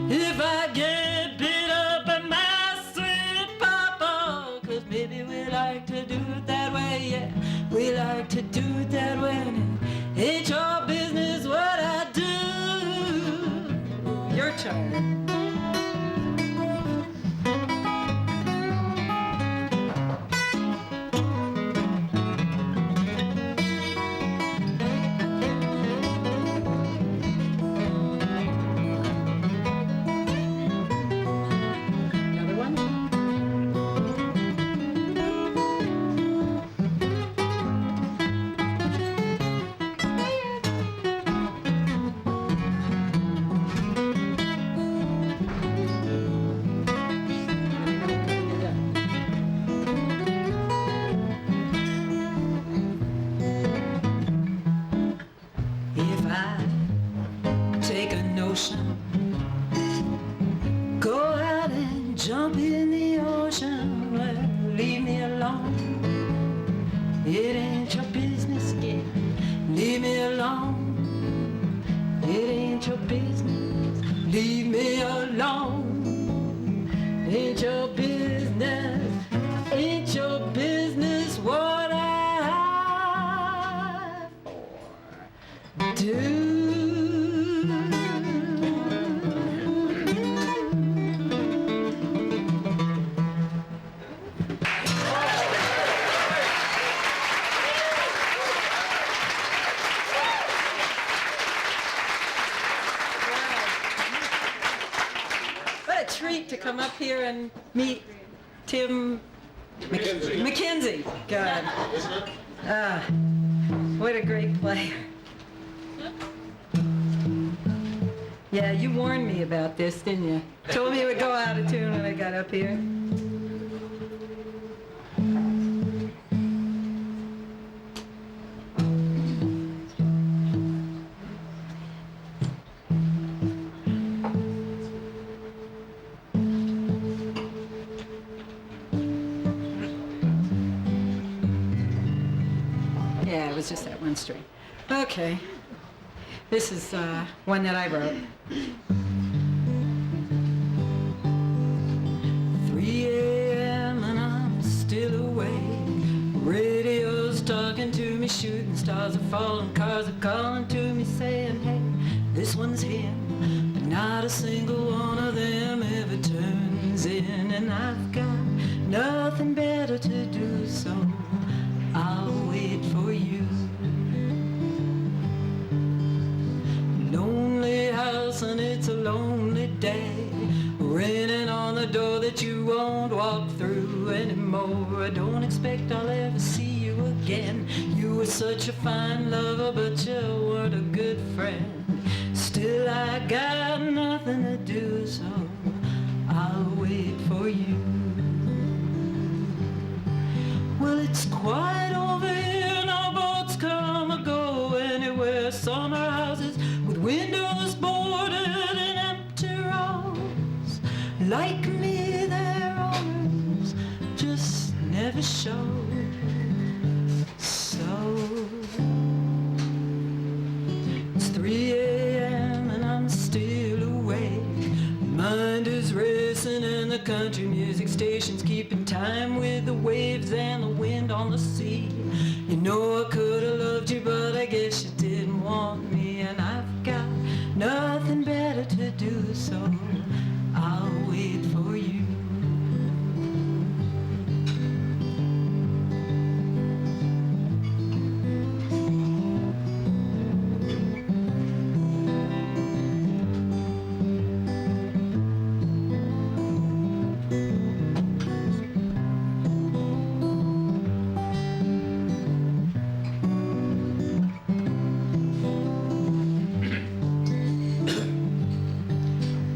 if I get beat up at my sweet papa, 'cause maybe we like to do it that way, yeah, we like to do it that way. And it ain't your business what I do. Your turn. Another one? If I take a notion, go out and jump in the ocean, well, leave me alone. It ain't your business, yeah, leave me alone. It ain't your business, leave me alone. Ain't your business, ain't your business what I do. What a treat to come up here and meet Tim McKenzie. God. What a great player. Yeah, you warned me about this, didn't you? Told me it would go out of tune when I got up here. Yeah, it was just that one string. Okay. This is one that I wrote. 3 a.m. and I'm still awake. Radio's talking to me, shooting stars are falling, cars are calling to me saying, hey, this one's him. But not a single one of them ever turns in, and I've got nothing better to do, so I'll wait for you. Lonely house and it's a lonely day, raining on the door that you won't walk through anymore. I don't expect I'll ever see you again. You were such a fine lover, but you weren't a good friend. Still I got nothing to do, so I'll wait for you. Well, it's quiet over here, no boats come or go anywhere. Summer houses with windows boarded and empty rows. Like me, their owners just never show. So it's 3 a.m. and I'm still awake. Mind is racing and the country music station's keeping time with the waves and the wind on the sea. You know I could have loved you, but I guess you didn't want me, and I've got nothing better to do, so I'll wait for you.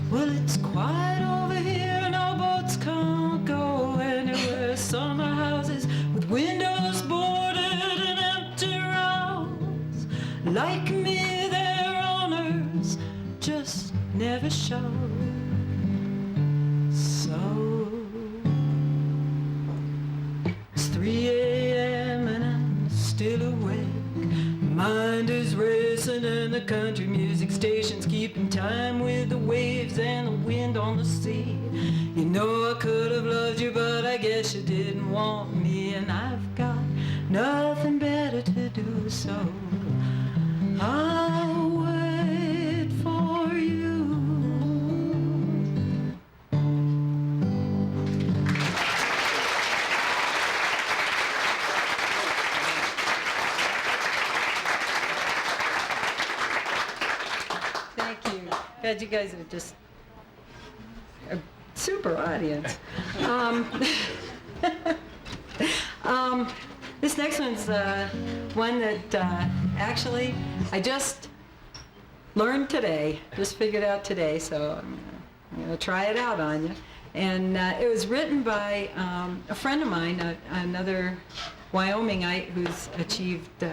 Well, it's quiet over here, no boats can't go anywhere. Summer houses with windows boarded and empty rows. Like me, their owners just never show. So it's 3 a.m. and I'm still awake. Mind is racing and the country music station's keeping time with the waves and the wind on the sea. You know I could have loved you, but I guess you didn't want me, and I've got nothing better to do, so I'll wait for you. Thank you. God, you guys are just a super audience. This next one's one that actually I just learned today, just figured out today, so I'm going to try it out on you. And it was written by a friend of mine, another Wyomingite who's achieved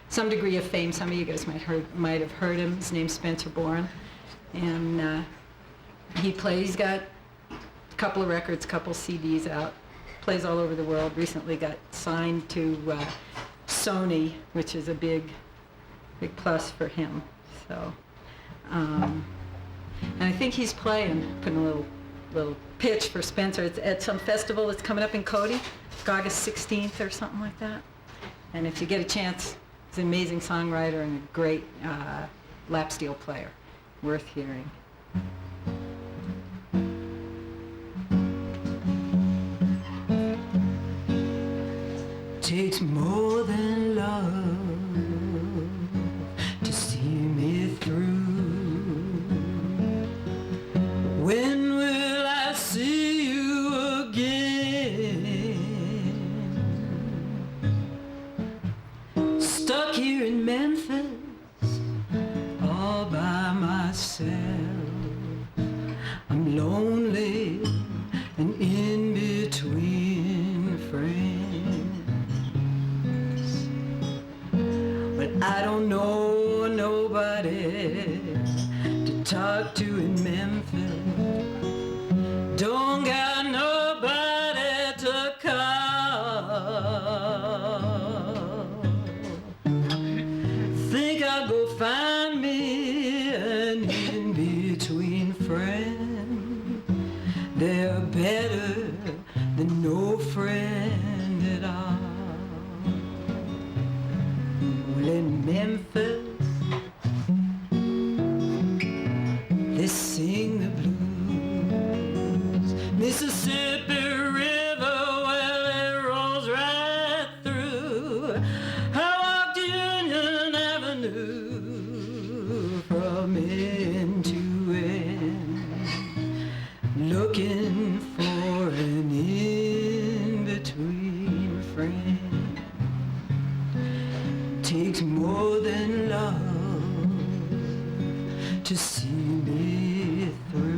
some degree of fame. Some of you guys might have heard him. His name's Spencer Boren. And he's got a couple of records, a couple CDs out, plays all over the world. Recently got signed to Sony, which is a big plus for him. So, and I think he's putting a little little pitch for Spencer. It's at some festival that's coming up in Cody, August 16th or something like that. And if you get a chance, he's an amazing songwriter and a great lap steel player. Worth hearing. Takes more than love to see me through. When will I see you again? Stuck here in Memphis all by myself. I'm lonely and in between friends. I don't know nobody to talk to in Memphis. Don't got nobody to call. Think I'll go find me an in-between friend. They're better than no friend at all. In Memphis, they sing the blues. Mississippi River, well, it rolls right through. I walked Union Avenue from end to end, looking for an in-between friend. Takes more than love to see me through.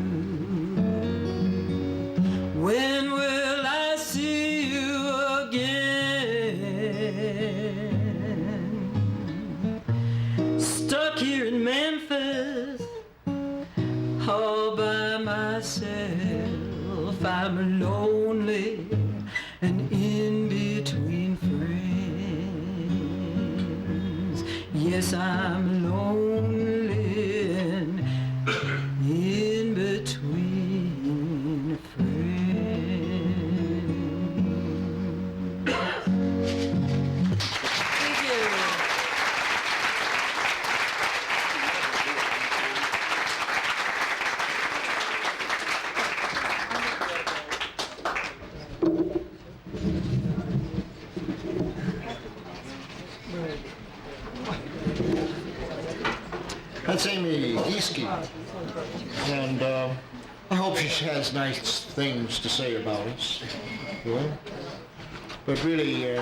When will I see you again? Stuck here in Memphis all by myself. I'm lonely and in between friends. Yes, I'm lonely and in between friends. Thank you. That's Amy Gieske, and I hope she has nice things to say about us. Yeah? But really,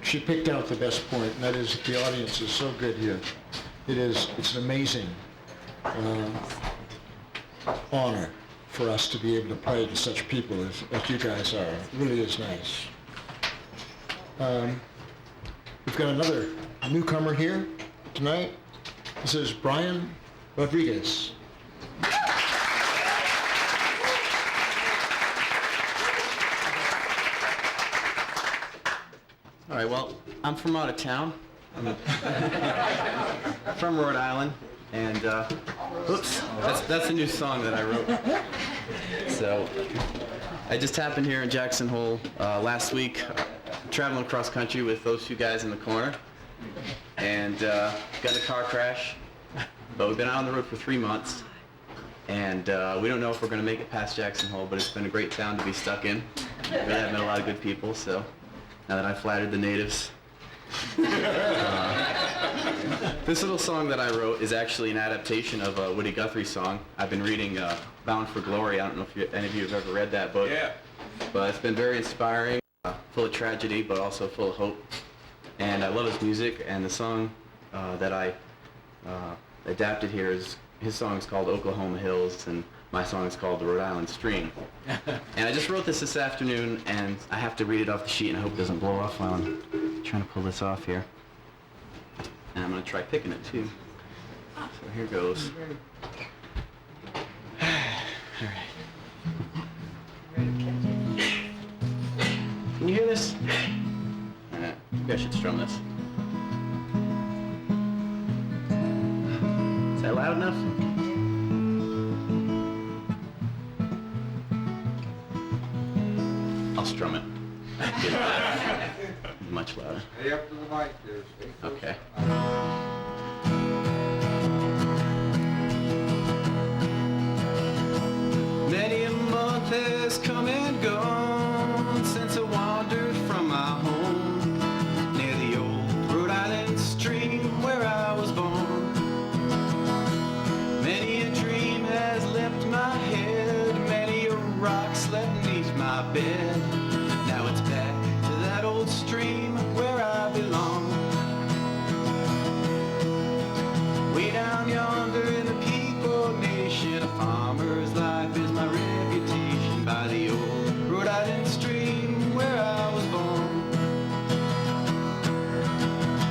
she picked out the best point, and that is that the audience is so good here. It's an amazing honor for us to be able to play to such people as you guys are. It really is nice. We've got another newcomer here tonight. This is Brian Rodriguez. All right, well, I'm from out of town. I'm from Rhode Island, and oops, that's a new song that I wrote. So I just happened here in Jackson Hole last week, traveling across country with those two guys in the corner, and got in a car crash. But we've been out on the road for 3 months, and we don't know if we're going to make it past Jackson Hole, but it's been a great town to be stuck in. Really have met a lot of good people, so now that I've flattered the natives. This little song that I wrote is actually an adaptation of a Woody Guthrie song. I've been reading Bound for Glory. I don't know if any of you have ever read that book. Yeah. But it's been very inspiring, full of tragedy, but also full of hope. And I love his music, and the song that I adapted here is, his song is called Oklahoma Hills, and my song is called The Rhode Island Stream. And I just wrote this afternoon, and I have to read it off the sheet, and I hope it doesn't blow off while I'm trying to pull this off here. And I'm going to try picking it, too. So here goes. All right. Can you hear this? Maybe I should strum this. Is that loud enough? strum it. Much louder. Hey, up to the mic there, Steve. Okay. Many a month has come and gone since I wandered from my home near the old Rhode Island stream where I was born. Many a dream has left my head, many a rock slept beneath my bed. Now it's back to that old stream where I belong. Way down yonder in the Pequot Nation, a farmer's life is my reputation by the old Rhode Island stream where I was born.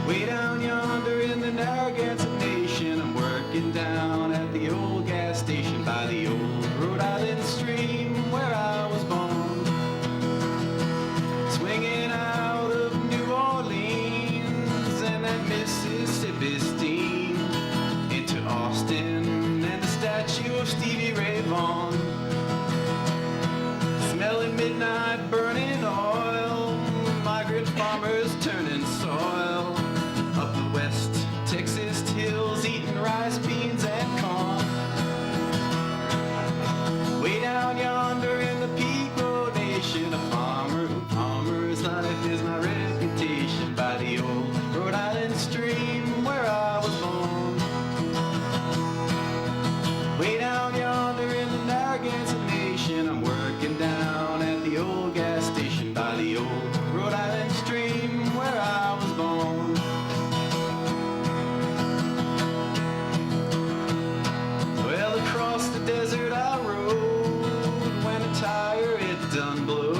Way down yonder in the Narragansett Nation, I'm working down at the old gas station by the old Rhode Island stream where I was born. Swinging out of New Orleans and that Mississippi steam into Austin and the statue of Stevie Ray Vaughan. Smelling midnight burning oil, migrant farmers turning soil. Up the West Texas hills eating rice, beans and corn. Way down yonder in the Pequot Nation, a farmer's life is my reputation by the old Rhode Island stream where I was born. Way down yonder in the Narragansett Nation, I'm working down at the old gas station by the old Rhode Island stream where I was born. Well, across the desert I rode when a tire it done blew,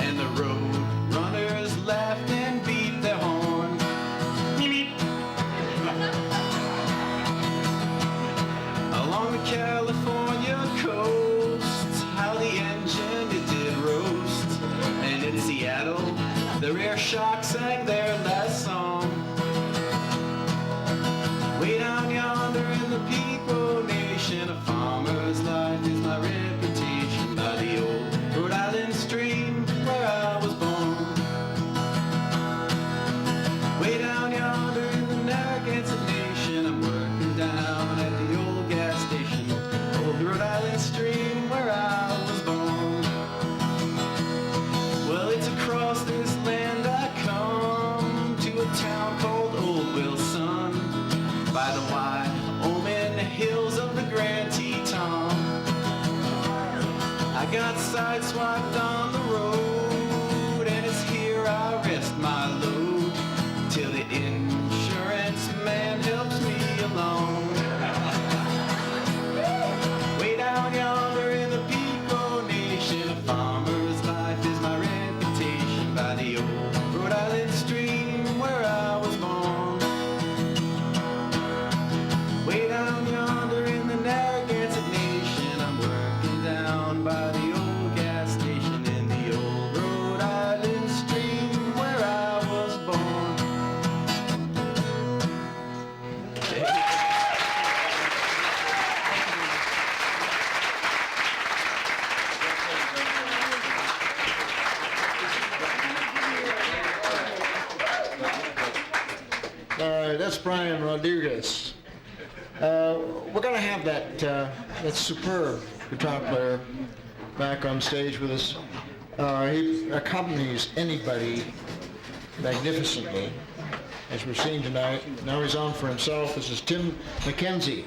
and the road runners laughed and beat their horn. Along the California coast, how the engine it did roast, and in Seattle the rear shock sang their last song. Way down yonder in the Pequot Nation, a farmer's life is my reputation by the old Rhode Island stream where I was born. Way down yonder in the Narragansett Nation, I'm working down at the old gas station, old Rhode Island stream where I was born. Well, it's across this land I come to a town called Old Wilson, by the Wyoming hills of the Grand Teton. I got sideswiped on the road, and it's here I rest my load till the insurance man helps me along. Way down yonder in the Pequot Nation, a farmer's life is my reputation by the old Rhode Island stream where I was born. Way down yonder in the Narragansett Nation, I'm working down by the old gas station in the old Rhode Island stream where I was born. All right, that's Brian Rodriguez. We're going to have that superb guitar player back on stage with us. He accompanies anybody magnificently, as we're seeing tonight. Now he's on for himself. This is Tim McKenzie.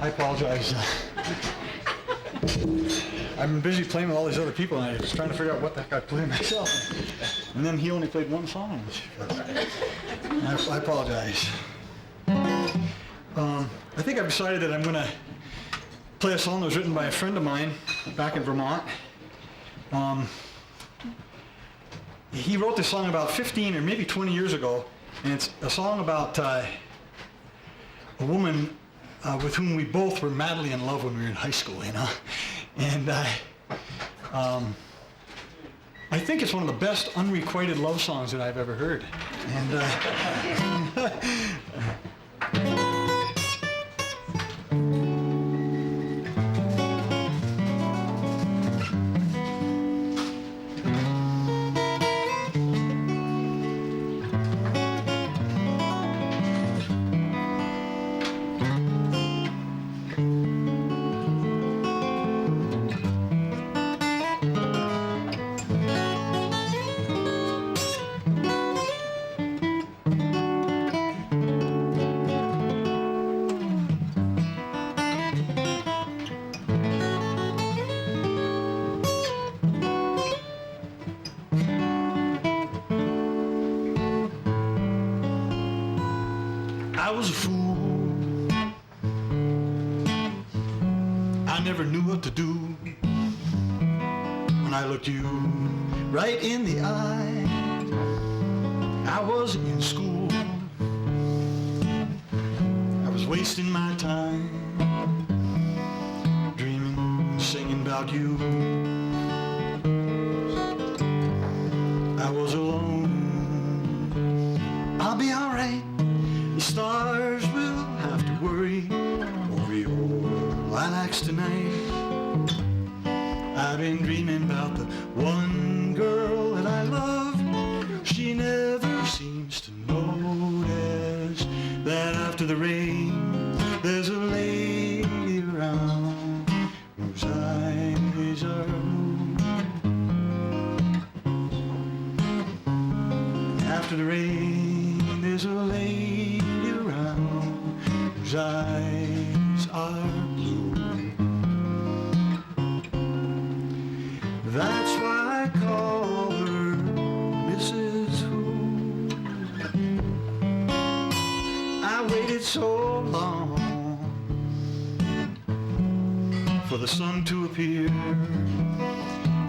I apologize. I've been busy playing with all these other people, and I was trying to figure out what the heck I played myself. And then he only played one song. I apologize. I think I've decided that I'm going to play a song that was written by a friend of mine back in Vermont. He wrote this song about 15 or maybe 20 years ago. And it's a song about a woman with whom we both were madly in love when we were in high school, you know. And I think it's one of the best unrequited love songs that I've ever heard. And I was a fool. I never knew what to do when I looked you right in the eye. I wasn't in school. I was wasting my time dreaming, singing about you. I was alone. I'll be all right. The stars will have to worry over your lilacs tonight. I've been dreaming about the one girl that I love. She never seems to notice that after the rain there's a lady around whose eyes are blue. After the rain there's a lady around whose eyes are blue. That's why I call her Mrs. Hoot. I waited so long for the sun to appear.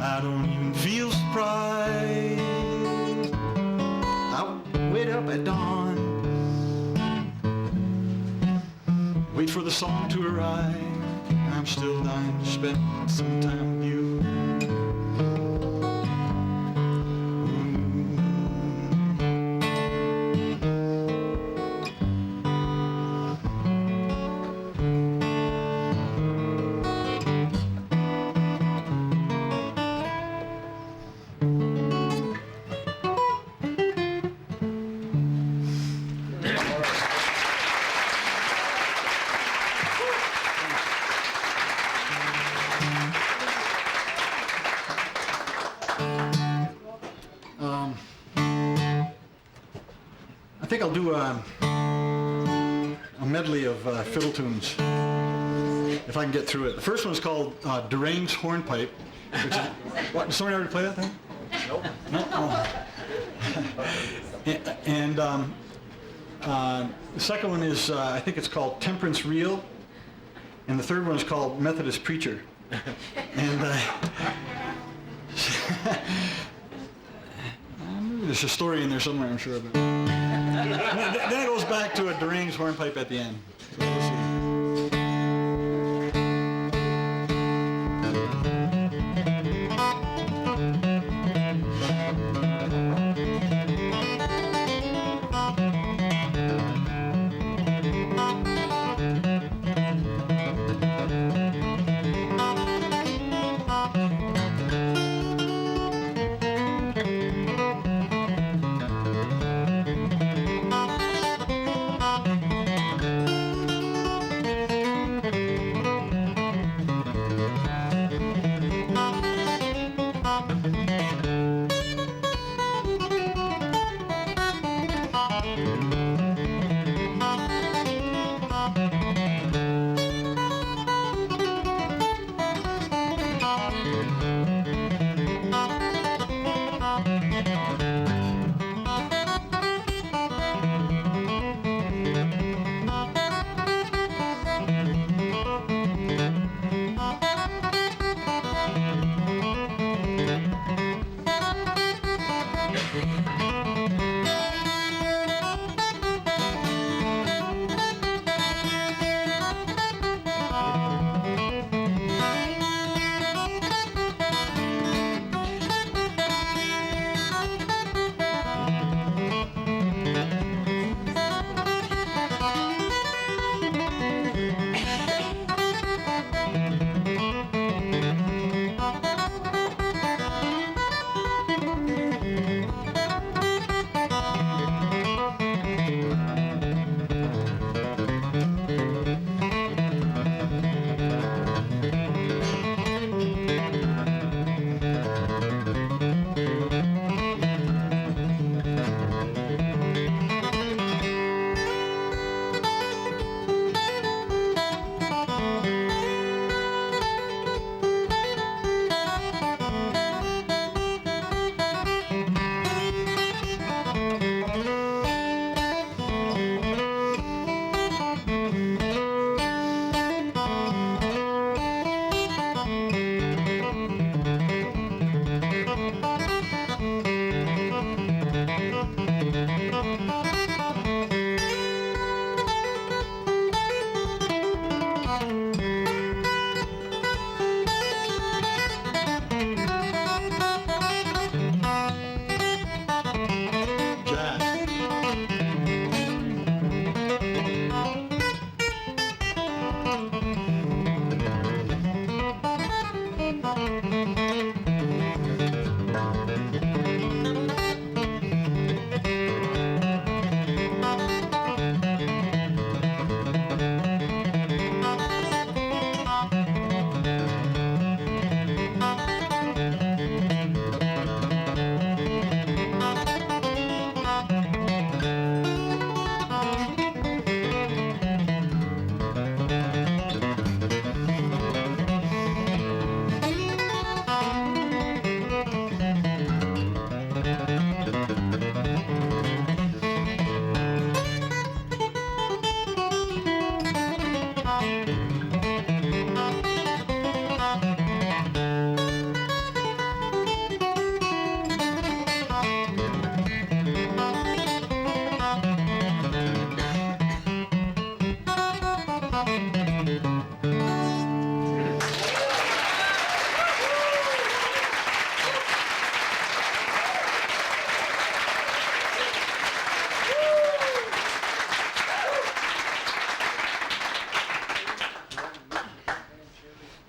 I don't even feel surprised. I'll wait up at dawn, wait for the song to arrive. I'm still dying to spend some time with you. I think I'll do a medley of fiddle tunes, if I can get through it. The first one is called Deranged Hornpipe, which is, what, did somebody already play that thing? Nope. No? Oh. And the second one is, I think it's called Temperance Reel, and the third one is called Methodist Preacher. And there's a story in there somewhere, I'm sure of it. Then it goes back to a deranged hornpipe at the end. So we'll see.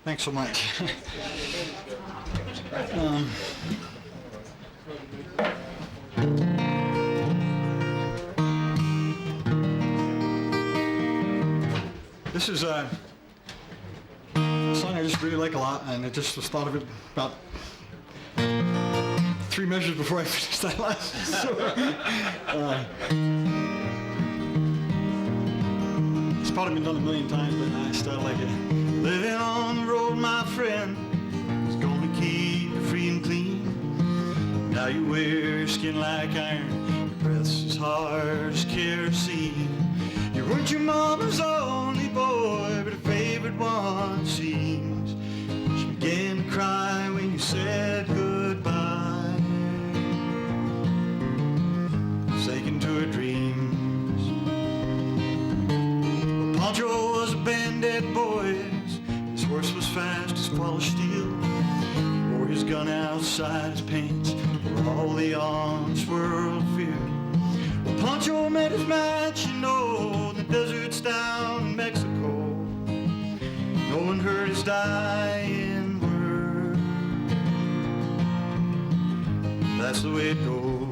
Thanks so much. This is a song I just really like a lot, and I just was thought of it about 3 measures before I finished that last. It's probably been done a million times, but I still like it. Living on the road, my friend, is gonna keep you free and clean. Now you wear your skin like iron, your breath's as hard as kerosene. You weren't your mama's only boy, but her favorite one seems. She began to cry when you said goodbye, forsaken to her dreams. Well, Pancho was a bandit boy. His horse was fast as polished steel. He wore his gun outside his pants, where all the honest world feared. Well, Pancho met his match, you know, in the deserts down in Mexico. No one heard his dying word. That's the way it goes.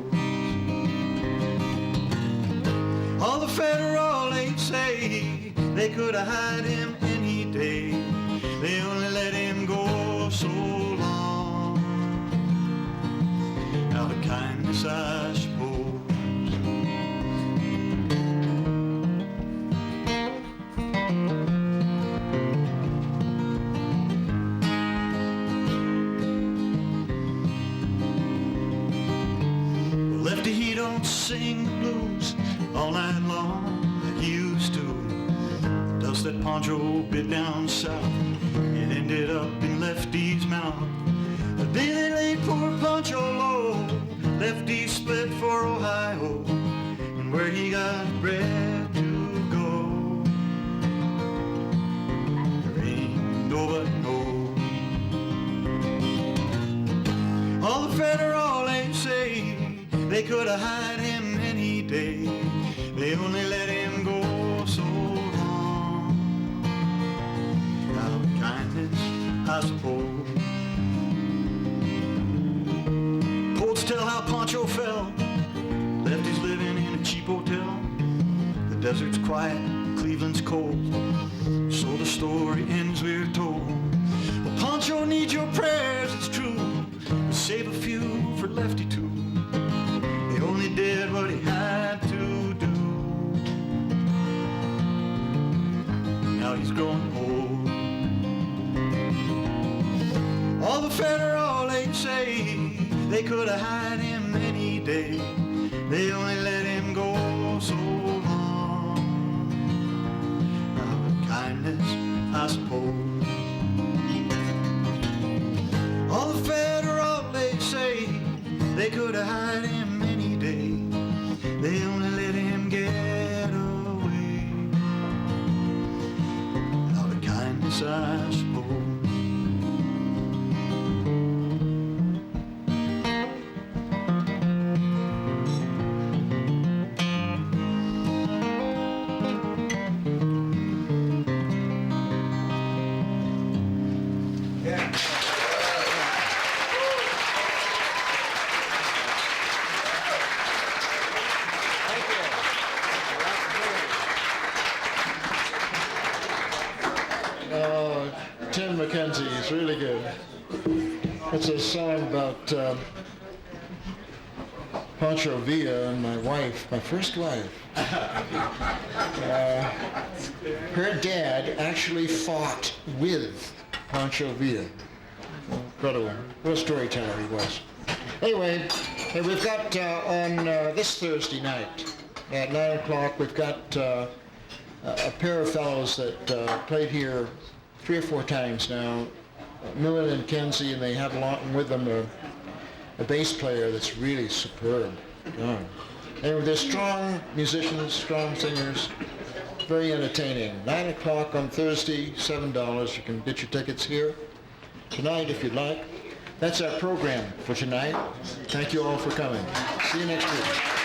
All the federal ain't say they could have had him any day. They only let him go so long, out of kindness, I suppose. Well, Lefty, he don't sing the blues all night long like he used to. The dust that Pancho bit down south, it ended up in Lefty's mouth. The day they laid poor Pancho low, Lefty split for Ohio, and where he got bred to go, there ain't nobody knows. All the federal ain't say they could have had him any day. They only let him go so long, out of kindness, I suppose. Poets tell how Pancho fell. Lefty's living in a cheap hotel. The desert's quiet, Cleveland's cold. So the story ends, we're told. Well, Pancho needs your prayers, it's true, but save a few for Lefty too. He only did what he had to do. Now he's growing old. All the federal ain't say they could have had him any day. They only let him go so long, out of kindness, I suppose. All the federal they say they could have had him any day. They only let him get away, out of kindness, I suppose. Tim McKenzie is really good. It's a song about Pancho Villa and my wife, my first wife. Her dad actually fought with Pancho Villa. Incredible. What a storyteller he was. Anyway, we've got on this Thursday night at 9 o'clock, we've got a pair of fellows that played here 3 or 4 times now, Millen and Kenzie, and they have along with them a bass player that's really superb. Anyway, they're strong musicians, strong singers, very entertaining. 9 o'clock on Thursday, $7. You can get your tickets here tonight if you'd like. That's our program for tonight. Thank you all for coming. See you next week.